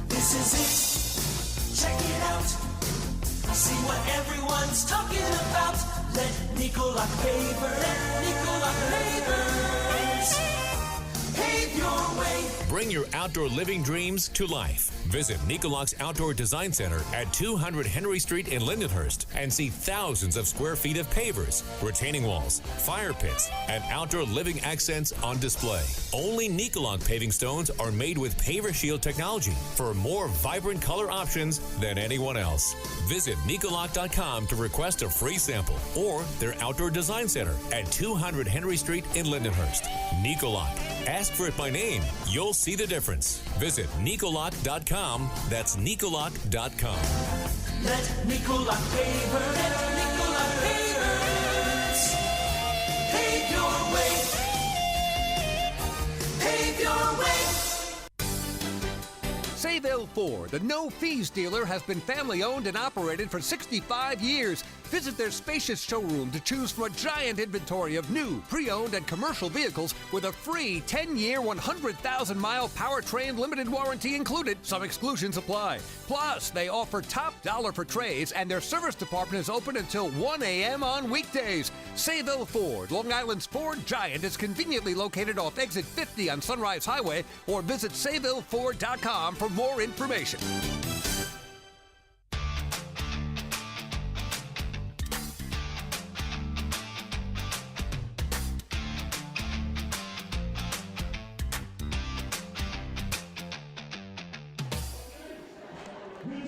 This is it. Check it out. See what everyone's talking about. Let Nicolak pave your way. Bring your outdoor living dreams to life. Visit Nicolak's Outdoor Design Center at 200 Henry Street in Lindenhurst and see thousands of square feet of pavers, retaining walls, fire pits, and outdoor living accents on display. Only Nicolak paving stones are made with Paver Shield technology for more vibrant color options than anyone else. Visit Nicolak.com to request a free sample or their Outdoor Design Center at 200 Henry Street in Lindenhurst. Nicolak. Ask for it by name. You'll see the difference. Visit Nicolak.com. That's Nicolak.com. Let Nicolak Pavers pave your way. Pave your way. Sayville Ford, the no-fees dealer, has been family-owned and operated for 65 years. Visit their spacious showroom to choose from a giant inventory of new, pre-owned, and commercial vehicles with a free 10-year, 100,000-mile powertrain limited warranty included. Some exclusions apply. Plus, they offer top dollar for trades, and their service department is open until 1 a.m. on weekdays. Sayville Ford, Long Island's Ford giant, is conveniently located off exit 50 on Sunrise Highway, or visit SayvilleFord.com for more information.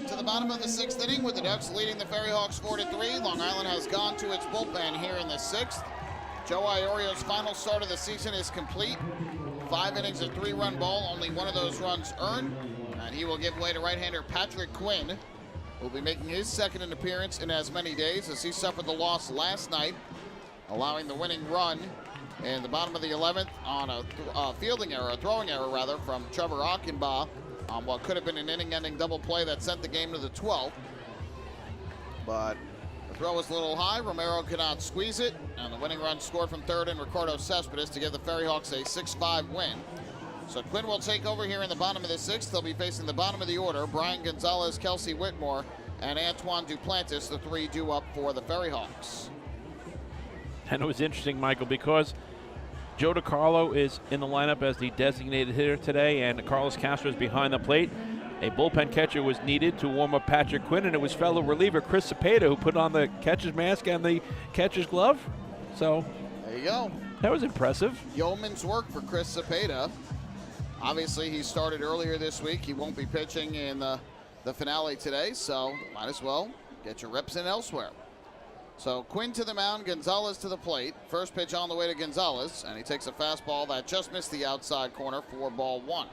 To the bottom of the 6th inning with the Ducks leading the FerryHawks 4-3. Long Island has gone to its bullpen here in the 6th. Joe Iorio's final start of the season is complete. 5 innings of 3-run ball, only 1 of those runs earned. And he will give way to right-hander Patrick Quinn, who will be making his second appearance in as many days as he suffered the loss last night, allowing the winning run in the bottom of the 11th on a throwing error from Trevor Achenbach on what could have been an inning-ending double play that sent the game to the 12th. But the throw was a little high. Romero could not squeeze it, and the winning run scored from third in Ricardo Cespedes to give the FerryHawks a 6-5 win. So Quinn will take over here in the bottom of the 6th. They'll be facing the bottom of the order. Brian Gonzalez, Kelsey Whitmore, and Antoine Duplantis, the 3 due up for the FerryHawks. And it was interesting, Michael, because Joe DiCarlo is in the lineup as the designated hitter today, and Carlos Castro is behind the plate. A bullpen catcher was needed to warm up Patrick Quinn, and it was fellow reliever Chris Cepeda who put on the catcher's mask and the catcher's glove. So there you go. That was impressive. Yeoman's work for Chris Cepeda. Obviously, he started earlier this week. He won't be pitching in the finale today, so might as well get your reps in elsewhere. So Quinn to the mound, Gonzalez to the plate. First pitch on the way to Gonzalez, and he takes a fastball that just missed the outside corner for ball 1.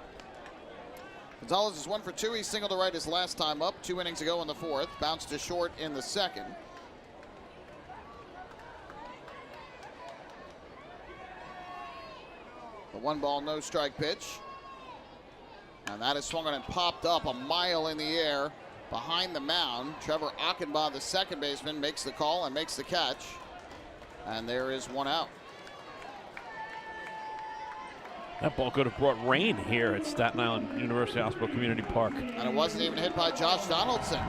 Gonzalez is 1 for 2. He singled to right his last time up. 2 innings ago in the 4th. Bounced to short in the 2nd. The 1-ball, no strike pitch. And that is swung on and popped up a mile in the air behind the mound. Trevor Achenbaugh, the second baseman, makes the call and makes the catch. And there is 1 out. That ball could have brought rain here at Staten Island University Hospital Community Park. And it wasn't even hit by Josh Donaldson.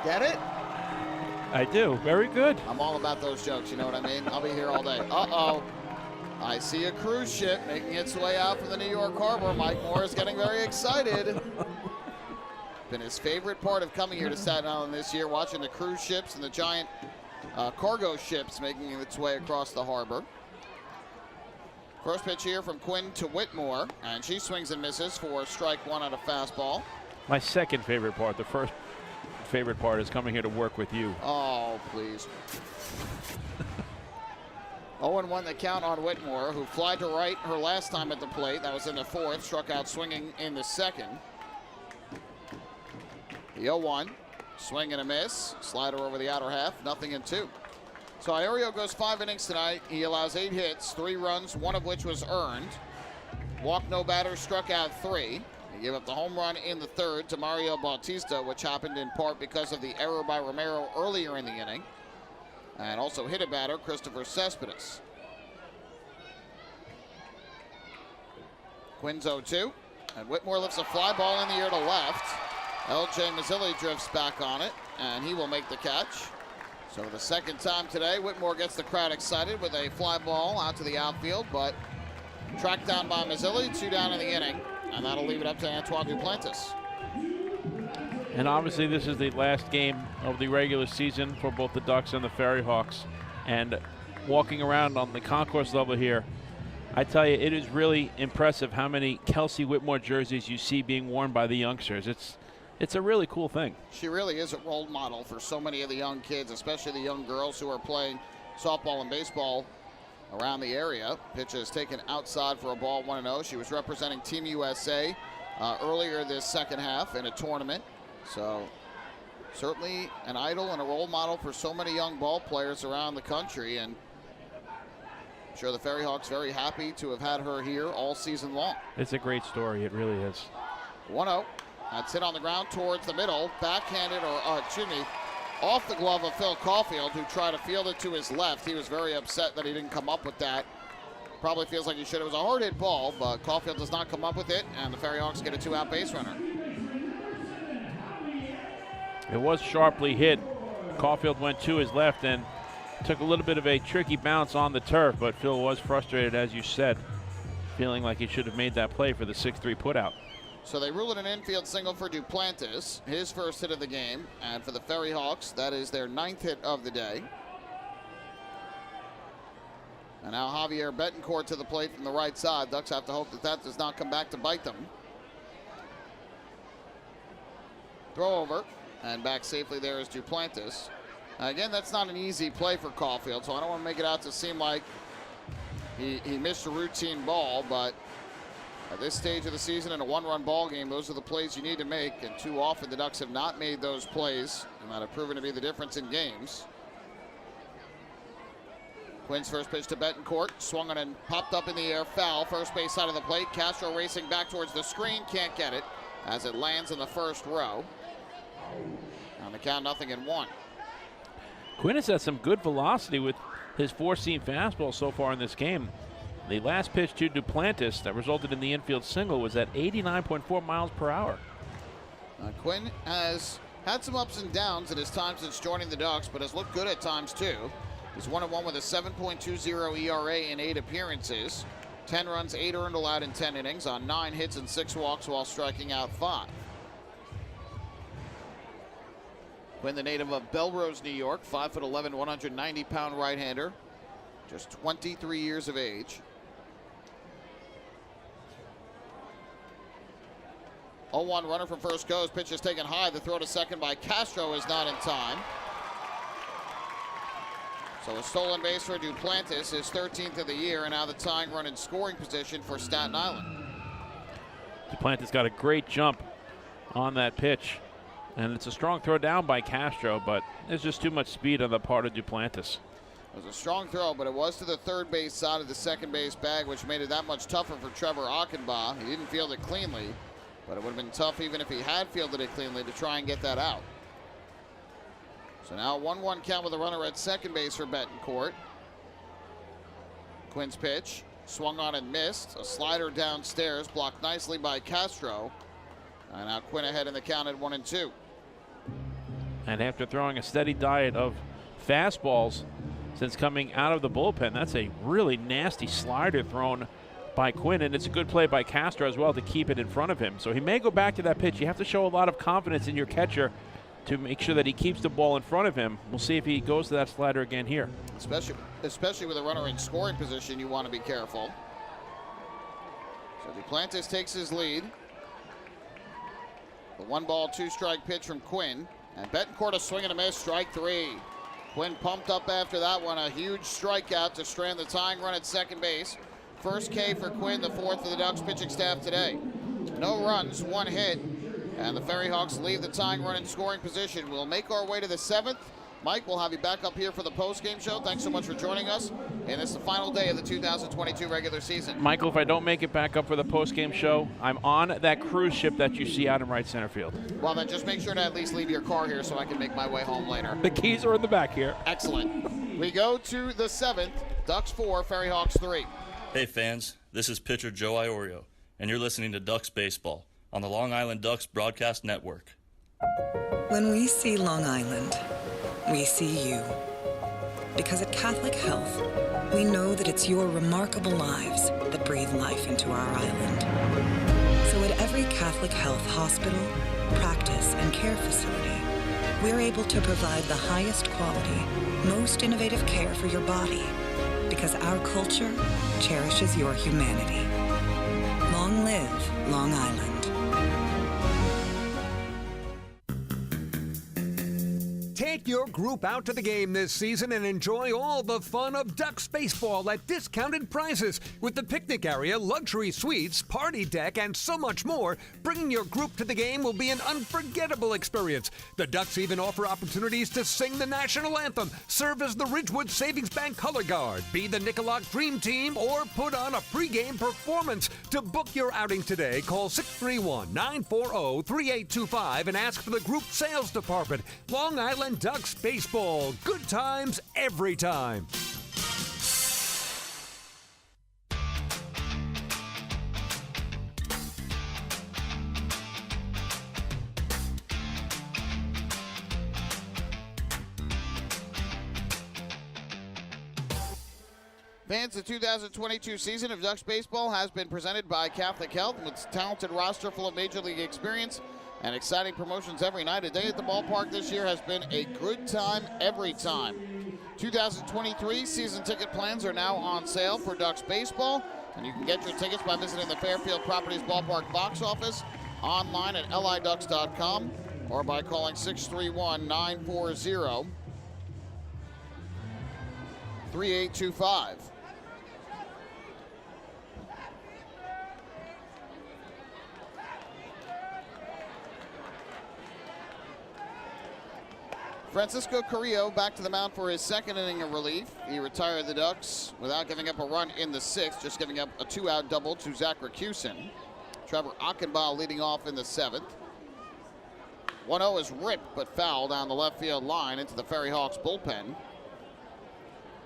Get it? I do. Very good. I'm all about those jokes, you know what I mean? I'll be here all day. Uh-oh. I see a cruise ship making its way out from the New York Harbor. Mike Moore is getting very excited. Been his favorite part of coming here to Staten Island this year, watching the cruise ships and the giant cargo ships making its way across the harbor. First pitch here from Quinn to Whitmore, and she swings and misses for strike 1 on a fastball. My second favorite part. The first favorite part is coming here to work with you. Oh, please. 0-1 the count on Whitmore, who flied to right her last time at the plate. That was in the 4th, struck out swinging in the 2nd. The 0-1, swing and a miss. Slider over the outer half, 0-2. So Iorio goes 5 innings tonight. He allows 8 hits, 3 runs, 1 of which was earned. Walked no batter, struck out 3. He gave up the home run in the 3rd to Mario Bautista, which happened in part because of the error by Romero earlier in the inning. And also hit a batter, Christopher Cespedes. Quinn's 0-2, and Whitmore lifts a fly ball in the air to left. L.J. Mazzilli drifts back on it, and he will make the catch. So the second time today, Whitmore gets the crowd excited with a fly ball out to the outfield, but tracked down by Mazzilli, 2 down in the inning, and that'll leave it up to Antoine Duplantis. And obviously this is the last game of the regular season for both the Ducks and the FerryHawks. And walking around on the concourse level here, I tell you, it is really impressive how many Kelsey Whitmore jerseys you see being worn by the youngsters. It's a really cool thing. She really is a role model for so many of the young kids, especially the young girls who are playing softball and baseball around the area. Pitch is taken outside for a ball, 1-0. She was representing Team USA earlier this second half in a tournament. So certainly an idol and a role model for so many young ball players around the country. And I'm sure the FerryHawks very happy to have had her here all season long. It's a great story. It really is. 1-0. That's hit on the ground towards the middle. Backhanded, off the glove of Phil Caulfield, who tried to field it to his left. He was very upset that he didn't come up with that. Probably feels like he should. It was a hard hit ball, but Caulfield does not come up with it, and the FerryHawks get a 2-out base runner. It was sharply hit. Caulfield went to his left and took a little bit of a tricky bounce on the turf, but Phil was frustrated, as you said, feeling like he should have made that play for the 6-3 putout. So they rule it an infield single for Duplantis, his first hit of the game. And for the FerryHawks, that is their 9th hit of the day. And now Javier Betancourt to the plate from the right side. Ducks have to hope that that does not come back to bite them. Throw over, and back safely there is Duplantis. Again, that's not an easy play for Caulfield, so I don't want to make it out to seem like he missed a routine ball, but at this stage of the season in a 1-run ball game, those are the plays you need to make, and too often the Ducks have not made those plays, and that have proven to be the difference in games. Quinn's first pitch to Betancourt, swung on and popped up in the air, foul, first base side of the plate. Castro racing back towards the screen, can't get it as it lands in the first row. On the count, 0-1. Quinn has had some good velocity with his 4-seam fastball so far in this game. The last pitch to Duplantis that resulted in the infield single was at 89.4 miles per hour. Quinn has had some ups and downs at his time since joining the Ducks, but has looked good at times too. He's 1-1 with a 7.20 ERA in 8 appearances. 10 runs, 8 earned allowed in 10 innings on 9 hits and 6 walks while striking out 5. Quinn, the native of Belrose, New York, 5'11", 190-pound right-hander, just 23 years of age. 0-1 runner from first goes. Pitch is taken high. The throw to second by Castro is not in time. So a stolen base for Duplantis, his 13th of the year, and now the tying run in scoring position for Staten Island. Duplantis got a great jump on that pitch, and it's a strong throw down by Castro, but there's just too much speed on the part of Duplantis. It was a strong throw, but it was to the third base side of the second base bag, which made it that much tougher for Trevor Achenbach. He didn't field it cleanly, but it would have been tough even if he had fielded it cleanly to try and get that out. So now a 1-1 count with a runner at second base for Betancourt. Quinn's pitch, swung on and missed. A slider downstairs, blocked nicely by Castro. And now Quinn ahead in the count at 1-2. And after throwing a steady diet of fastballs since coming out of the bullpen, that's a really nasty slider thrown by Quinn, and it's a good play by Castro as well to keep it in front of him. So he may go back to that pitch. You have to show a lot of confidence in your catcher to make sure that he keeps the ball in front of him. We'll see if he goes to that slider again here. Especially with a runner in scoring position, you want to be careful. So Duplantis takes his lead. The 1-ball, 2-strike pitch from Quinn. And Betancourt a swing and a miss, strike 3. Quinn pumped up after that one. A huge strikeout to strand the tying run at second base. First K for Quinn, the 4th of the Ducks pitching staff today. No runs, 1 hit. And the FerryHawks leave the tying run in scoring position. We'll make our way to the 7th. Mike, we'll have you back up here for the post-game show. Thanks so much for joining us. And it's the final day of the 2022 regular season. Michael, if I don't make it back up for the post-game show, I'm on that cruise ship that you see out in right center field. Well, then just make sure to at least leave your car here so I can make my way home later. The keys are in the back here. Excellent. We go to the 7th. Ducks 4, FerryHawks 3. Hey fans, this is pitcher Joe Iorio, and you're listening to Ducks Baseball on the Long Island Ducks Broadcast Network. When we see Long Island, we see you. Because at Catholic Health, we know that it's your remarkable lives that breathe life into our island. So at every Catholic Health hospital, practice, and care facility, we're able to provide the highest quality, most innovative care for your body. Because our culture cherishes your humanity. Long live Long Island. Take your group out to the game this season and enjoy all the fun of Ducks baseball at discounted prices with the picnic area, luxury suites, party deck, and so much more. Bringing your group to the game will be an unforgettable experience. The Ducks even offer opportunities to sing the national anthem, serve as the Ridgewood Savings Bank color guard, be the Nickolock Dream Team, or put on a pregame performance. To book your outing today, call 631-940-3825 and ask for the group sales department. Long Island Ducks baseball. Good times every time. Fans, the 2022 season of Ducks baseball has been presented by Catholic Health with its talented roster full of major league experience and exciting promotions every night. A day at the ballpark this year has been a good time every time. 2023 season ticket plans are now on sale for Ducks baseball, and you can get your tickets by visiting the Fairfield Properties Ballpark box office, online at liducks.com, or by calling 631-940-3825. Francisco Carrillo back to the mound for his second inning of relief. He retired the Ducks without giving up a run in the 6th, just giving up a 2-out double to Zach Racusin. Trevor Achenbach leading off in the 7th. 1-0 is ripped but foul down the left field line into the FerryHawks bullpen.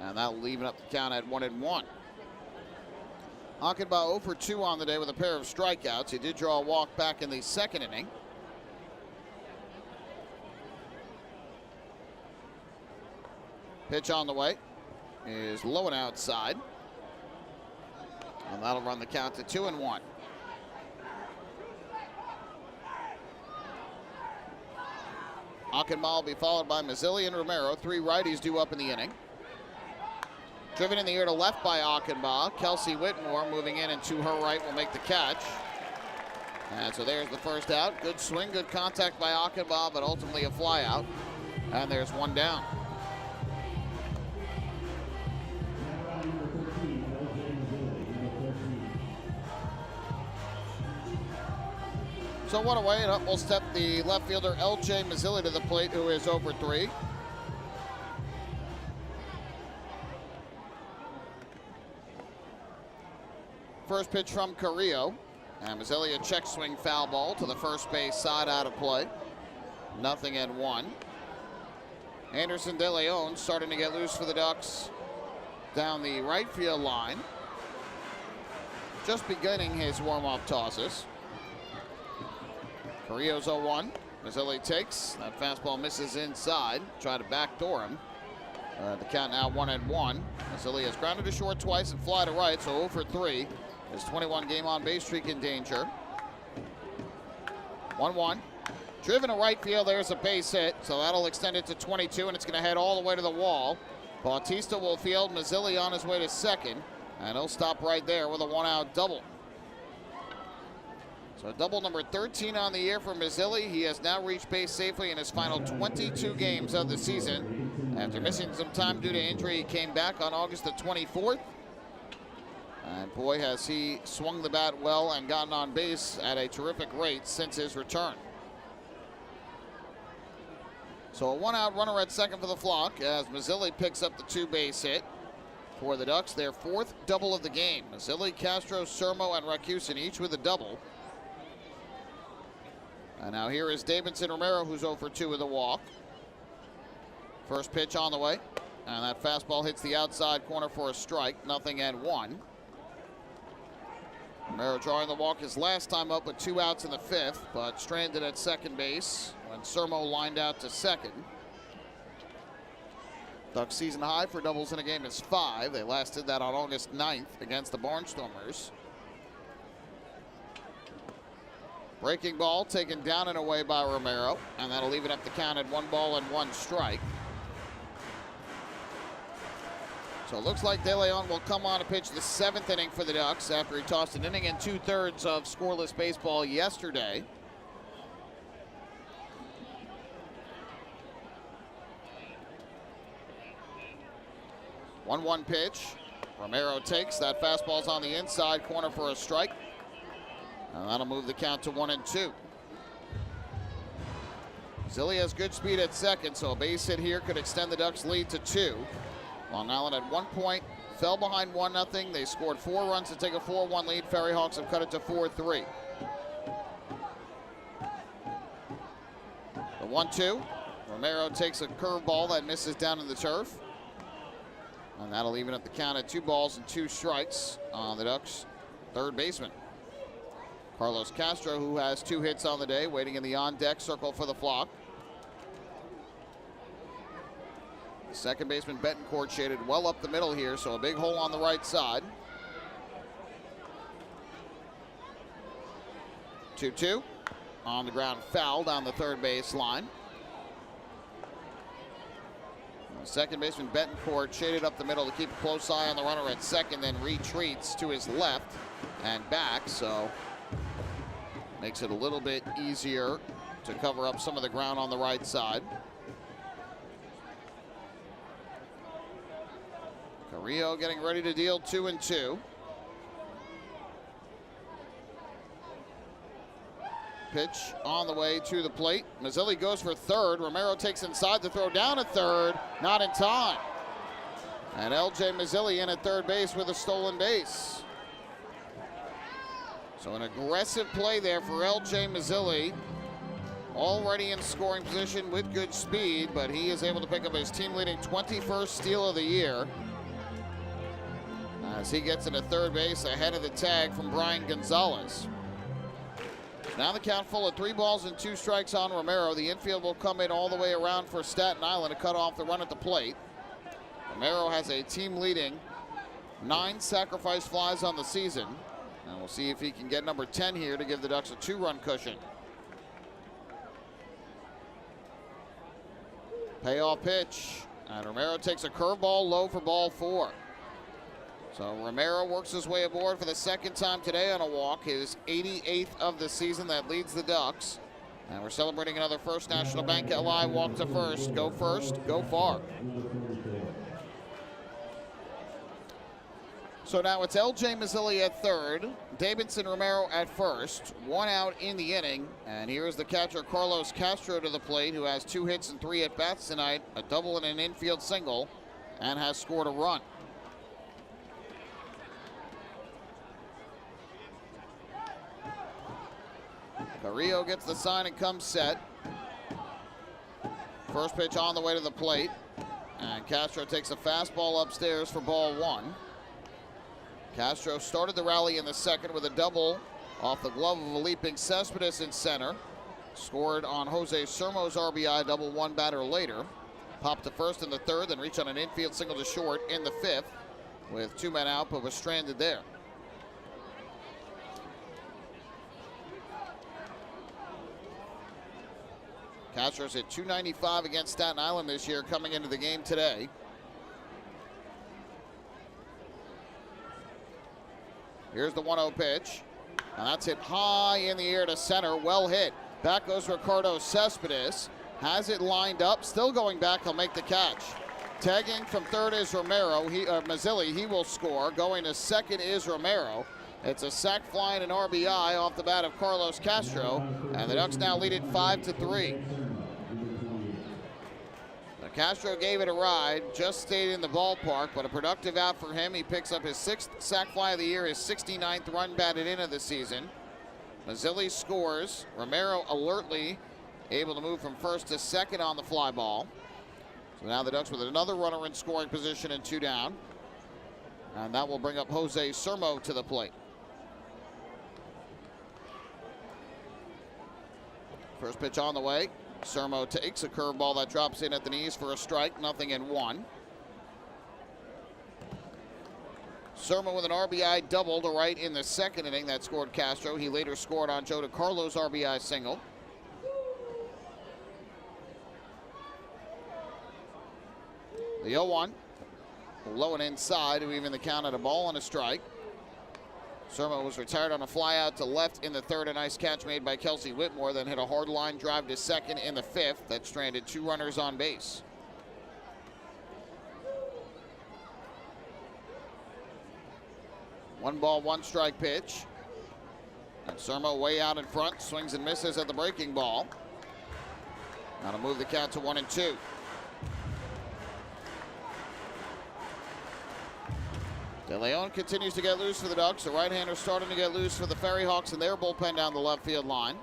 And that'll leave up the count at 1-1. Achenbach 0 for 2 on the day with a pair of strikeouts. He did draw a walk back in the second inning. Pitch on the way is low and outside. And that'll run the count to 2-1. Achenbach will be followed by Mazzilli and Romero. 3 righties due up in the inning. Driven in the air to left by Achenbach. Kelsey Whitmore moving in, and to her right will make the catch. And so there's the first out. Good swing, good contact by Achenbach, but ultimately a fly out. And there's one down. So one away, and up will step the left fielder L.J. Mazzilli to the plate, who is over 3. First pitch from Carrillo. And Mazzilli, a check swing foul ball to the first base side, out of play. 0-1. Anderson De Leon starting to get loose for the Ducks down the right field line. Just beginning his warm-up tosses. Carrillo's 0-1. Mazzilli takes. That fastball misses inside. Try to backdoor him. The count now 1-1. Mazzilli has grounded to short twice and fly to right, so 0 for 3. His 21 game on base streak in danger. 1-1. Driven to right field, there's a base hit, so that'll extend it to 22, and it's going to head all the way to the wall. Bautista will field Mazzilli on his way to second, and he'll stop right there with a 1-out double. So double number 13 on the year for Mazzilli. He has now reached base safely in his final 22 games of the season. After missing some time due to injury, he came back on August the 24th. And boy, has he swung the bat well and gotten on base at a terrific rate since his return. So a 1-out runner at second for the Flock as Mazzilli picks up the 2-base hit for the Ducks, their 4th double of the game. Mazzilli, Castro, Sermo, and Rakusin each with a double. And now here is Davidson Romero, who's 0 for 2 with a walk. First pitch on the way, and that fastball hits the outside corner for a strike, 0-1. Romero drawing the walk his last time up with 2 outs in the 5th, but stranded at second base when Sermo lined out to second. Ducks season high for doubles in a game is 5. They last did that on August 9th against the Barnstormers. Breaking ball taken down and away by Romero, and that'll even up the count at 1-1 strike. So it looks like De Leon will come on to pitch the 7th inning for the Ducks after he tossed an inning and 2/3 of scoreless baseball yesterday. One pitch. Romero takes. That fastball's on the inside corner for a strike. And that'll move the count to 1-2. Zilli has good speed at second, so a base hit here could extend the Ducks' lead to 2. Long Island at 1 point, fell behind 1-0. They scored 4 runs to take a 4-1 lead. FerryHawks have cut it to 4-3. The 1-2. Romero takes a curveball that misses down in the turf. And that'll even up the count at 2 balls and 2 strikes on the Ducks' third baseman. Carlos Castro, who has 2 hits on the day, waiting in the on-deck circle for the Flock. Second baseman Betancourt shaded well up the middle here, so a big hole on the right side. 2-2. On the ground, foul down the third base line. Second baseman Betancourt shaded up the middle to keep a close eye on the runner at second, then retreats to his left and back, so makes it a little bit easier to cover up some of the ground on the right side. Carrillo getting ready to deal 2-2. Pitch on the way to the plate. Mazzilli goes for third. Romero takes inside to throw down at third. Not in time. And L.J. Mazzilli in at third base with a stolen base. So an aggressive play there for L.J. Mazzilli. Already in scoring position with good speed, but he is able to pick up his team-leading 21st steal of the year as he gets into third base ahead of the tag from Brian Gonzalez. Now the count full of 3 balls and 2 strikes on Romero. The infield will come in all the way around for Staten Island to cut off the run at the plate. Romero has a team-leading 9 sacrifice flies on the season. And we'll see if he can get number 10 here to give the Ducks a 2-run cushion. Payoff pitch. And Romero takes a curveball low for ball 4. So Romero works his way aboard for the second time today on a walk, his 88th of the season. That leads the Ducks. And we're celebrating another First National Bank LI walk to first. Go first, go far. So now it's L.J. Mazzilli at third, Davidson Romero at first, 1 out in the inning. And here's the catcher, Carlos Castro, to the plate, who has 2 hits and 3 at-bats tonight, a double and an infield single, and has scored a run. Carrillo gets the sign and comes set. First pitch on the way to the plate. And Castro takes a fastball upstairs for ball 1. Castro started the rally in the second with a double off the glove of a leaping Cespedes in center. Scored on Jose Sermo's RBI double 1 batter later. Popped to first in the third, then reached on an infield single to short in the fifth with 2 men out, but was stranded there. Castro's hit .295 against Staten Island this year coming into the game today. Here's the 1-0 pitch. And that's hit high in the air to center. Well hit. Back goes Ricardo Cespedes. Has it lined up. Still going back. He'll make the catch. Tagging from third is Romero. Mazzilli. He will score. Going to second is Romero. It's a sac fly and an RBI off the bat of Carlos Castro. And the Ducks now lead it 5-3. Castro gave it a ride, just stayed in the ballpark, but a productive out for him. He picks up his 6th sac fly of the year, his 69th run batted in of the season. Mazzilli scores. Romero alertly able to move from first to second on the fly ball. So now the Ducks with another runner in scoring position and 2 down. And that will bring up Jose Sermo to the plate. First pitch on the way. Sermo takes a curveball that drops in at the knees for a strike, 0-1. Sermo with an RBI double to right in the second inning that scored Castro. He later scored on Joe DiCarlo's RBI single. The 0-1, low and inside to even the count at a ball and a strike. Sermo was retired on a fly out to left in the third. A nice catch made by Kelsey Whitmore, then hit a hard line drive to second in the fifth that stranded 2 runners on base. One ball, 1 strike pitch. And Sermo way out in front, swings and misses at the breaking ball. Now to move the count to 1-2. De Leon continues to get loose for the Ducks. The right-hander starting to get loose for the FerryHawks in their bullpen down the left field line.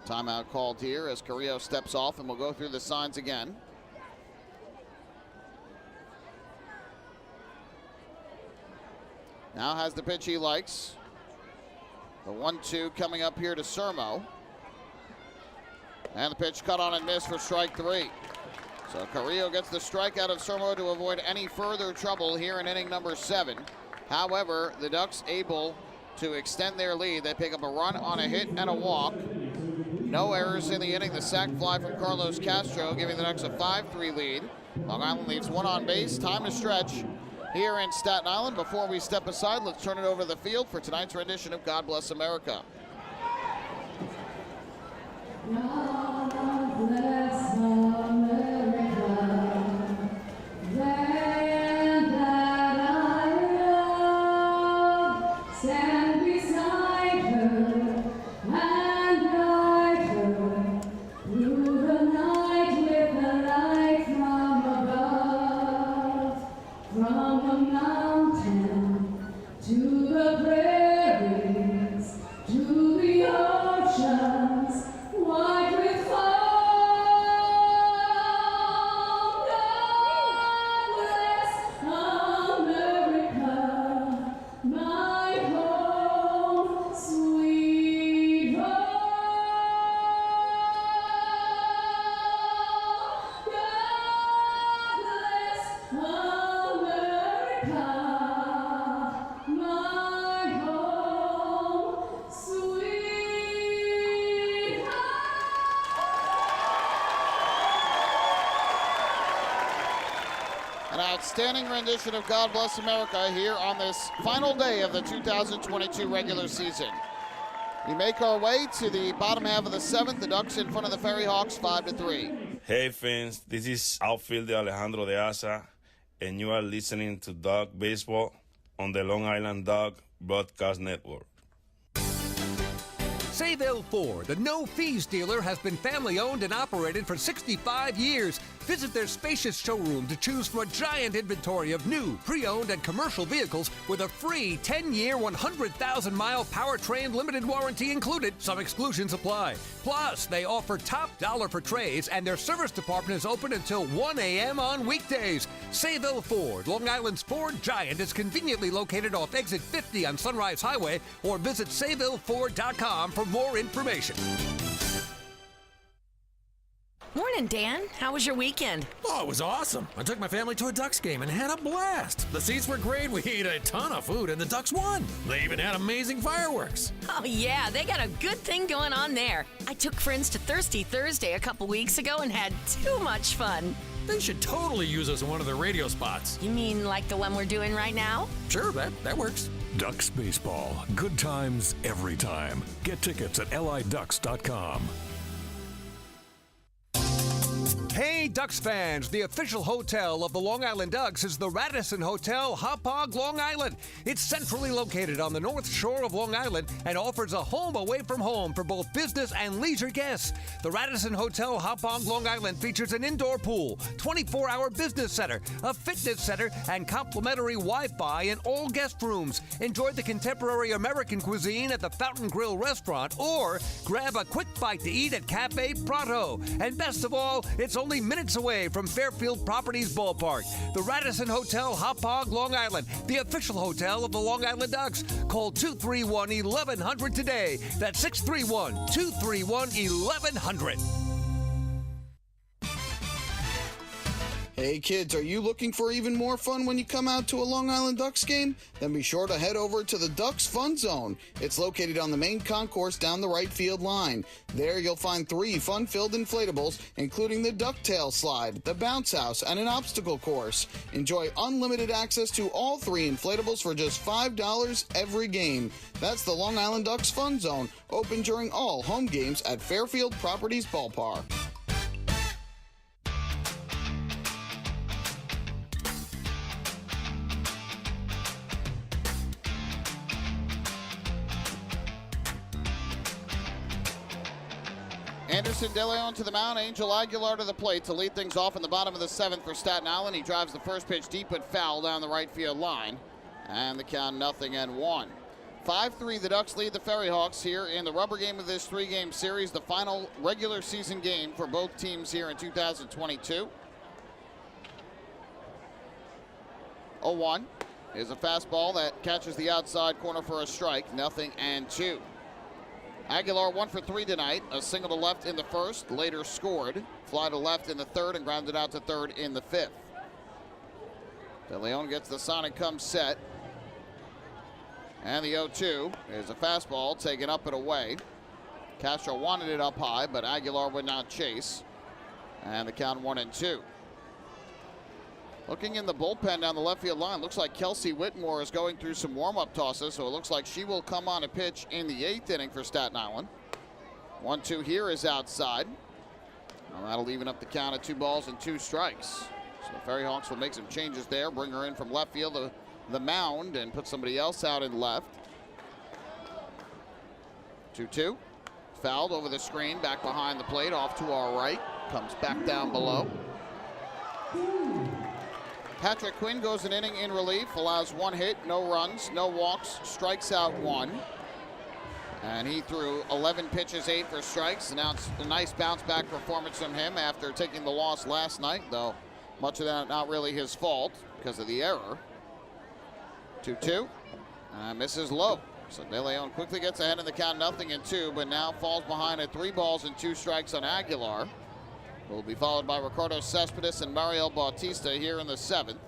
Timeout called here as Carrillo steps off, and we'll go through the signs again. Now has the pitch he likes. The 1-2 coming up here to Sermo. And the pitch cut on and missed for strike 3. So Carrillo gets the strikeout of Sermo to avoid any further trouble here in inning number 7. However, the Ducks able to extend their lead. They pick up a run on a hit and a walk. No errors in the inning. The sac fly from Carlos Castro giving the Ducks a 5-3 lead. Long Island leaves 1 on base. Time to stretch here in Staten Island. Before we step aside, let's turn it over to the field for tonight's rendition of God Bless America. God bless America, land that I love. Stand beside her and guide her through the night with the light from above. From the mountain to the prairies to the oceans. White with foam, God bless America, my home, sweet home. God bless America, my home, sweet home. An outstanding rendition of God Bless America here on this final day of the 2022 regular season. We make our way to the bottom half of the 7th. The Ducks in front of the FerryHawks 5-3. Hey fans, this is outfielder Alejandro de Asa, and you are listening to Dog Baseball on the Long Island Dog Broadcast Network. Sayville Ford, the no-fees dealer, has been family-owned and operated for 65 years. Visit their spacious showroom to choose from a giant inventory of new, pre-owned, and commercial vehicles with a free 10-year, 100,000-mile powertrain limited warranty included. Some exclusions apply. Plus, they offer top dollar for trades, and their service department is open until 1 a.m. on weekdays. Sayville Ford, Long Island's Ford giant, is conveniently located off Exit 50 on Sunrise Highway, or visit SayvilleFord.com for more information. Morning, Dan. How was your weekend? Oh, it was awesome. I took my family to a Ducks game and had a blast. The seats were great. We ate a ton of food, and the Ducks won. They even had amazing fireworks. Oh, yeah, they got a good thing going on there. I took friends to Thirsty Thursday a couple weeks ago and had too much fun. They should totally use us in one of their radio spots. You mean like the one we're doing right now? Sure, that works. Ducks Baseball. Good times every time. Get tickets at liducks.com. Hey, Ducks fans, the official hotel of the Long Island Ducks is the Radisson Hotel, Hauppauge, Long Island. It's centrally located on the north shore of Long Island and offers a home away from home for both business and leisure guests. The Radisson Hotel, Hauppauge, Long Island features an indoor pool, 24-hour business center, a fitness center, and complimentary Wi-Fi in all guest rooms. Enjoy the contemporary American cuisine at the Fountain Grill restaurant or grab a quick bite to eat at Cafe Prato. And best of all, it's only minutes away from Fairfield Properties Ballpark. The Radisson Hotel, Hauppauge, Long Island, the official hotel of the Long Island Ducks. Call 231-1100 today. That's 631-231-1100. Hey kids, are you looking for even more fun when you come out to a Long Island Ducks game? Then be sure to head over to the Ducks Fun Zone. It's located on the main concourse down the right field line. There you'll find 3 fun-filled inflatables, including the ducktail slide, the bounce house, and an obstacle course. Enjoy unlimited access to all 3 inflatables for just $5 every game. That's the Long Island Ducks Fun Zone, open during all home games at Fairfield Properties Ballpark. Anderson De Leon to the mound, Angel Aguilar to the plate to lead things off in the bottom of the 7th for Staten Island. He drives the first pitch deep but foul down the right field line. And the count 0-1. 5-3, the Ducks lead the FerryHawks here in the rubber game of this 3-game series, the final regular season game for both teams here in 2022. 0-1 is a fastball that catches the outside corner for a strike, 0-2. Aguilar 1 for 3 tonight, a single to left in the first, later scored, fly to left in the third, and grounded out to third in the 5th. De Leon gets the Sonic come set. And the 0-2 is a fastball taken up and away. Castro wanted it up high, but Aguilar would not chase. And the count 1-2. Looking in the bullpen down the left field line, looks like Kelsey Whitmore is going through some warm-up tosses, so it looks like she will come on a pitch in the 8th inning for Staten Island. 1-2 here is outside. Well, that'll even up the count at 2 balls and 2 strikes. So the FerryHawks will make some changes there, bring her in from left field, the mound, and put somebody else out in left. 2-2. Fouled over the screen, back behind the plate, off to our right. Comes back down below. Patrick Quinn goes an inning in relief, allows 1 hit, no runs, no walks, strikes out 1. And he threw 11 pitches, 8 for strikes. And now it's a nice bounce back performance from him after taking the loss last night, though much of that not really his fault because of the error. 2-2, misses low. So De Leon quickly gets ahead in the count, 0-2, but now falls behind at 3 balls and 2 strikes on Aguilar. Will be followed by Ricardo Cespedes and Mariel Bautista here in the 7th.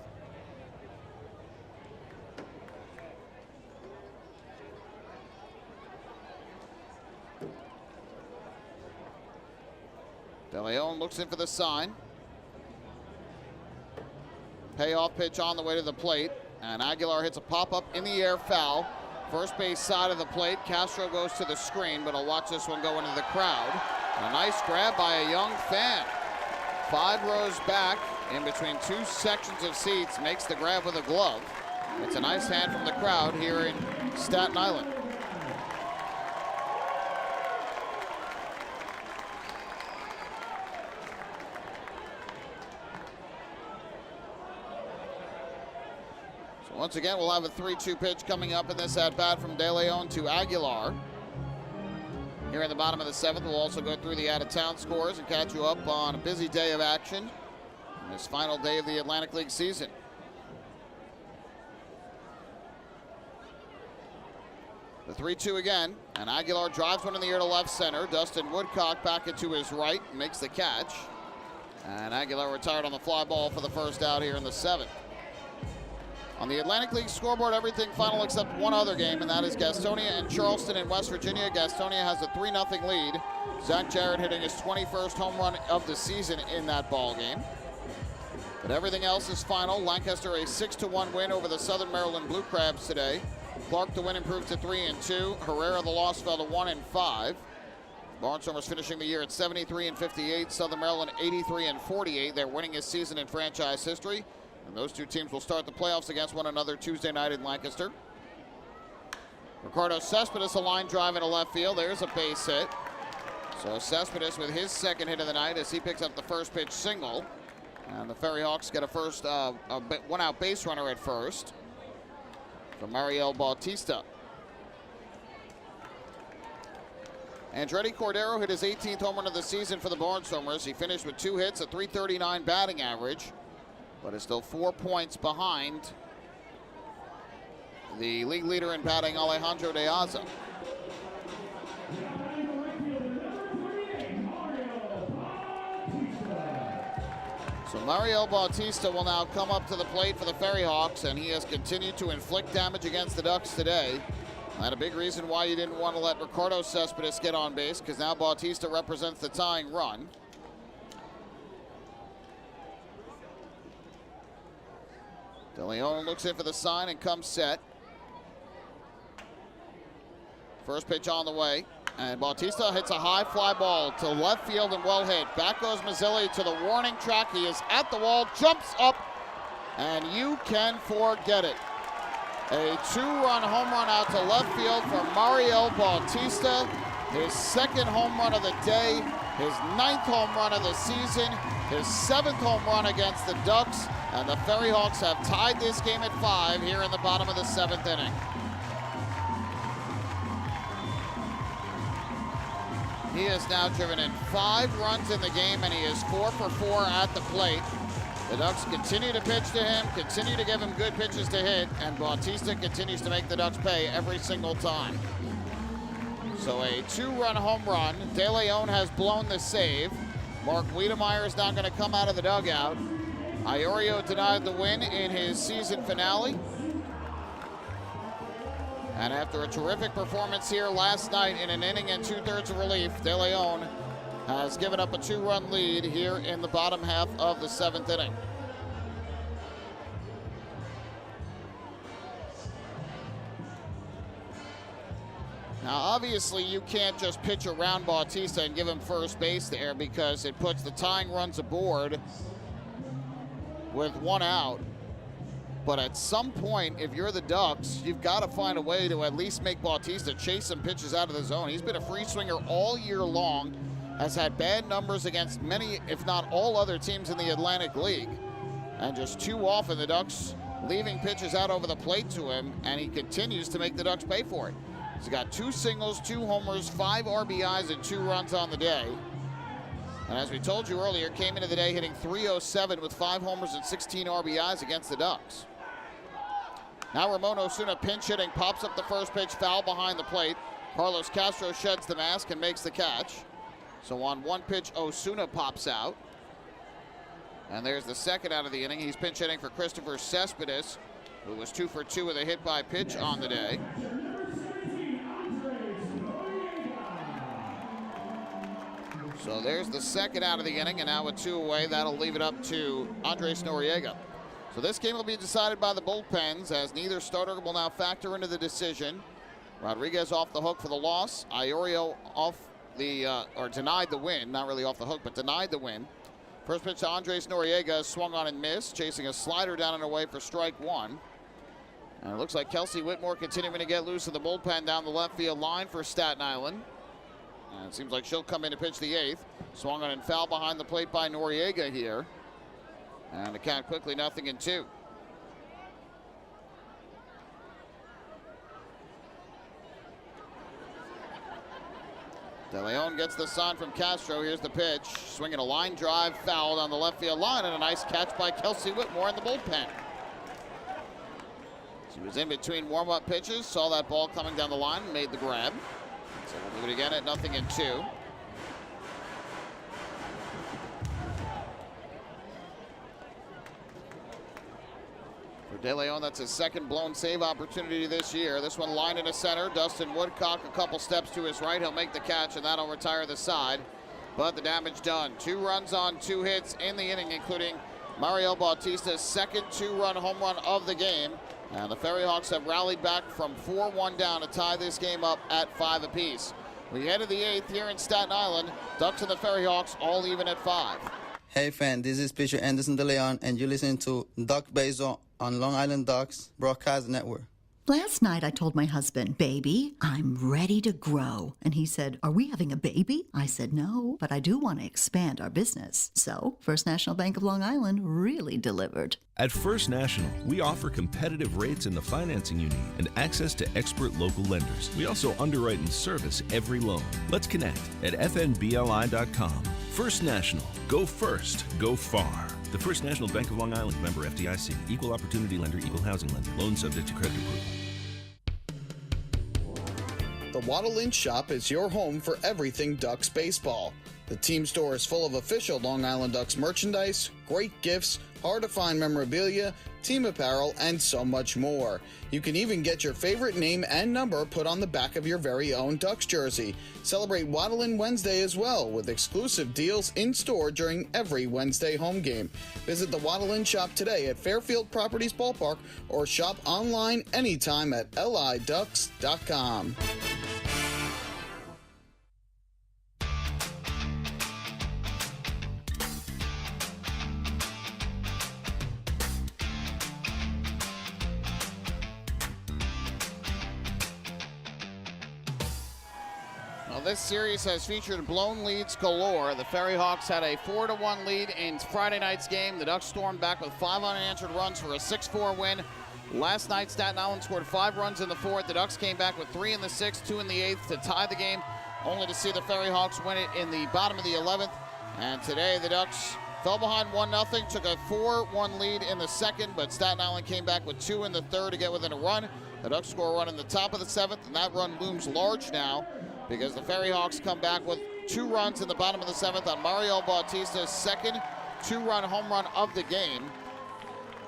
De Leon looks in for the sign. Payoff pitch on the way to the plate, and Aguilar hits a pop-up in the air foul. First base side of the plate. Castro goes to the screen, but I'll watch this one go into the crowd. And a nice grab by a young fan. 5 rows back in between 2 sections of seats, makes the grab with a glove. It's a nice hand from the crowd here in Staten Island. So once again, we'll have a 3-2 pitch coming up in this at-bat from De Leon to Aguilar. Here in the bottom of the 7th, we'll also go through the out-of-town scores and catch you up on a busy day of action on this final day of the Atlantic League season. The 3-2 again, and Aguilar drives one in the air to left center. Dustin Woodcock back into his right, makes the catch. And Aguilar retired on the fly ball for the first out here in the 7th. On the Atlantic League scoreboard, everything final except one other game, and that is Gastonia and Charleston in West Virginia. Gastonia has a 3-0 lead. Zach Jarrett hitting his 21st home run of the season in that ball game. But everything else is final. Lancaster a 6-1 win over the Southern Maryland Blue Crabs today. Clark the win improved to 3-2. Herrera the loss fell to 1-5. Barnstormers finishing the year at 73-58. Southern Maryland 83-48. Their winningest season in franchise history. And those two teams will start the playoffs against one another Tuesday night in Lancaster. Ricardo Cespedes a line drive into left field. There's a base hit. So Cespedes with his second hit of the night as he picks up the first pitch single. And the FerryHawks get a first one-out base runner at first from Mariel Bautista. Andretti Cordero hit his 18th home run of the season for the Barnstormers. He finished with 2 hits, a .339 batting average, but is still 4 points behind the league leader in batting, Alejandro De Aza. So Mariel Bautista will now come up to the plate for the FerryHawks, and he has continued to inflict damage against the Ducks today. And a big reason why you didn't want to let Ricardo Cespedes get on base, because now Bautista represents the tying run. De Leon looks in for the sign and comes set. First pitch on the way. And Bautista hits a high fly ball to left field and well hit. Back goes Mazzilli to the warning track. He is at the wall, jumps up, and you can forget it. A 2-run home run out to left field for Mariel Bautista. His second home run of the day, his 9th home run of the season, his 7th home run against the Ducks, and the FerryHawks have tied this game at 5 here in the bottom of the 7th inning. He has now driven in 5 runs in the game, and he is 4 for 4 at the plate. The Ducks continue to pitch to him, continue to give him good pitches to hit, and Bautista continues to make the Ducks pay every single time. So a 2-run home run. De Leon has blown the save. Mark Wiedemeyer is now going to come out of the dugout. Iorio denied the win in his season finale. And after a terrific performance here last night in an inning and 2/3 of relief, De Leon has given up a 2-run lead here in the bottom half of the 7th inning. Now, obviously, you can't just pitch around Bautista and give him first base there, because it puts the tying runs aboard with 1 out. But at some point, if you're the Ducks, you've got to find a way to at least make Bautista chase some pitches out of the zone. He's been a free swinger all year long, has had bad numbers against many, if not all, other teams in the Atlantic League. And just too often, the Ducks leaving pitches out over the plate to him, and he continues to make the Ducks pay for it. He's got 2 singles, 2 homers, 5 RBIs, and 2 runs on the day. And as we told you earlier, came into the day hitting .307 with 5 homers and 16 RBIs against the Ducks. Now Ramon Osuna pinch hitting, pops up the first pitch, foul behind the plate. Carlos Castro sheds the mask and makes the catch. So on 1 pitch, Osuna pops out. And there's the second out of the inning. He's pinch hitting for Christopher Cespedes, who was 2 for 2 with a hit by pitch on the day. So there's the second out of the inning, and now with 2 away, that'll leave it up to Andres Noriega. So this game will be decided by the bullpens, as neither starter will now factor into the decision. Rodriguez off the hook for the loss. Iorio off the, or denied the win, not really off the hook, but denied the win First pitch to Andres Noriega, swung on and missed, chasing a slider down and away for strike one. And it looks like Kelsey Whitmore continuing to get loose in the bullpen down the left field line for Staten Island. And it seems like she'll come in to pitch the eighth. Swung on and foul behind the plate by Noriega here. And the count quickly 0-2. De Leon gets the sign from Castro. Here's the pitch. Swinging a line drive, fouled on the left field line, and a nice catch by Kelsey Whitmore in the bullpen. She was in between warm-up pitches, saw that ball coming down the line, and made the grab. So we'll do it again at 0-2. For De Leon, that's his second blown save opportunity this year. This one lined into center. Dustin Woodcock a couple steps to his right. He'll make the catch, and that'll retire the side. But the damage done. 2 runs on 2 hits in the inning, including Mario Bautista's second 2-run home run of the game. And the FerryHawks have rallied back from 4-1 down to tie this game up at 5 apiece. We head to the 8th here in Staten Island. Ducks and the FerryHawks all even at 5. Hey fan, this is pitcher Anderson De Leon, and you're listening to Duck Baseball on Long Island Ducks Broadcast Network. Last night I told my husband, baby, I'm ready to grow. And he said, are we having a baby? I said, no, but I do want to expand our business. So First National Bank of Long Island really delivered. At First National, we offer competitive rates in the financing you need and access to expert local lenders. We also underwrite and service every loan. Let's connect at fnbli.com. First National. Go first. Go far. The First National Bank of Long Island, member FDIC, equal opportunity lender, equal housing lender. Loan subject to credit approval. The Waddle Lynch Shop is your home for everything Ducks baseball. The team store is full of official Long Island Ducks merchandise, great gifts, hard-to-find memorabilia, team apparel, and so much more. You can even get your favorite name and number put on the back of your very own Ducks jersey. Celebrate Waddle-In Wednesday as well, with exclusive deals in-store during every Wednesday home game. Visit the Waddle-In Shop today at Fairfield Properties Ballpark or shop online anytime at liducks.com. This series has featured blown leads galore. The FerryHawks had a 4-1 lead in Friday night's game. The Ducks stormed back with 5 unanswered runs for a 6-4 win. Last night, Staten Island scored 5 runs in the 4th. The Ducks came back with 3 in the 6th, 2 in the 8th to tie the game, only to see the FerryHawks win it in the bottom of the 11th. And today, the Ducks fell behind 1-0, took a 4-1 lead in the 2nd, but Staten Island came back with 2 in the 3rd to get within a run. The Ducks score a run in the top of the 7th, and that run looms large now, because the FerryHawks come back with 2 runs in the bottom of the 7th on Mario Bautista's second 2-run home run of the game.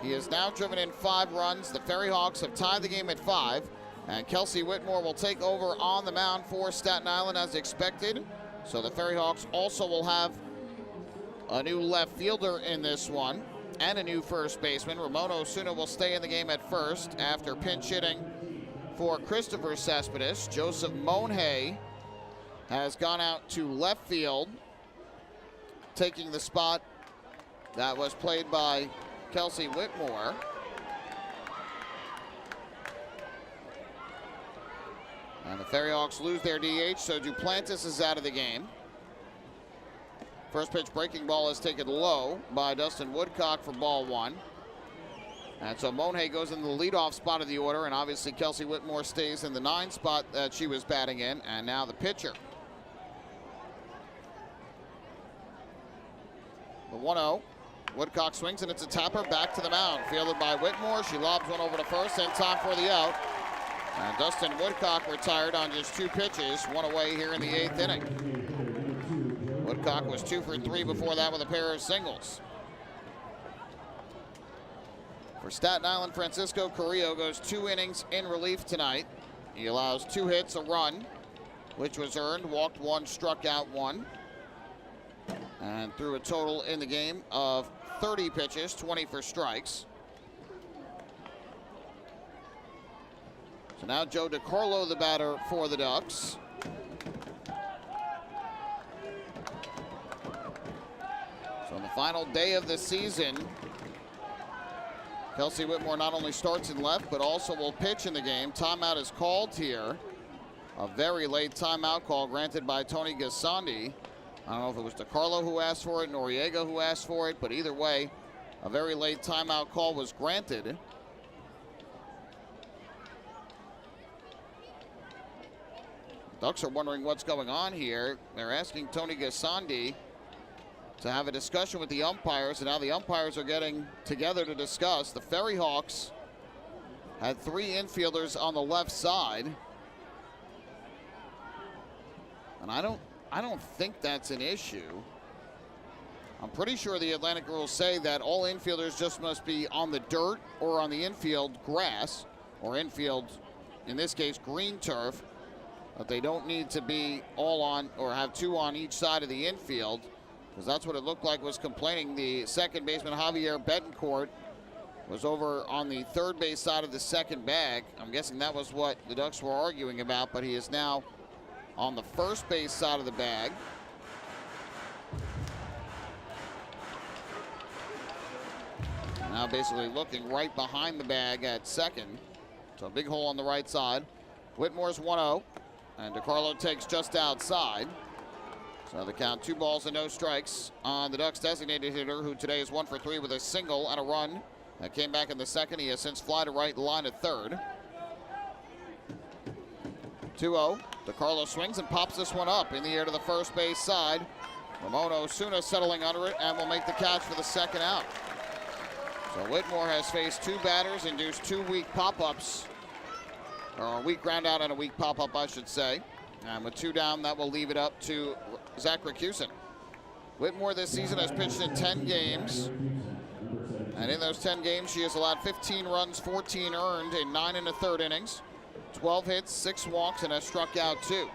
He has now driven in 5 runs. The FerryHawks have tied the game at 5, and Kelsey Whitmore will take over on the mound for Staten Island as expected. So the FerryHawks also will have a new left fielder in this one and a new first baseman. Ramon Osuna will stay in the game at first after pinch hitting for Christopher Cespedes. Joseph Monhay has gone out to left field, taking the spot that was played by Kelsey Whitmore. And the FerryHawks lose their DH, so Duplantis is out of the game. First pitch breaking ball is taken low by Dustin Woodcock for ball 1. And so Monhay goes in the leadoff spot of the order, and obviously Kelsey Whitmore stays in the 9 spot that she was batting in. And now the pitcher. The 1-0. Woodcock swings, and it's a tapper back to the mound. Fielded by Whitmore. She lobs one over to first in time for the out. And Dustin Woodcock retired on just 2 pitches, 1 away here in the 8th inning. Woodcock was 2 for 3 before that with a pair of singles. For Staten Island, Francisco Carrillo goes 2 innings in relief tonight. He allows 2 hits, a run, which was earned, walked 1, struck out 1. And threw a total in the game of 30 pitches, 20 for strikes. So now Joe DiCarlo, the batter for the Ducks. So on the final day of the season, Kelsey Whitmore not only starts in left, but also will pitch in the game. Timeout is called here. A very late timeout call granted by Tony Gasandi. I don't know if it was DiCarlo who asked for it, Noriega who asked for it, but either way, a very late timeout call was granted. Ducks are wondering what's going on here. They're asking Tony Gasandi to have a discussion with the umpires, and now the umpires are getting together to discuss. The FerryHawks had 3 infielders on the left side. And I don't think that's an issue. I'm pretty sure the Atlantic rules say that all infielders just must be on the dirt or on the infield grass, or infield, in this case, green turf. But they don't need to be all on or have 2 on each side of the infield, because that's what it looked like was complaining. The second baseman, Javier Betancourt, was over on the third base side of the second bag. I'm guessing that was what the Ducks were arguing about, but he is now on the first base side of the bag. Now basically looking right behind the bag at second. So a big hole on the right side. Whitmore's 1-0. And DiCarlo takes just outside. So the count 2 balls and no strikes on the Ducks designated hitter, who today is 1 for 3 with a single and a run that came back in the second. He has since fly to right, line at third. 2-0. DiCarlo swings and pops this one up in the air to the first base side. Ramon Osuna settling under it and will make the catch for the second out. So Whitmore has faced 2 batters, induced 2 weak pop-ups. Or a weak ground out and a weak pop-up, I should say. And with 2 down, that will leave it up to Zach Rakusin. Whitmore this season has pitched in 10 games. And in those 10 games, she has allowed 15 runs, 14 earned in 9 1/3 innings. 12 hits, 6 walks, and has struck out 2.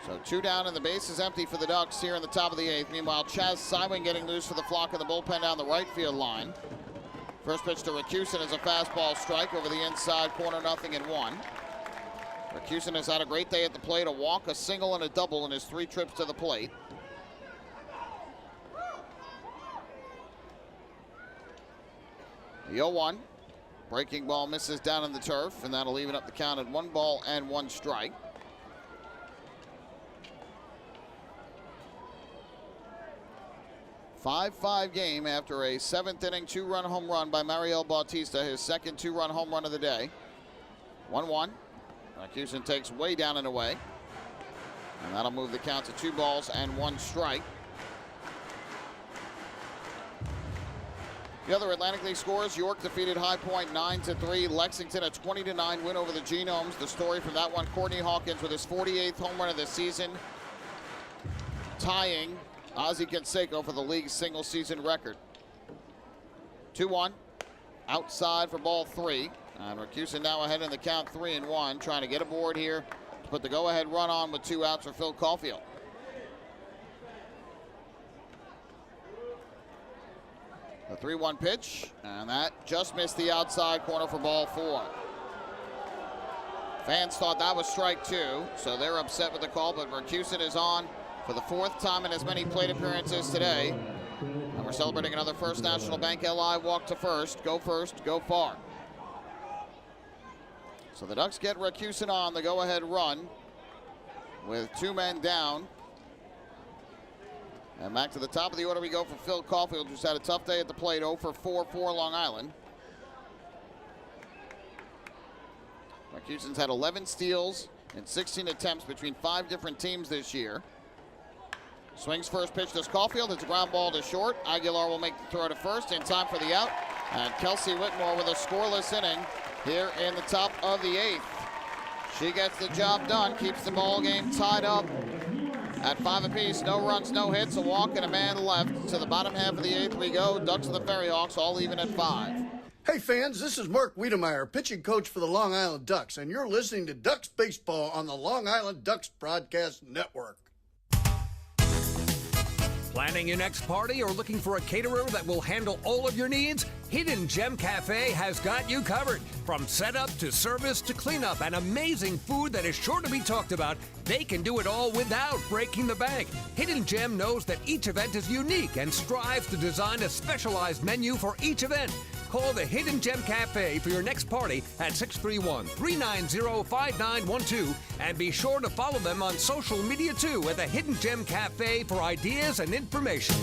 So 2 down and the base is empty for the Ducks here in the top of the 8th. Meanwhile, Chaz Simon getting loose for the flock in the bullpen down the right field line. First pitch to Rakusin is a fastball strike over the inside corner, 0-1. Rakusin has had a great day at the plate, a walk, a single, and a double in his 3 trips to the plate. The 0-1. Breaking ball misses down in the turf, and that'll even up the count at 1 ball and 1 strike. A 5-5 game after a 7th inning 2-run home run by Mariel Bautista, his second 2-run home run of the day. 1-1. Rakusin takes way down and away, and that'll move the count to 2 balls and 1 strike. The other Atlantic League scores: York defeated High Point 9-3. Lexington a 20-9 win over the Genomes. The story from that one: Courtney Hawkins with his 48th home run of the season, tying Ozzie Canseco for the league's single season record. 2-1, outside for ball 3. And Rakusin now ahead in the count 3-1, trying to get aboard here to put the go-ahead run on with 2 outs for Phil Caulfield. The 3-1 pitch, and that just missed the outside corner for ball 4. Fans thought that was strike 2, so they're upset with the call, but Rakusin is on for the 4th time in as many plate appearances today. And we're celebrating another First National Bank LI walk to first, go far. So the Ducks get Rakusin on the go-ahead run with 2 men down. And back to the top of the order we go for Phil Caulfield, who's had a tough day at the plate, 0 for 4 for Long Island. Rakusin's had 11 steals in 16 attempts between 5 different teams this year. Swings first pitch to Caulfield. It's a ground ball to short. Aguilar will make the throw to first in time for the out. And Kelsey Whitmore with a scoreless inning here in the top of the 8th. She gets the job done, keeps the ball game tied up at 5 apiece. No runs, no hits, a walk, and a man left. To the bottom half of the 8th we go. Ducks and the FerryHawks all even at 5. Hey fans, this is Mark Wiedemeyer, pitching coach for the Long Island Ducks, and you're listening to Ducks Baseball on the Long Island Ducks Broadcast Network. Planning your next party or looking for a caterer that will handle all of your needs? Hidden Gem Cafe has got you covered. From setup to service to cleanup and amazing food that is sure to be talked about, they can do it all without breaking the bank. Hidden Gem knows that each event is unique and strives to design a specialized menu for each event. Call the Hidden Gem Cafe for your next party at 631-390-5912 and be sure to follow them on social media too at the Hidden Gem Cafe for ideas and information.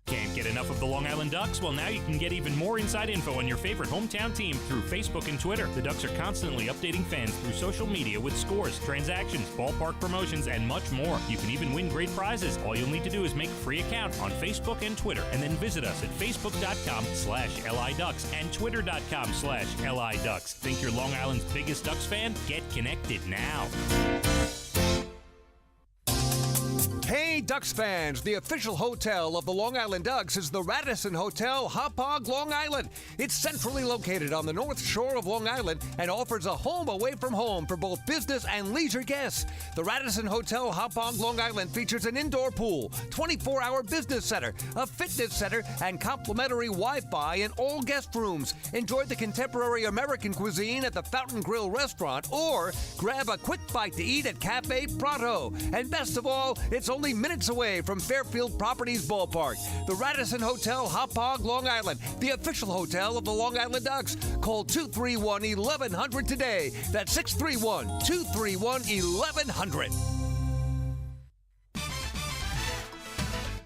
Can't get enough of the Long Island Ducks? Well, now you can get even more inside info on your favorite hometown team through Facebook and Twitter. The Ducks are constantly updating fans through social media with scores, transactions, ballpark promotions, and much more. You can even win great prizes. All you'll need to do is make a free account on Facebook and Twitter, and then visit us at facebook.com/LIDucks and twitter.com/LIDucks. Think you're Long Island's biggest Ducks fan? Get connected now. Hey, Ducks fans, the official hotel of the Long Island Ducks is the Radisson Hotel, Hauppauge, Long Island. It's centrally located on the North Shore of Long Island and offers a home away from home for both business and leisure guests. The Radisson Hotel, Hauppauge, Long Island features an indoor pool, 24-hour business center, a fitness center, and complimentary Wi-Fi in all guest rooms. Enjoy the contemporary American cuisine at the Fountain Grill restaurant or grab a quick bite to eat at Cafe Prato. And best of all, it's only minutes away from Fairfield Properties Ballpark. The Radisson Hotel, Hauppauge, Long Island, the official hotel of the Long Island Ducks. Call 231-1100 today. That's 631-231-1100.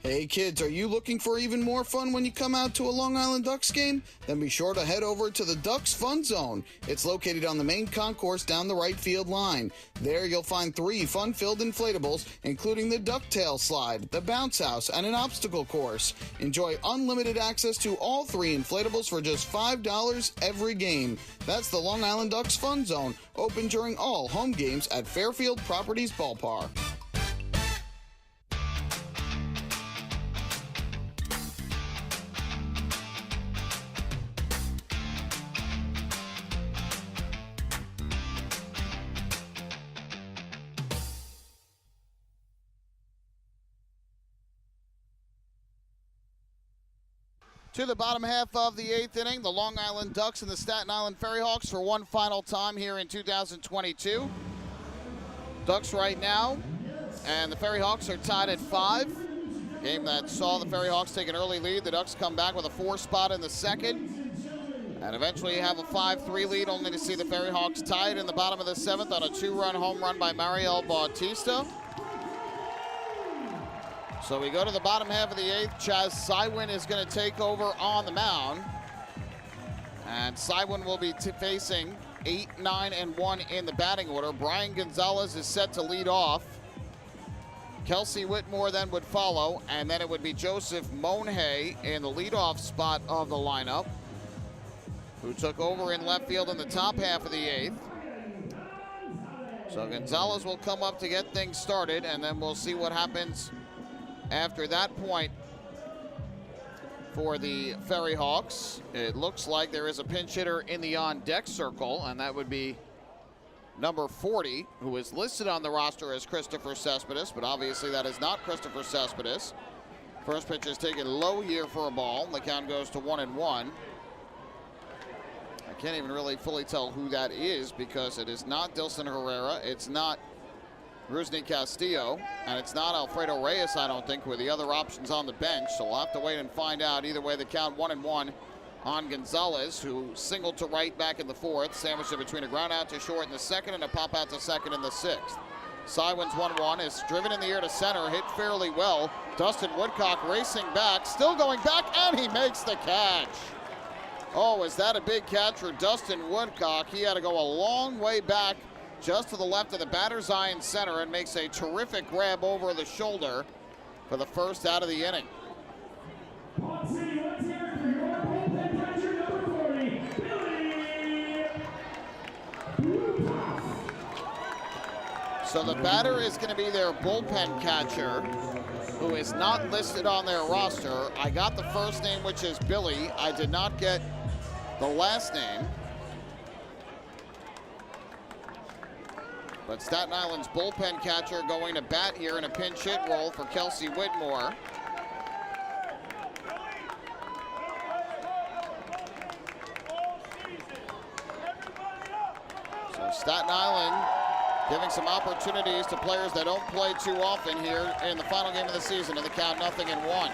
Hey kids, are you looking for even more fun when you come out to a Long Island Ducks game? Then be sure to head over to the Ducks Fun Zone. It's located on the main concourse down the right field line. There you'll find 3 fun-filled inflatables, including the ducktail slide, the bounce house, and an obstacle course. Enjoy unlimited access to all 3 inflatables for just $5 every game. That's the Long Island Ducks Fun Zone, open during all home games at Fairfield Properties Ballpark. To the bottom half of the 8th inning, the Long Island Ducks and the Staten Island FerryHawks for one final time here in 2022. Ducks right now and the FerryHawks are tied at 5. Game that saw the FerryHawks take an early lead. The Ducks come back with a 4 spot in the second and eventually have a 5-3 lead, only to see the FerryHawks tied in the bottom of the 7th on a 2-run home run by Mariel Bautista. So we go to the bottom half of the 8th. Chaz Sywin is going to take over on the mound. And Sywin will be facing 8, 9, and 1 in the batting order. Brian Gonzalez is set to lead off. Kelsey Whitmore then would follow, and then it would be Joseph Monhay in the leadoff spot of the lineup, who took over in left field in the top half of the 8th. So Gonzalez will come up to get things started, and then we'll see what happens after that point for the FerryHawks. It looks like there is a pinch hitter in the on-deck circle, and that would be number 40, who is listed on the roster as Christopher Cespedes, but obviously that is not Christopher Cespedes. First pitch is taken low here for a ball. The count goes to 1-1. I can't even really fully tell who that is because it is not Dilson Herrera, it's not Rusney Castillo, and it's not Alfredo Reyes, I don't think, with the other options on the bench. So we'll have to wait and find out. Either way, the count 1-1 on Gonzalez, who singled to right back in the 4th, sandwiched it between a ground out to short in the 2nd and a pop out to 2nd in the 6th. Sywin's 1-1 is driven in the air to center, hit fairly well. Dustin Woodcock racing back, still going back, and he makes the catch. Oh, is that a big catch for Dustin Woodcock? He had to go a long way back just to the left of the batter's eye in center and makes a terrific grab over the shoulder for the first out of the inning. So the batter is going to be their bullpen catcher, who is not listed on their roster. I got the first name, which is Billy. I did not get the last name. But Staten Island's bullpen catcher going to bat here in a pinch hit role for Kelsey Whitmore. So Staten Island giving some opportunities to players that don't play too often here in the final game of the season, and the count 0-1.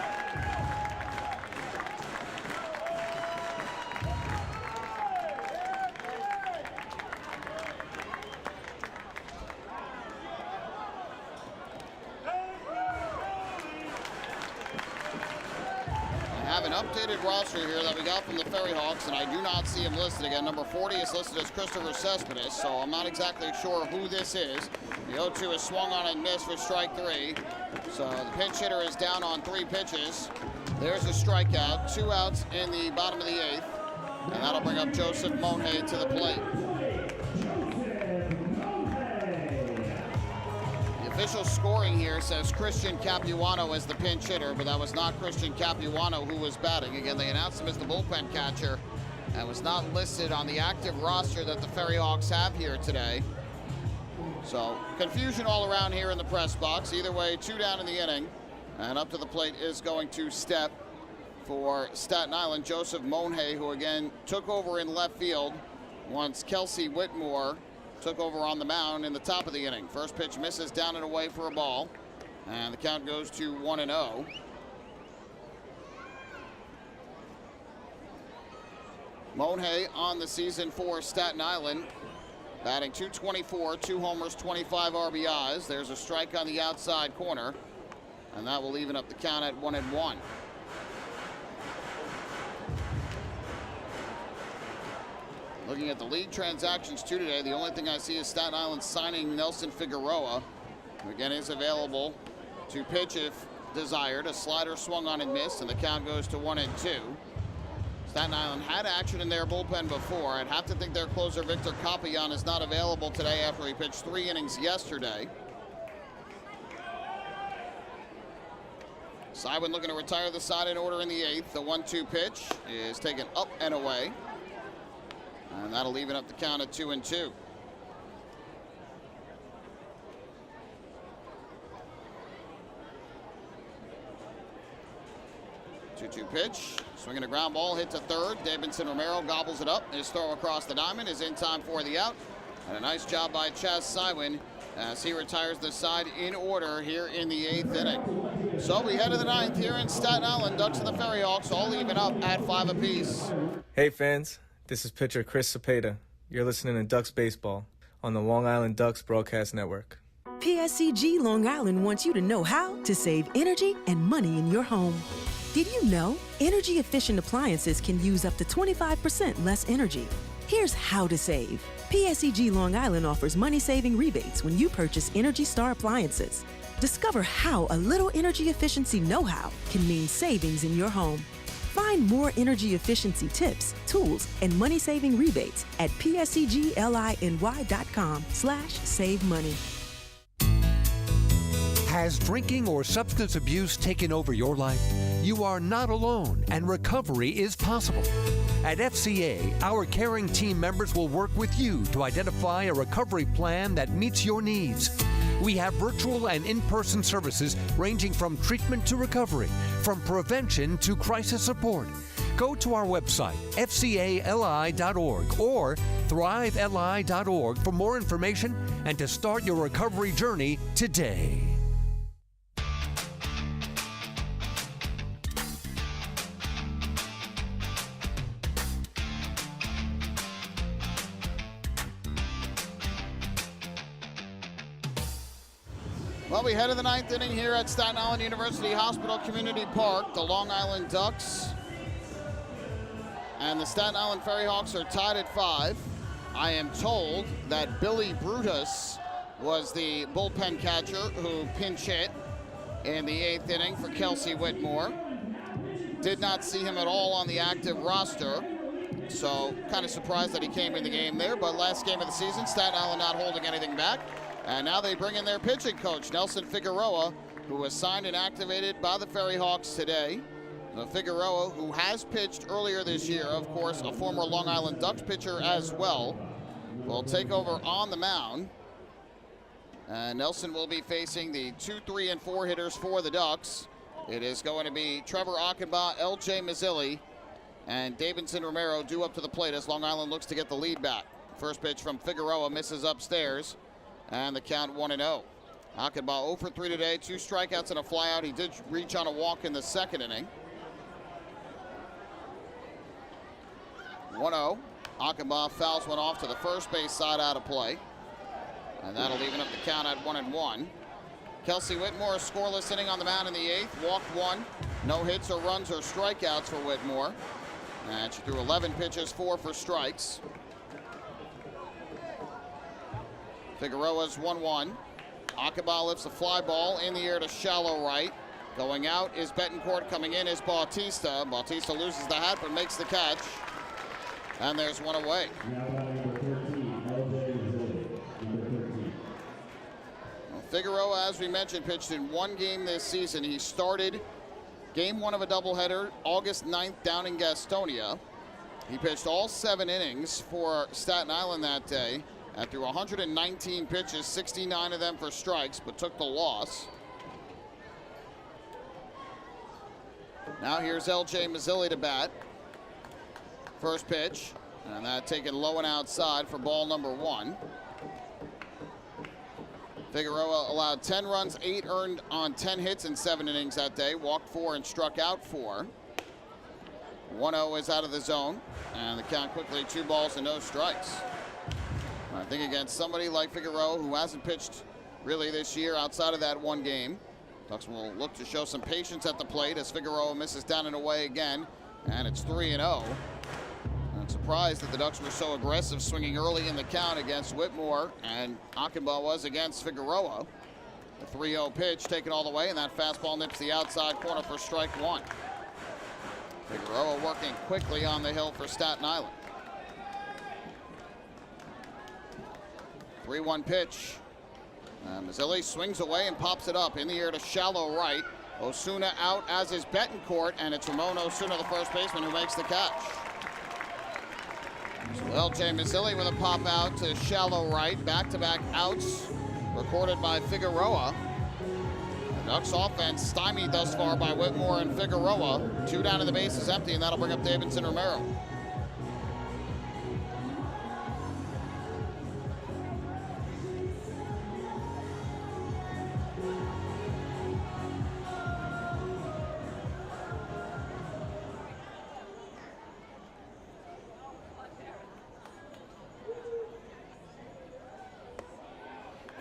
An updated roster here that we got from the FerryHawks, and I do not see him listed again. Number 40 is listed as Christopher Cespedes, so I'm not exactly sure who this is. The 0-2 is swung on and missed for strike 3. So the pinch hitter is down on 3 pitches. There's a strikeout, 2 outs in the bottom of the 8th, and that'll bring up Joseph Monhay to the plate. Official scoring here says Christian Capuano as the pinch hitter, but that was not Christian Capuano who was batting. Again, they announced him as the bullpen catcher and was not listed on the active roster that the FerryHawks have here today. So confusion all around here in the press box. Either way, 2 down in the inning, and up to the plate is going to step for Staten Island Joseph Monhay, who again took over in left field once Kelsey Whitmore took over on the mound in the top of the inning. First pitch misses down and away for a ball, and the count goes to 1-0. Monhay on the season for Staten Island, batting .224, 2 homers, 25 RBIs. There's a strike on the outside corner, and that will even up the count at 1-1. Looking at the league transactions too today, the only thing I see is Staten Island signing Nelson Figueroa, who again is available to pitch if desired. A slider swung on and missed, and the count goes to 1-2. Staten Island had action in their bullpen before. I'd have to think their closer Victor Capian is not available today after he pitched 3 innings yesterday. Sywin looking to retire the side in order in the 8th. The 1-2 pitch is taken up and away, and that'll even up the count at 2-2. Two pitch, swinging a ground ball, hit to third. Davidson Romero gobbles it up. His throw across the diamond is in time for the out. And a nice job by Chaz Sywin as he retires the side in order here in the 8th inning. So we head to the 9th here in Staten Island. Ducks and the FerryHawks all even up at 5 apiece. Hey fans, this is pitcher Chris Cepeda. You're listening to Ducks Baseball on the Long Island Ducks Broadcast Network. PSCG Long Island wants you to know how to save energy and money in your home. Did you know energy-efficient appliances can use up to 25% less energy? Here's how to save. PSEG Long Island offers money-saving rebates when you purchase Energy Star appliances. Discover how a little energy efficiency know-how can mean savings in your home. Find more energy efficiency tips, tools, and money-saving rebates at pscgliny.com/save money. Has drinking or substance abuse taken over your life? You are not alone, and recovery is possible. At FCA, our caring team members will work with you to identify a recovery plan that meets your needs. We have virtual and in-person services ranging from treatment to recovery, from prevention to crisis support. Go to our website, fcali.org or thriveli.org for more information and to start your recovery journey today. Well, we head to the 9th inning here at Staten Island University Hospital Community Park. The Long Island Ducks and the Staten Island FerryHawks are tied at 5. I am told that Billy Brutus was the bullpen catcher who pinch hit in the 8th inning for Kelsey Whitmore. Did not see him at all on the active roster, so kind of surprised that he came in the game there. But last game of the season, Staten Island not holding anything back. And now they bring in their pitching coach, Nelson Figueroa, who was signed and activated by the FerryHawks today. Figueroa, who has pitched earlier this year, of course, a former Long Island Ducks pitcher as well, will take over on the mound. Nelson will be facing the 2, 3, and 4 hitters for the Ducks. It is going to be Trevor Achenbach, L.J. Mazzilli, and Davidson Romero due up to the plate as Long Island looks to get the lead back. First pitch from Figueroa misses upstairs, and the count 1-0. Achenbach 0 for 3 today, 2 strikeouts and a flyout. He did reach on a walk in the second inning. 1-0. Achenbach fouls one off to the first base side out of play. And that'll even up the count at 1-1. Kelsey Whitmore, a scoreless inning on the mound in the 8th. Walked 1. No hits or runs or strikeouts for Whitmore. And she threw 11 pitches, 4 for strikes. Figueroa's 1-1. Achenbach lifts a fly ball in the air to shallow right. Going out is Betancourt. Coming in is Bautista. Bautista loses the hat but makes the catch. And there's one away. Figueroa, as we mentioned, pitched in 1 game this season. He started game 1 of a doubleheader August 9th down in Gastonia. He pitched all 7 innings for Staten Island that day and threw 119 pitches, 69 of them for strikes, but took the loss. Now here's L.J. Mazzilli to bat. First pitch, and that taken low and outside for ball number 1. Figueroa allowed 10 runs, 8 earned on 10 hits in 7 innings that day. Walked 4 and struck out 4. 1-0 is out of the zone, and the count quickly 2 balls and no strikes. I think against somebody like Figueroa, who hasn't pitched really this year outside of that 1 game, Ducks will look to show some patience at the plate as Figueroa misses down and away again, and it's 3-0. I'm surprised that the Ducks were so aggressive swinging early in the count against Whitmore, and Achenbach was against Figueroa. The 3-0 pitch taken all the way, and that fastball nips the outside corner for strike 1. Figueroa working quickly on the hill for Staten Island. 3-1 pitch. Mazzilli swings away and pops it up in the air to shallow right. Osuna out, as is Betancourt, and it's Ramon Osuna, the first baseman, who makes the catch. So L.J. Mazzilli with a pop out to shallow right. Back-to-back outs recorded by Figueroa. The Ducks offense stymied thus far by Whitmore and Figueroa. 2 down and the base is empty, and that'll bring up Davidson Romero.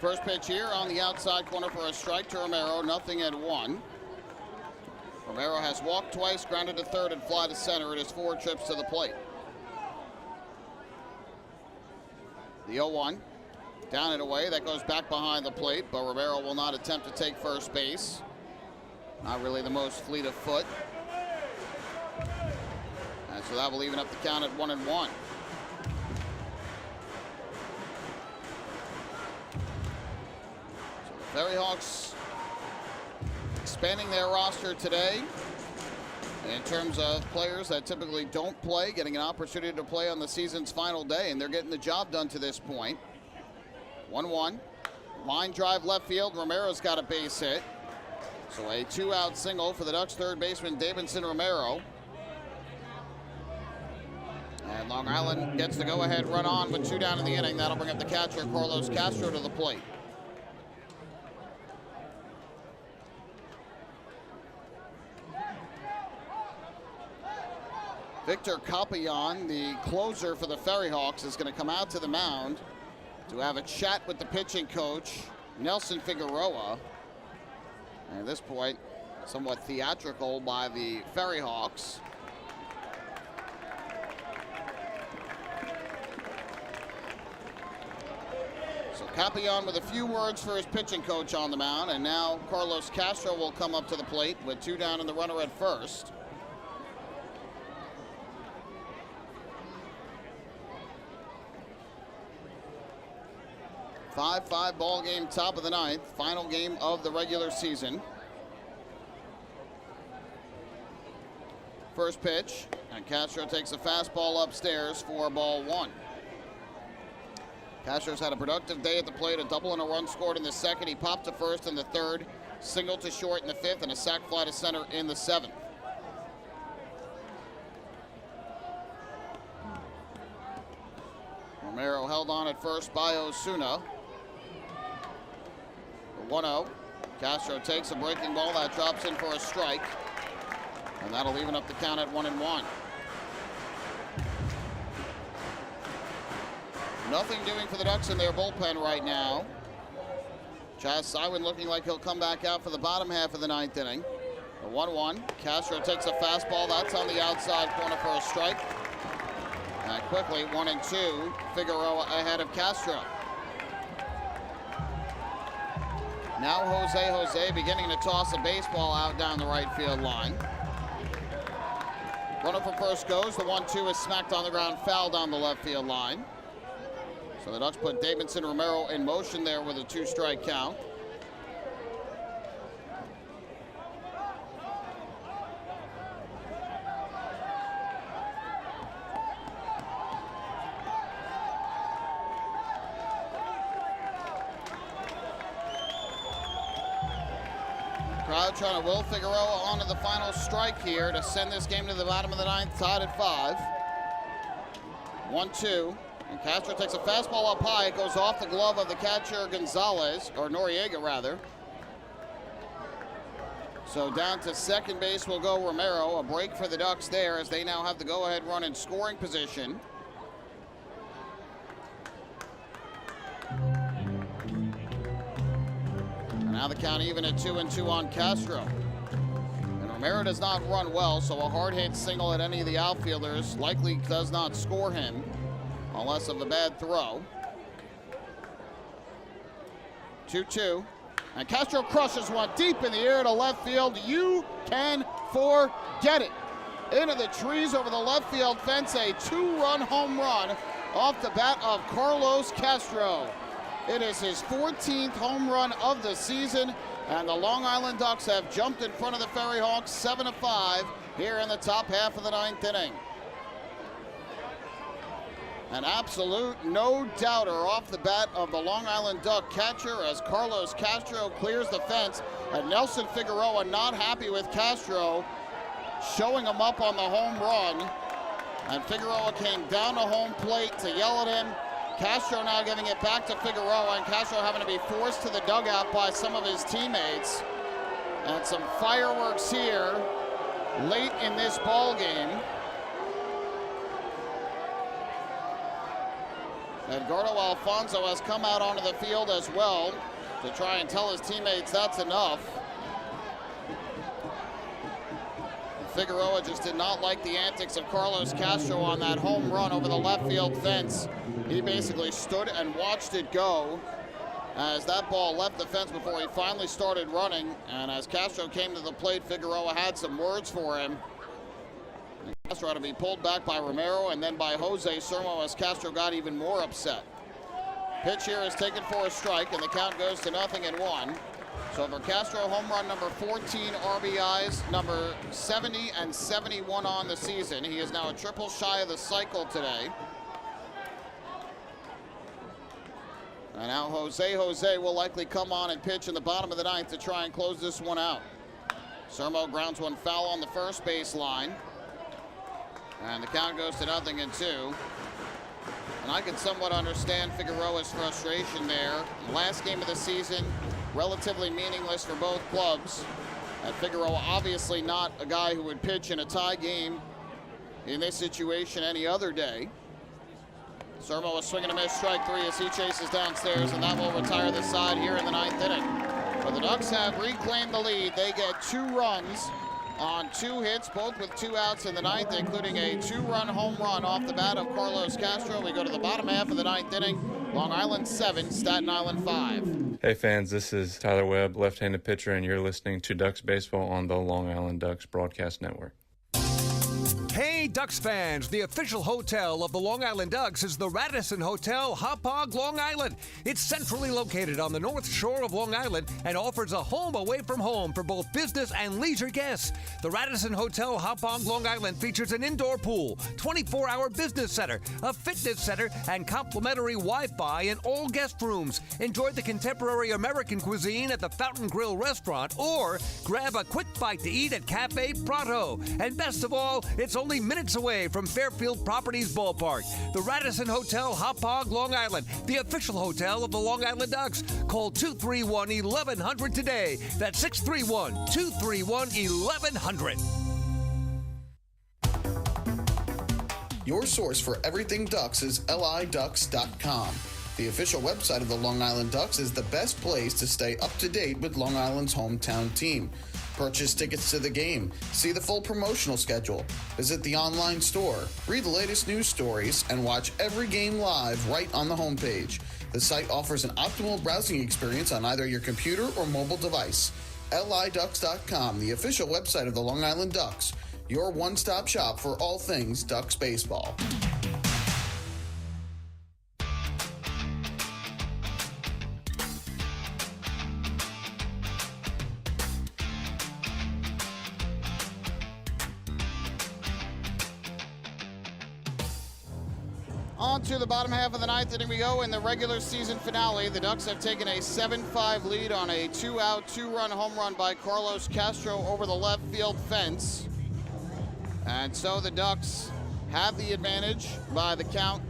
First pitch here on the outside corner for a strike to Romero, nothing at 1. Romero has walked twice, grounded to third, and fly to center. It is 4 trips to the plate. The 0-1, down and away. That goes back behind the plate, but Romero will not attempt to take first base. Not really the most fleet of foot. And so that will even up the count at 1-1. FerryHawks expanding their roster today in terms of players that typically don't play, getting an opportunity to play on the season's final day, and they're getting the job done to this point. 1-1. Line drive left field. Romero's got a base hit. So a 2-out single for the Ducks' third baseman, Davidson Romero. And Long Island gets the go-ahead run on with 2 down in the inning. That'll bring up the catcher, Carlos Castro, to the plate. Victor Capillon, the closer for the FerryHawks, is going to come out to the mound to have a chat with the pitching coach, Nelson Figueroa. And at this point, somewhat theatrical by the FerryHawks. So Capillon with a few words for his pitching coach on the mound, and now Carlos Castro will come up to the plate with 2 down and the runner at first. 5-5 ball game, top of the 9th, final game of the regular season. First pitch, and Castro takes a fastball upstairs for ball 1. Castro's had a productive day at the plate, a double and a run scored in the second. He popped to first in the third, single to short in the fifth, and a sac fly to center in the seventh. Romero held on at first by Osuna. The 1-0. Castro takes a breaking ball that drops in for a strike, and that'll even up the count at 1-1. Nothing doing for the Ducks in their bullpen right now. Chaz Sywin looking like he'll come back out for the bottom half of the ninth inning. The 1-1. Castro takes a fastball. That's on the outside corner for a strike. And quickly, 1-2. Figueroa ahead of Castro. Now Jose beginning to toss a baseball out down the right field line. Runner from first goes. The 1-2 is smacked on the ground, foul down the left field line. So the Ducks put Davidson Romero in motion there with a 2-strike count. Crowd trying to will Figueroa onto the final strike here to send this game to the bottom of the ninth, tied at 5. 1-2. And Castro takes a fastball up high. It goes off the glove of the catcher Gonzalez, or Noriega rather. So down to second base will go Romero. A break for the Ducks there as they now have the go-ahead run in scoring position. And now the count even at 2-2 on Castro. And Romero does not run well, so a hard hit single at any of the outfielders likely does not score him, unless of a bad throw. 2-2. And Castro crushes one deep in the air to left field. You can forget it. Into the trees over the left field fence. A 2-run home run off the bat of Carlos Castro. It is his 14th home run of the season, and the Long Island Ducks have jumped in front of the FerryHawks 7-5 here in the top half of the ninth inning. An absolute no-doubter off the bat of the Long Island Duck catcher as Carlos Castro clears the fence. And Nelson Figueroa not happy with Castro, showing him up on the home run. And Figueroa came down to home plate to yell at him. Castro now giving it back to Figueroa, and Castro having to be forced to the dugout by some of his teammates. And some fireworks here late in this ball game. Edgardo Alfonso has come out onto the field as well to try and tell his teammates that's enough. Figueroa just did not like the antics of Carlos Castro on that home run over the left field fence. He basically stood and watched it go as that ball left the fence before he finally started running. And as Castro came to the plate, Figueroa had some words for him. Castro had to be pulled back by Romero and then by Jose Sermo as Castro got even more upset. Pitch here is taken for a strike, and the count goes to 0-1. So for Castro, home run number 14, RBIs number 70 and 71 on the season. He is now a triple shy of the cycle today. And now Jose will likely come on and pitch in the bottom of the ninth to try and close this one out. Sermo grounds one foul on the first base line. And the count goes to 0-2. And I can somewhat understand Figueroa's frustration there. Last game of the season, relatively meaningless for both clubs. And Figueroa obviously not a guy who would pitch in a tie game in this situation any other day. Sermo is swinging a miss, strike 3 as he chases downstairs, and that will retire the side here in the ninth inning. But the Ducks have reclaimed the lead. They get 2 runs on 2 hits, both with 2 outs in the ninth, including a 2-run home run off the bat of Carlos Castro. We go to the bottom half of the ninth inning. Long Island 7, Staten Island 5. Hey fans, this is Tyler Webb, left-handed pitcher, and you're listening to Ducks Baseball on the Long Island Ducks Broadcast Network. Hey, Hey, Ducks fans, the official hotel of the Long Island Ducks is the Radisson Hotel, Hauppauge, Long Island. It's centrally located on the north shore of Long Island and offers a home away from home for both business and leisure guests. The Radisson Hotel, Hauppauge, Long Island features an indoor pool, 24-hour business center, a fitness center, and complimentary Wi-Fi in all guest rooms. Enjoy the contemporary American cuisine at the Fountain Grill restaurant or grab a quick bite to eat at Cafe Prato. And best of all, it's only minutes away from Fairfield Properties Ballpark. The Radisson Hotel, Hauppauge, Long Island, the official hotel of the Long Island Ducks. Call 231-1100 today. That's 631-231-1100. Your source for everything Ducks is liducks.com. The official website of the Long Island Ducks is the best place to stay up to date with Long Island's hometown team. Purchase tickets to the game, see the full promotional schedule, visit the online store, read the latest news stories, and watch every game live right on the homepage. The site offers an optimal browsing experience on either your computer or mobile device. liducks.com, the official website of the Long Island Ducks, your one-stop shop for all things Ducks baseball. On to the bottom half of the ninth inning we go. In the regular season finale, the Ducks have taken a 7-5 lead on a 2-out, 2-run home run by Carlos Castro over the left field fence. And so the Ducks have the advantage by the count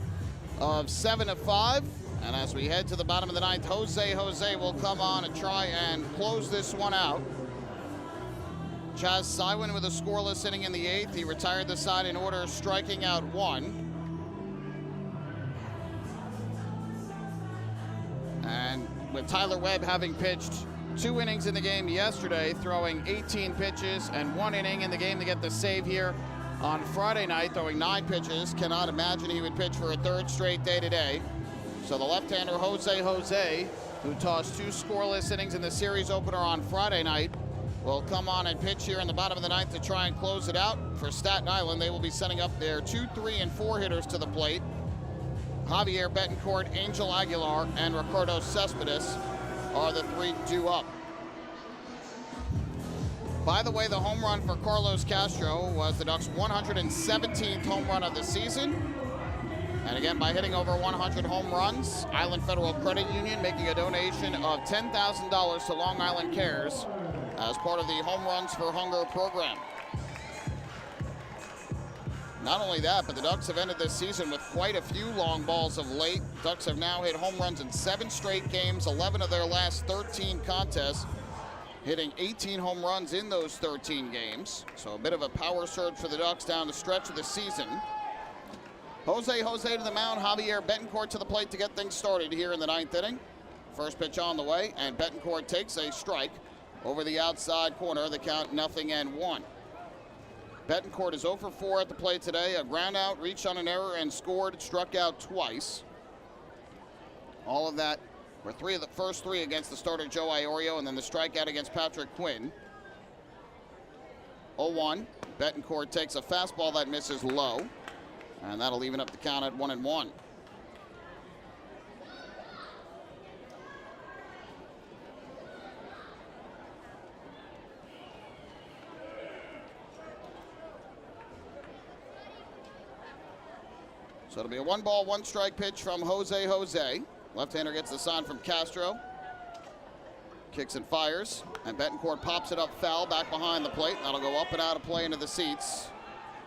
of 7-5. And as we head to the bottom of the ninth, Jose will come on and try and close this one out. Chaz Sywin with a scoreless inning in the eighth. He retired the side in order, striking out one. And with Tyler Webb having pitched 2 innings in the game yesterday, throwing 18 pitches and 1 inning in the game to get the save here on Friday night, throwing 9 pitches. Cannot imagine he would pitch for a third straight day today. So the left-hander Jose, who tossed 2 scoreless innings in the series opener on Friday night, will come on and pitch here in the bottom of the ninth to try and close it out. For Staten Island, they will be sending up their 2, 3, and 4 hitters to the plate. Javier Betancourt, Angel Aguilar, and Ricardo Cespedes are the 3 due up. By the way, the home run for Carlos Castro was the Ducks' 117th home run of the season. And again, by hitting over 100 home runs, Island Federal Credit Union making a donation of $10,000 to Long Island Cares as part of the Home Runs for Hunger program. Not only that, but the Ducks have ended this season with quite a few long balls of late. Ducks have now hit home runs in 7 straight games, 11 of their last 13 contests, hitting 18 home runs in those 13 games. So a bit of a power surge for the Ducks down the stretch of the season. Jose to the mound, Javier Betancourt to the plate to get things started here in the ninth inning. First pitch on the way, and Betancourt takes a strike over the outside corner. The count 0-1. Betancourt is 0 for 4 at the plate today. A ground out, reached on an error, and scored, struck out twice. All of that were 3 of the first 3 against the starter Joe Iorio, and then the strikeout against Patrick Quinn. 0-1. Betancourt takes a fastball that misses low, and that'll even up the count at 1-1. So it'll be a 1-ball, 1-strike pitch from Jose. Left-hander gets the sign from Castro. Kicks and fires, and Betancourt pops it up foul back behind the plate. That'll go up and out of play into the seats,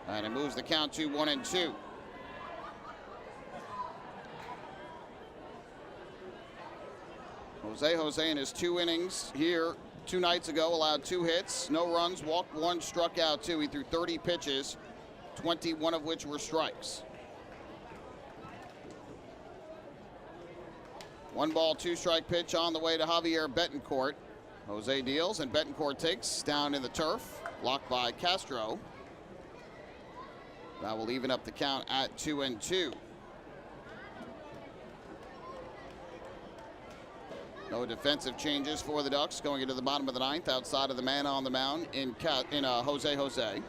and it moves the count to 1-2. Jose in his 2 innings here 2 nights ago allowed 2 hits, no runs, walked 1, struck out 2. He threw 30 pitches, 21 of which were strikes. 1-ball, 2-strike pitch on the way to Javier Betancourt. Jose deals, and Betancourt takes down in the turf, blocked by Castro. That will even up the count at 2-2. No defensive changes for the Ducks going into the bottom of the ninth outside of the man on the mound in Jose.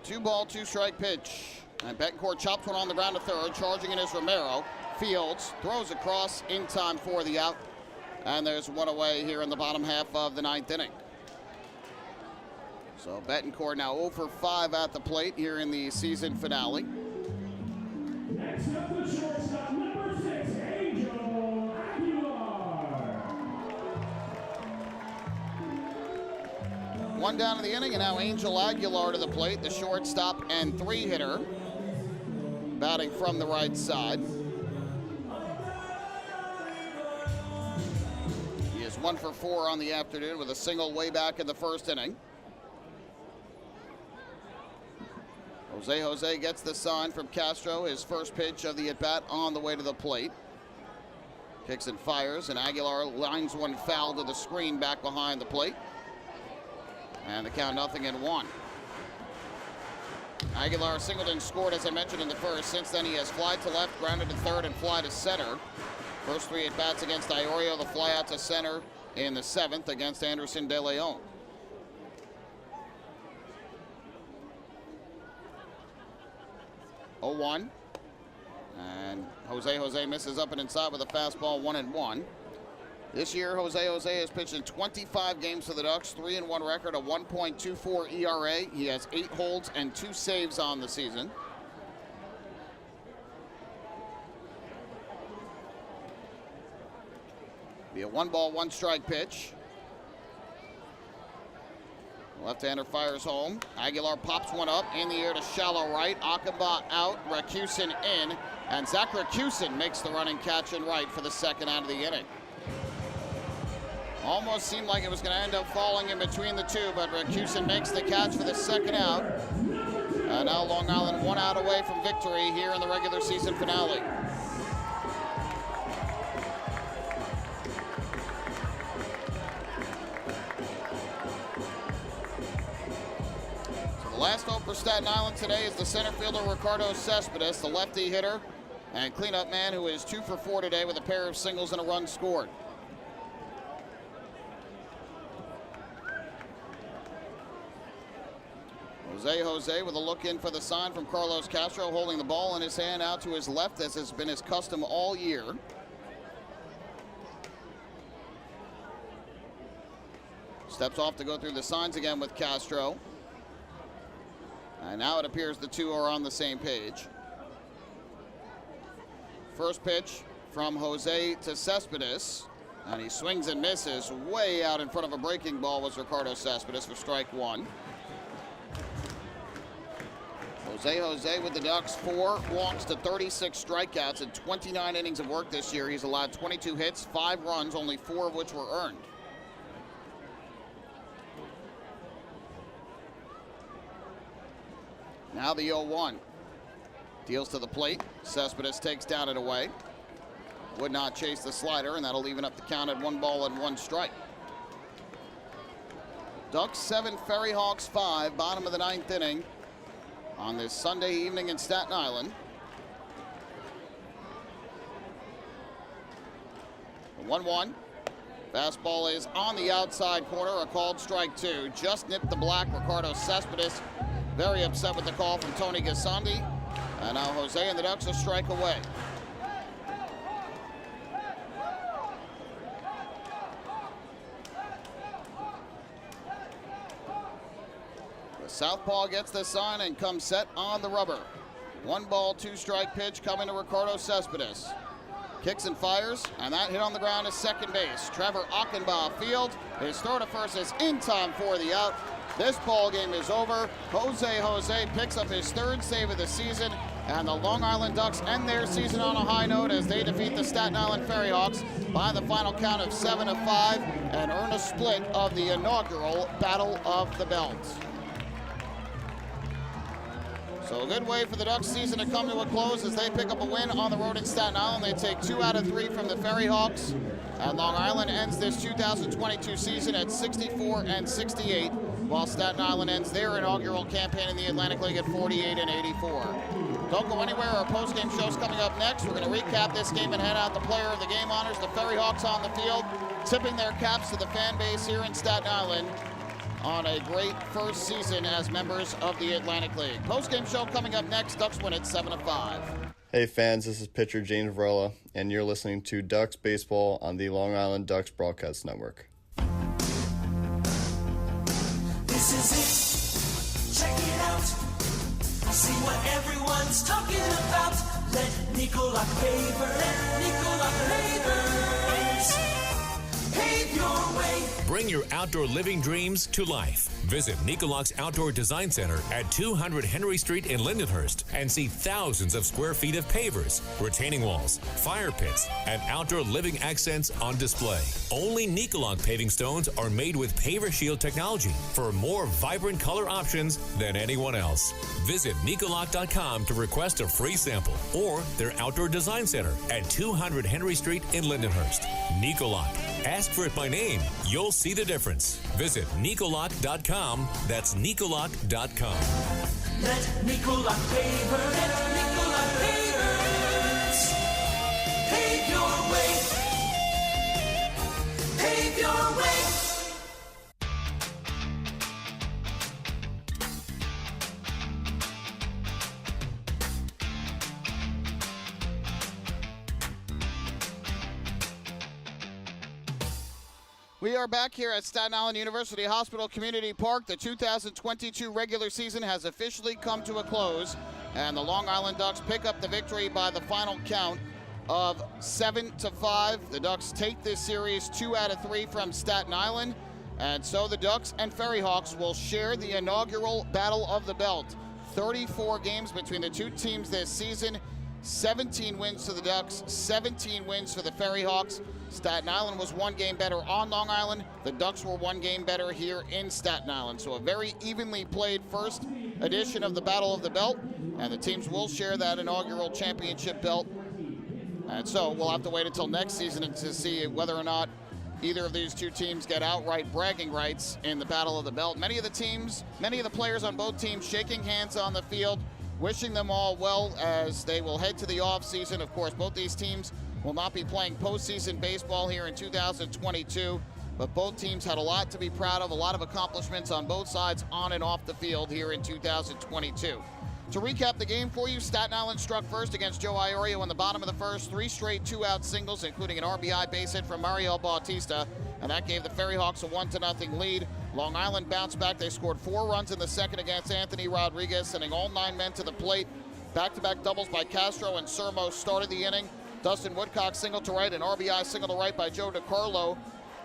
2-ball, 2-strike pitch. And Betancourt chops one on the ground to third. Charging in is Romero. Fields throws across in time for the out. And there's one away here in the bottom half of the 9th inning. So Betancourt now 0 for 5 at the plate here in the season finale. Next up, the shortstop, number 6, Angel Aguilar. One down in the inning, and now Angel Aguilar to the plate, the shortstop and 3-hitter, batting from the right side. He is 1 for 4 on the afternoon with a single way back in the first inning. Jose gets the sign from Castro, his first pitch of the at-bat on the way to the plate. Kicks and fires, and Aguilar lines one foul to the screen back behind the plate. And the count 0-1. Aguilar singled and scored, as I mentioned, in the first. Since then, he has fly to left, grounded to third, and fly to center. First 3 at-bats against Iorio, the fly out to center in the 7th against Anderson De Leon. Oh-1. And Jose misses up and inside with a fastball, 1-1. This year, Jose has pitched in 25 games for the Ducks, 3-1 record, a 1.24 ERA. He has 8 holds and 2 saves on the season. Be a 1-ball, 1-strike pitch. Left-hander fires home. Aguilar pops one up in the air to shallow right. Achenbach out, Rakusin in, and Zach Rakusin makes the running catch in right for the second out of the inning. Almost seemed like it was going to end up falling in between the two, but Rakusin makes the catch for the second out. And now Long Island 1 out away from victory here in the regular season finale. The last hope for Staten Island today is the center fielder Ricardo Cespedes, the lefty hitter and cleanup man who is 2 for 4 today with a pair of singles and a run scored. Jose with a look in for the sign from Carlos Castro, holding the ball in his hand out to his left, as has been his custom all year. Steps off to go through the signs again with Castro. And now it appears the two are on the same page. First pitch from Jose to Cespedes, and he swings and misses. Way out in front of a breaking ball was Ricardo Cespedes for strike 1. Jose with the Ducks, 4 walks to 36 strikeouts in 29 innings of work this year. He's allowed 22 hits, 5 runs, only 4 of which were earned. Now the 0-1. Deals to the plate. Cespedes takes down and away. Would not chase the slider, and that'll even up the count at 1 ball and 1 strike. Ducks 7, FerryHawks 5, bottom of the 9th inning on this Sunday evening in Staten Island. The 1-1. Fastball is on the outside corner, a called strike 2. Just nipped the black. Ricardo Cespedes very upset with the call from Tony Gasandi. And now Jose and the Ducks a strike away. The southpaw gets the sign and comes set on the rubber. 1 ball, 2 strike pitch coming to Ricardo Cespedes. Kicks and fires, and that hit on the ground is second base. Trevor Achenbach field. His throw to first is in time for the out. This ball game is over. Jose picks up his 3rd save of the season, and the Long Island Ducks end their season on a high note as they defeat the Staten Island FerryHawks by the final count of 7-5 and earn a split of the inaugural Battle of the Belts. So a good way for the Ducks season to come to a close as they pick up a win on the road in Staten Island. They take 2 out of 3 from the FerryHawks, and Long Island ends this 2022 season at 64-68, while Staten Island ends their inaugural campaign in the Atlantic League at 48-84. Don't go anywhere. Our post-game show's coming up next. We're going to recap this game and hand out the player of the game honors. The FerryHawks on the field, tipping their caps to the fan base here in Staten Island on a great first season as members of the Atlantic League. Post-game show coming up next. Ducks win at 7-5. Hey fans, this is pitcher James Varvaro, and you're listening to Ducks Baseball on the Long Island Ducks Broadcast Network. This is it. Check it out. See what everyone's talking about. Let Nicolak Pavers pave your way. Bring your outdoor living dreams to life. Visit Nicolak's Outdoor Design Center at 200 Henry Street in Lindenhurst and see thousands of square feet of pavers, retaining walls, fire pits, and outdoor living accents on display. Only Nicolak paving stones are made with Paver Shield technology for more vibrant color options than anyone else. Visit Nicolak.com to request a free sample or their Outdoor Design Center at 200 Henry Street in Lindenhurst. Nicolak. Ask for it by name. You'll see the difference. Visit Nicolak.com. That's Nicolak.com. Let Nicolak Pavers pave your way. Pave your way. We are back here at Staten Island University Hospital Community Park. The 2022 regular season has officially come to a close, and the Long Island Ducks pick up the victory by the final count of 7-5. The Ducks take this series 2 out of 3 from Staten Island, and so the Ducks and FerryHawks will share the inaugural Battle of the Belt. 34 games between the two teams this season. 17 wins to the Ducks, 17 wins for the FerryHawks. Staten Island was 1 game better on Long Island. The Ducks were 1 game better here in Staten Island. So a very evenly played first edition of the Battle of the Belt, and the teams will share that inaugural championship belt. And so we'll have to wait until next season to see whether or not either of these two teams get outright bragging rights in the Battle of the Belt. Many of the players on both teams shaking hands on the field, wishing them all well as they will head to the offseason. Of course, both these teams will not be playing postseason baseball here in 2022, but both teams had a lot to be proud of, a lot of accomplishments on both sides on and off the field here in 2022. To recap the game for you, Staten Island struck first against Joe Iorio in the bottom of the first. 3 straight 2-out singles, including an RBI base hit from Mario Bautista, and that gave the FerryHawks a 1-0 lead. Long Island bounced back. They scored 4 runs in the second against Anthony Rodriguez, sending all 9 men to the plate. Back-to-back doubles by Castro and Sermo started the inning. Dustin Woodcock single to right, an RBI single to right by Joe DiCarlo,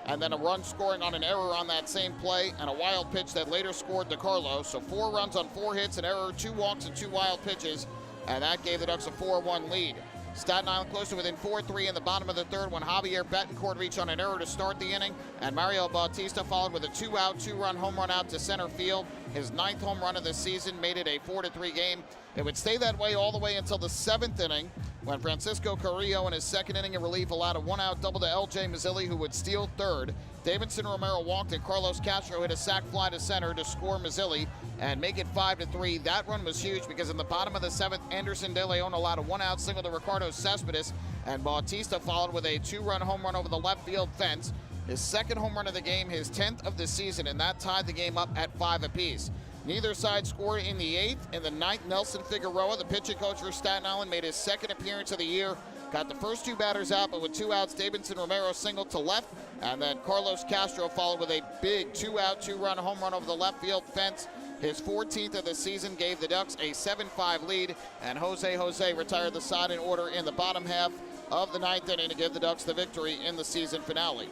and then a run scoring on an error on that same play, and a wild pitch that later scored DiCarlo. So 4 runs on 4 hits, an error, 2 walks, and 2 wild pitches, and that gave the Ducks a 4-1 lead. Staten Island close to within 4-3 in the bottom of the third when Javier Betancourt reached on an error to start the inning, and Mario Bautista followed with a 2-out, 2-run home run out to center field. His 9th home run of the season made it a 4-3 game. It would stay that way all the way until the 7th inning when Francisco Carrillo in his second inning of relief allowed a 1-out double to L.J. Mazzilli, who would steal third. Davidson Romero walked, and Carlos Castro hit a sac fly to center to score Mazzilli and make it 5-3. That run was huge because in the bottom of the 7th, Anderson De Leon allowed a 1-out single to Ricardo Cespedes, and Bautista followed with a 2-run home run over the left field fence. His 2nd home run of the game, his 10th of the season, and that tied the game up at 5 apiece. Neither side scored in the 8th. In the 9th, Nelson Figueroa, the pitching coach for Staten Island, made his 2nd appearance of the year. Got the first 2 batters out, but with 2 outs, Davidson Romero singled to left, and then Carlos Castro followed with a big 2-out, 2-run home run over the left field fence. His 14th of the season gave the Ducks a 7-5 lead, and Jose retired the side in order in the bottom half of the 9th inning to give the Ducks the victory in the season finale.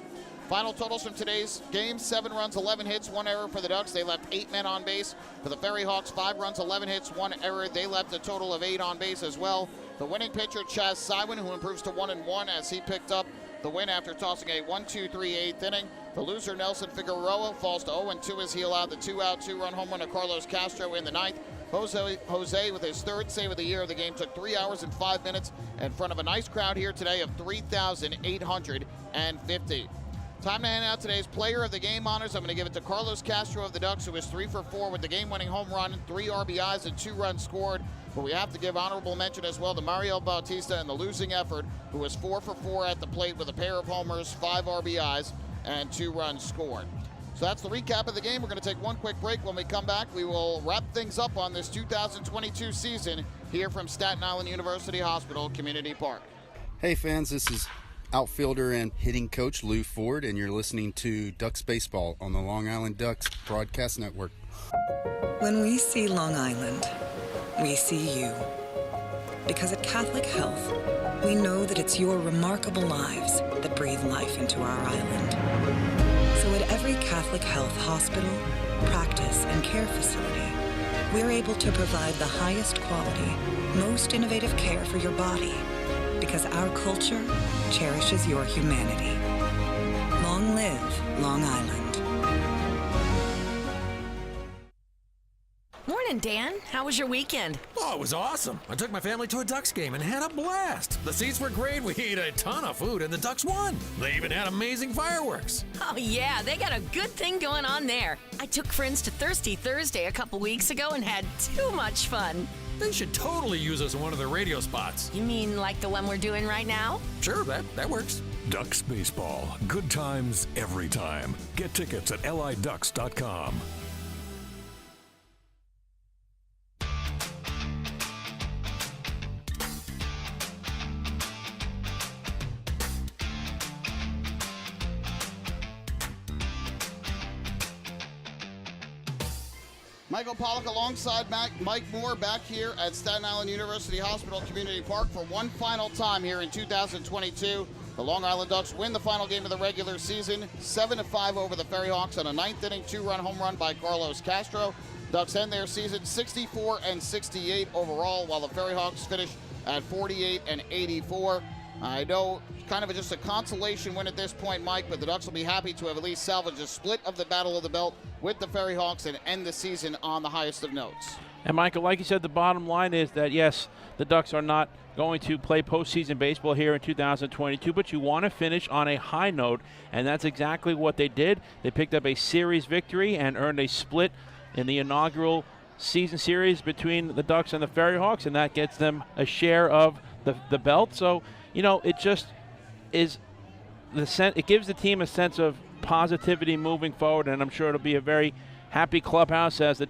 Final totals from today's game: 7 runs, 11 hits, 1 error for the Ducks. They left 8 men on base. For the FerryHawks, 5 runs, 11 hits, 1 error. They left a total of 8 on base as well. The winning pitcher, Chaz Sywin, who improves to 1-1 as he picked up the win after tossing a 1-2-3 8th inning. The loser, Nelson Figueroa, falls to 0-2 as he allowed the 2-out, 2-run home run to Carlos Castro in the 9th. Jose, with his 3rd save of the year of the game, took 3 hours and 5 minutes in front of a nice crowd here today of 3,850. Time to hand out today's Player of the Game honors. I'm going to give it to Carlos Castro of the Ducks, who was 3 for 4 with the game-winning home run, 3 RBIs, and 2 runs scored. But we have to give honorable mention as well to Mario Bautista in the losing effort, who was 4 for 4 at the plate with a pair of homers, 5 RBIs, and 2 runs scored. So that's the recap of the game. We're going to take one quick break. When we come back, we will wrap things up on this 2022 season here from Staten Island University Hospital Community Park. Hey fans, this is outfielder and hitting coach Lou Ford, and you're listening to Ducks Baseball on the Long Island Ducks Broadcast Network. When we see Long Island, we see you. Because at Catholic Health, we know that it's your remarkable lives that breathe life into our island. So at every Catholic Health hospital, practice, and care facility, we're able to provide the highest quality, most innovative care for your body, because our culture cherishes your humanity. Long live Long Island. Morning, Dan. How was your weekend? Oh, it was awesome. I took my family to a Ducks game and had a blast. The seats were great. We ate a ton of food, and the Ducks won. They even had amazing fireworks. Oh, yeah, they got a good thing going on there. I took friends to Thirsty Thursday a couple weeks ago and had too much fun. They should totally use us in one of their radio spots. You mean like the one we're doing right now? Sure, that works. Ducks Baseball. Good times every time. Get tickets at liducks.com. Michael Pollock alongside Mike Moore back here at Staten Island University Hospital Community Park for one final time here in 2022. The Long Island Ducks win the final game of the regular season, 7-5 over the FerryHawks on a ninth-inning two-run home run by Carlos Castro. Ducks end their season 64-68 overall, while the FerryHawks finish at 48-84. I know kind of just a consolation win at this point, Mike, but the Ducks will be happy to have at least salvaged a split of the Battle of the Belt with the FerryHawks and end the season on the highest of notes. And, Michael, like you said, the bottom line is that, yes, the Ducks are not going to play postseason baseball here in 2022, but you want to finish on a high note, and that's exactly what they did. They picked up a series victory and earned a split in the inaugural season series between the Ducks and the FerryHawks, and that gets them a share of the belt. So, you know, it just is it gives the team a sense of positivity moving forward, and I'm sure it'll be a very happy clubhouse as the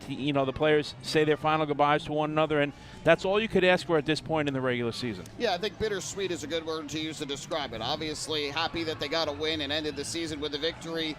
players say their final goodbyes to one another, and that's all you could ask for at this point in the regular season. Yeah, I think bittersweet is a good word to use to describe it. Obviously happy that they got a win and ended the season with a victory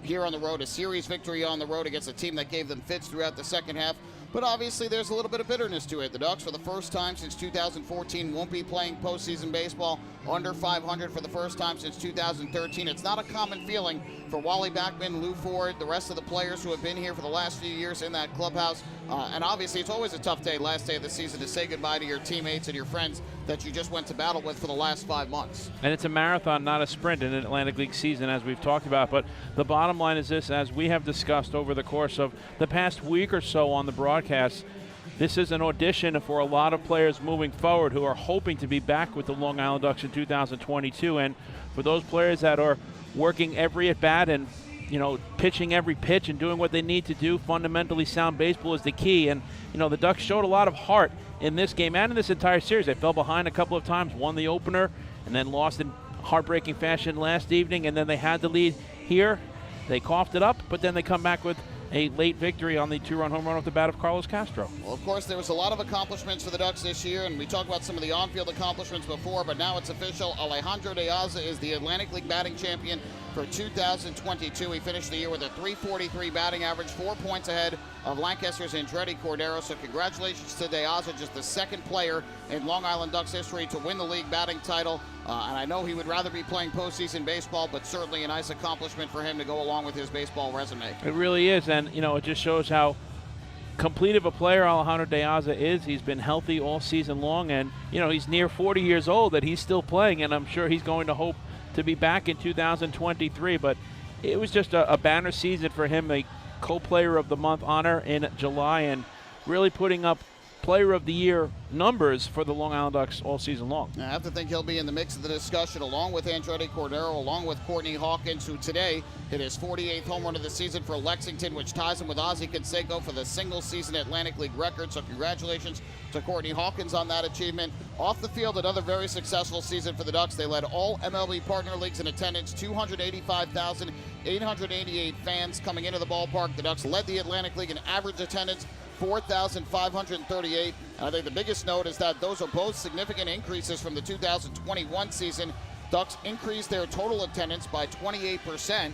here on the road, a series victory on the road against a team that gave them fits throughout the second half. But obviously there's a little bit of bitterness to it. The Ducks, for the first time since 2014, won't be playing postseason baseball under 500 for the first time since 2013. It's not a common feeling for Wally Backman, Lou Ford, the rest of the players who have been here for the last few years in that clubhouse. And obviously it's always a tough day, last day of the season, to say goodbye to your teammates and your friends that you just went to battle with for the last 5 months. And it's a marathon, not a sprint in an Atlantic League season, as we've talked about. But the bottom line is this, as we have discussed over the course of the past week or so on the broadcast, this is an audition for a lot of players moving forward who are hoping to be back with the Long Island Ducks in 2022. And for those players that are working every at-bat and, you know, pitching every pitch and doing what they need to do, fundamentally sound baseball is the key. And, you know, the Ducks showed a lot of heart in this game and in this entire series. They fell behind a couple of times, won the opener, and then lost in heartbreaking fashion last evening, and then they had the lead here. They coughed it up, but then they come back with a late victory on the two-run home run off the bat of Carlos Castro. Well, of course, there was a lot of accomplishments for the Ducks this year, and we talked about some of the on-field accomplishments before, but now it's official. Alejandro De Aza is the Atlantic League batting champion for 2022. He finished the year with a .343 batting average, 4 points ahead of Lancaster's Andretti Cordero. So congratulations to De Aza, just the second player in Long Island Ducks history to win the league batting title. And I know he would rather be playing postseason baseball, but certainly a nice accomplishment for him to go along with his baseball resume. It really is, and you know, it just shows how complete of a player Alejandro De Aza is. He's been healthy all season long, and you know, he's near 40 years old that he's still playing, and I'm sure he's going to hope to be back in 2023. But it was just a banner season for him, a co-player of the month honor in July, and really putting up player of the year numbers for the Long Island Ducks all season long. I have to think he'll be in the mix of the discussion along with Andretti Cordero, along with Courtney Hawkins, who today hit his 48th home run of the season for Lexington, which ties him with Ozzie Canseco for the single-season Atlantic League record. So congratulations to Courtney Hawkins on that achievement. Off the field, another very successful season for the Ducks. They led all MLB partner leagues in attendance, 285,888 fans coming into the ballpark. The Ducks led the Atlantic League in average attendance, 4,538. And I think the biggest note is that those are both significant increases from the 2021 season. Ducks increased their total attendance by 28%,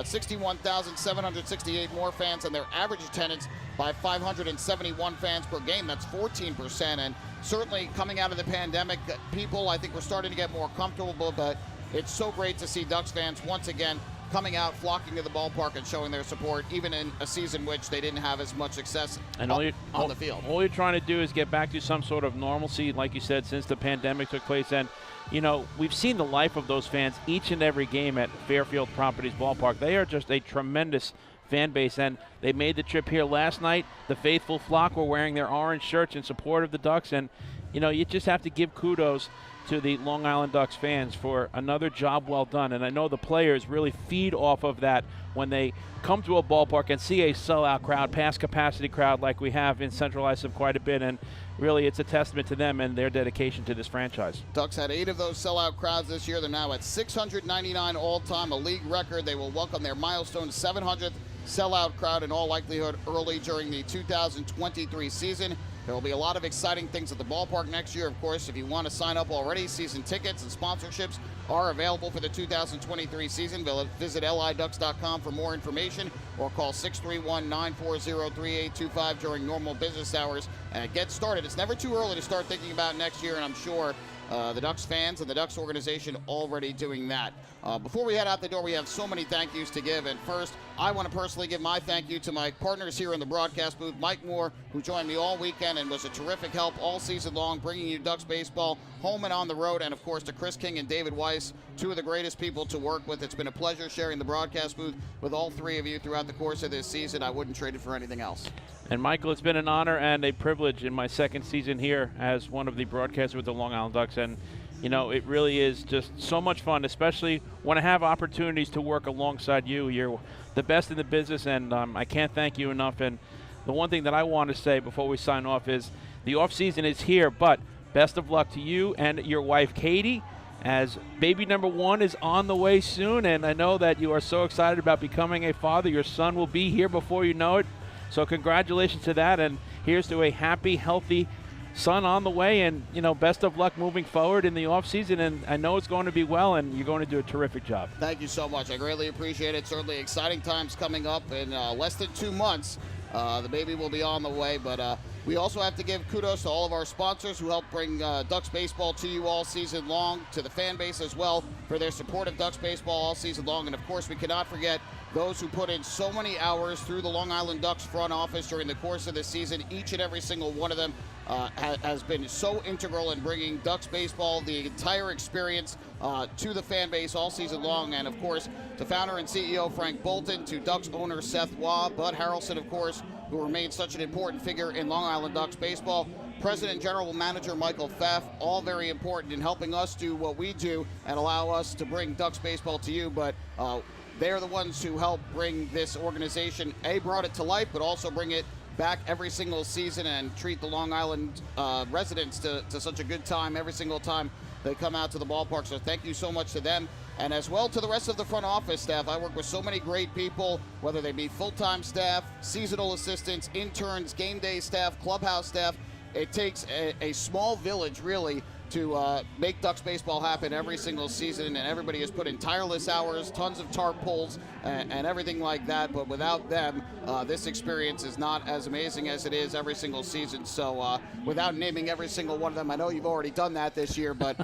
61,768 more fans, and their average attendance by 571 fans per game. That's 14%. And certainly coming out of the pandemic, people, I think, were starting to get more comfortable, but it's so great to see Ducks fans once again coming out, flocking to the ballpark and showing their support, even in a season which they didn't have as much success and on the field. All you're trying to do is get back to some sort of normalcy, like you said, since the pandemic took place. And, you know, we've seen the life of those fans each and every game at Fairfield Properties Ballpark. They are just a tremendous fan base, and they made the trip here last night. The faithful flock were wearing their orange shirts in support of the Ducks, and, you know, you just have to give kudos to the Long Island Ducks fans for another job well done. And I know the players really feed off of that when they come to a ballpark and see a sellout crowd, past capacity crowd like we have in Central Islip quite a bit. And really it's a testament to them and their dedication to this franchise. Ducks had 8 of those sellout crowds this year. They're now at 699 all-time, a league record. They will welcome their milestone 700th sellout crowd in all likelihood early during the 2023 season. There will be a lot of exciting things at the ballpark next year. Of course, if you want to sign up already, season tickets and sponsorships are available for the 2023 season. Visit liducks.com for more information or call 631-940-3825 during normal business hours and get started. It's never too early to start thinking about next year, and I'm sure the Ducks fans and the Ducks organization already doing that. Before we head out the door, we have so many thank yous to give. And first, I want to personally give my thank you to my partners here in the broadcast booth, Mike Moore, who joined me all weekend and was a terrific help all season long, bringing you Ducks baseball home and on the road. And, of course, to Chris King and David Weiss, two of the greatest people to work with. It's been a pleasure sharing the broadcast booth with all three of you throughout the course of this season. I wouldn't trade it for anything else. And, Michael, it's been an honor and a privilege in my second season here as one of the broadcasters with the Long Island Ducks. And, you know, it really is just so much fun, especially when I have opportunities to work alongside you. You're the best in the business, and I can't thank you enough. And the one thing that I want to say before we sign off is the off-season is here, but best of luck to you and your wife, Katie, as baby number 1 is on the way soon. And I know that you are so excited about becoming a father. Your son will be here before you know it. So congratulations to that, and here's to a happy, healthy son on the way, and, you know, best of luck moving forward in the offseason, and I know it's going to be well, and you're going to do a terrific job. Thank you so much. I greatly appreciate it. Certainly exciting times coming up in less than 2 months. The baby will be on the way, but we also have to give kudos to all of our sponsors who help bring Ducks baseball to you all season long, to the fan base as well for their support of Ducks baseball all season long. And, of course, we cannot forget those who put in so many hours through the Long Island Ducks front office during the course of the season. Each and every single one of them has been so integral in bringing Ducks baseball, the entire experience, to the fan base all season long. And, of course, to founder and CEO Frank Bolton, to Ducks owner Seth Waugh, Bud Harrelson, of course, who remains such an important figure in Long Island Ducks baseball, President and General Manager Michael Pfaff, all very important in helping us do what we do and allow us to bring Ducks baseball to you. But they're the ones who help bring this organization, brought it to life, but also bring it back every single season and treat the Long Island residents to such a good time every single time they come out to the ballpark. So thank you so much to them, and as well to the rest of the front office staff. I work with so many great people, whether they be full-time staff, seasonal assistants, interns, game day staff, clubhouse staff. It takes a small village, really, to make Ducks baseball happen every single season, and everybody has put in tireless hours, tons of tarp pulls, and everything like that. But without them, this experience is not as amazing as it is every single season. So without naming every single one of them, I know you've already done that this year, but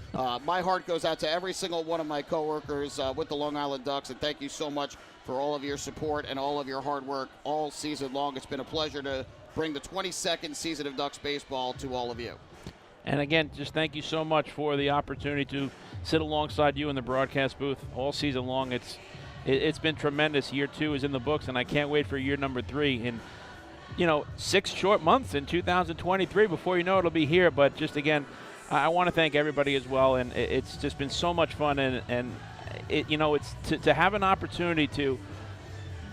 my heart goes out to every single one of my coworkers with the Long Island Ducks, and thank you so much for all of your support and all of your hard work all season long. It's been a pleasure to bring the 22nd season of Ducks baseball to all of you. And again, just thank you so much for the opportunity to sit alongside you in the broadcast booth all season long. It's been tremendous. Year 2 is in the books, and I can't wait for year number 3. And 6 short months in 2023. Before you know it, it'll be here. But just again, I want to thank everybody as well, and it's just been so much fun, and it's to have an opportunity to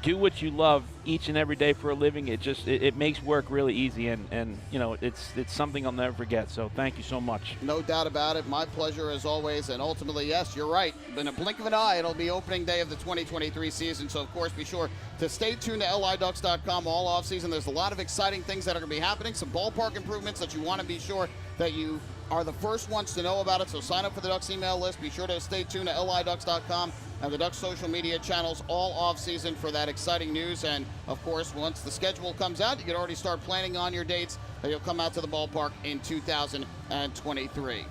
do what you love each and every day for a living. It makes work really easy, and it's something I'll never forget. So thank you so much. No doubt about it. My pleasure as always. And ultimately, yes, you're right. In a blink of an eye, it'll be opening day of the 2023 season. So of course, be sure to stay tuned to liducks.com all off season. There's a lot of exciting things that are going to be happening. Some ballpark improvements that you want to be sure that you are the first ones to know about it. So sign up for the Ducks email list. Be sure to stay tuned to liducks.com and the Ducks social media channels all off season for that exciting news. And of course, once the schedule comes out, you can already start planning on your dates that you'll come out to the ballpark in 2023.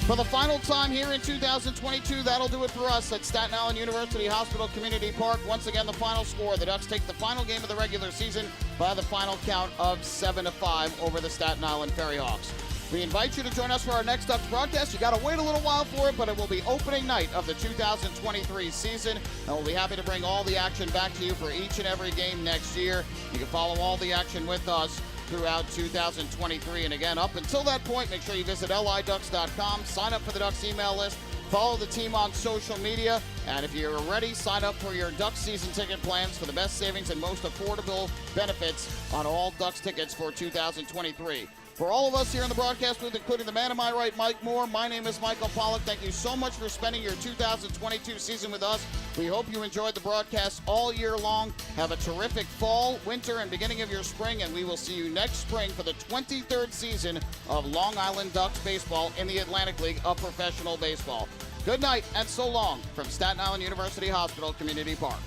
For the final time here in 2022, that'll do it for us at Staten Island University Hospital Community Park. Once again, the final score: the Ducks take the final game of the regular season by the final count of 7-5 over the Staten Island FerryHawks. We invite you to join us for our next Ducks broadcast. You got to wait a little while for it, but it will be opening night of the 2023 season, and we'll be happy to bring all the action back to you for each and every game next year. You can follow all the action with us throughout 2023. And again, up until that point, make sure you visit liducks.com, sign up for the Ducks email list, follow the team on social media, and if you're ready, sign up for your Ducks season ticket plans for the best savings and most affordable benefits on all Ducks tickets for 2023. For all of us here in the broadcast booth, including the man to my right, Mike Moore, my name is Michael Pollack. Thank you so much for spending your 2022 season with us. We hope you enjoyed the broadcast all year long. Have a terrific fall, winter, and beginning of your spring, and we will see you next spring for the 23rd season of Long Island Ducks baseball in the Atlantic League of Professional Baseball. Good night and so long from Staten Island University Hospital Community Park.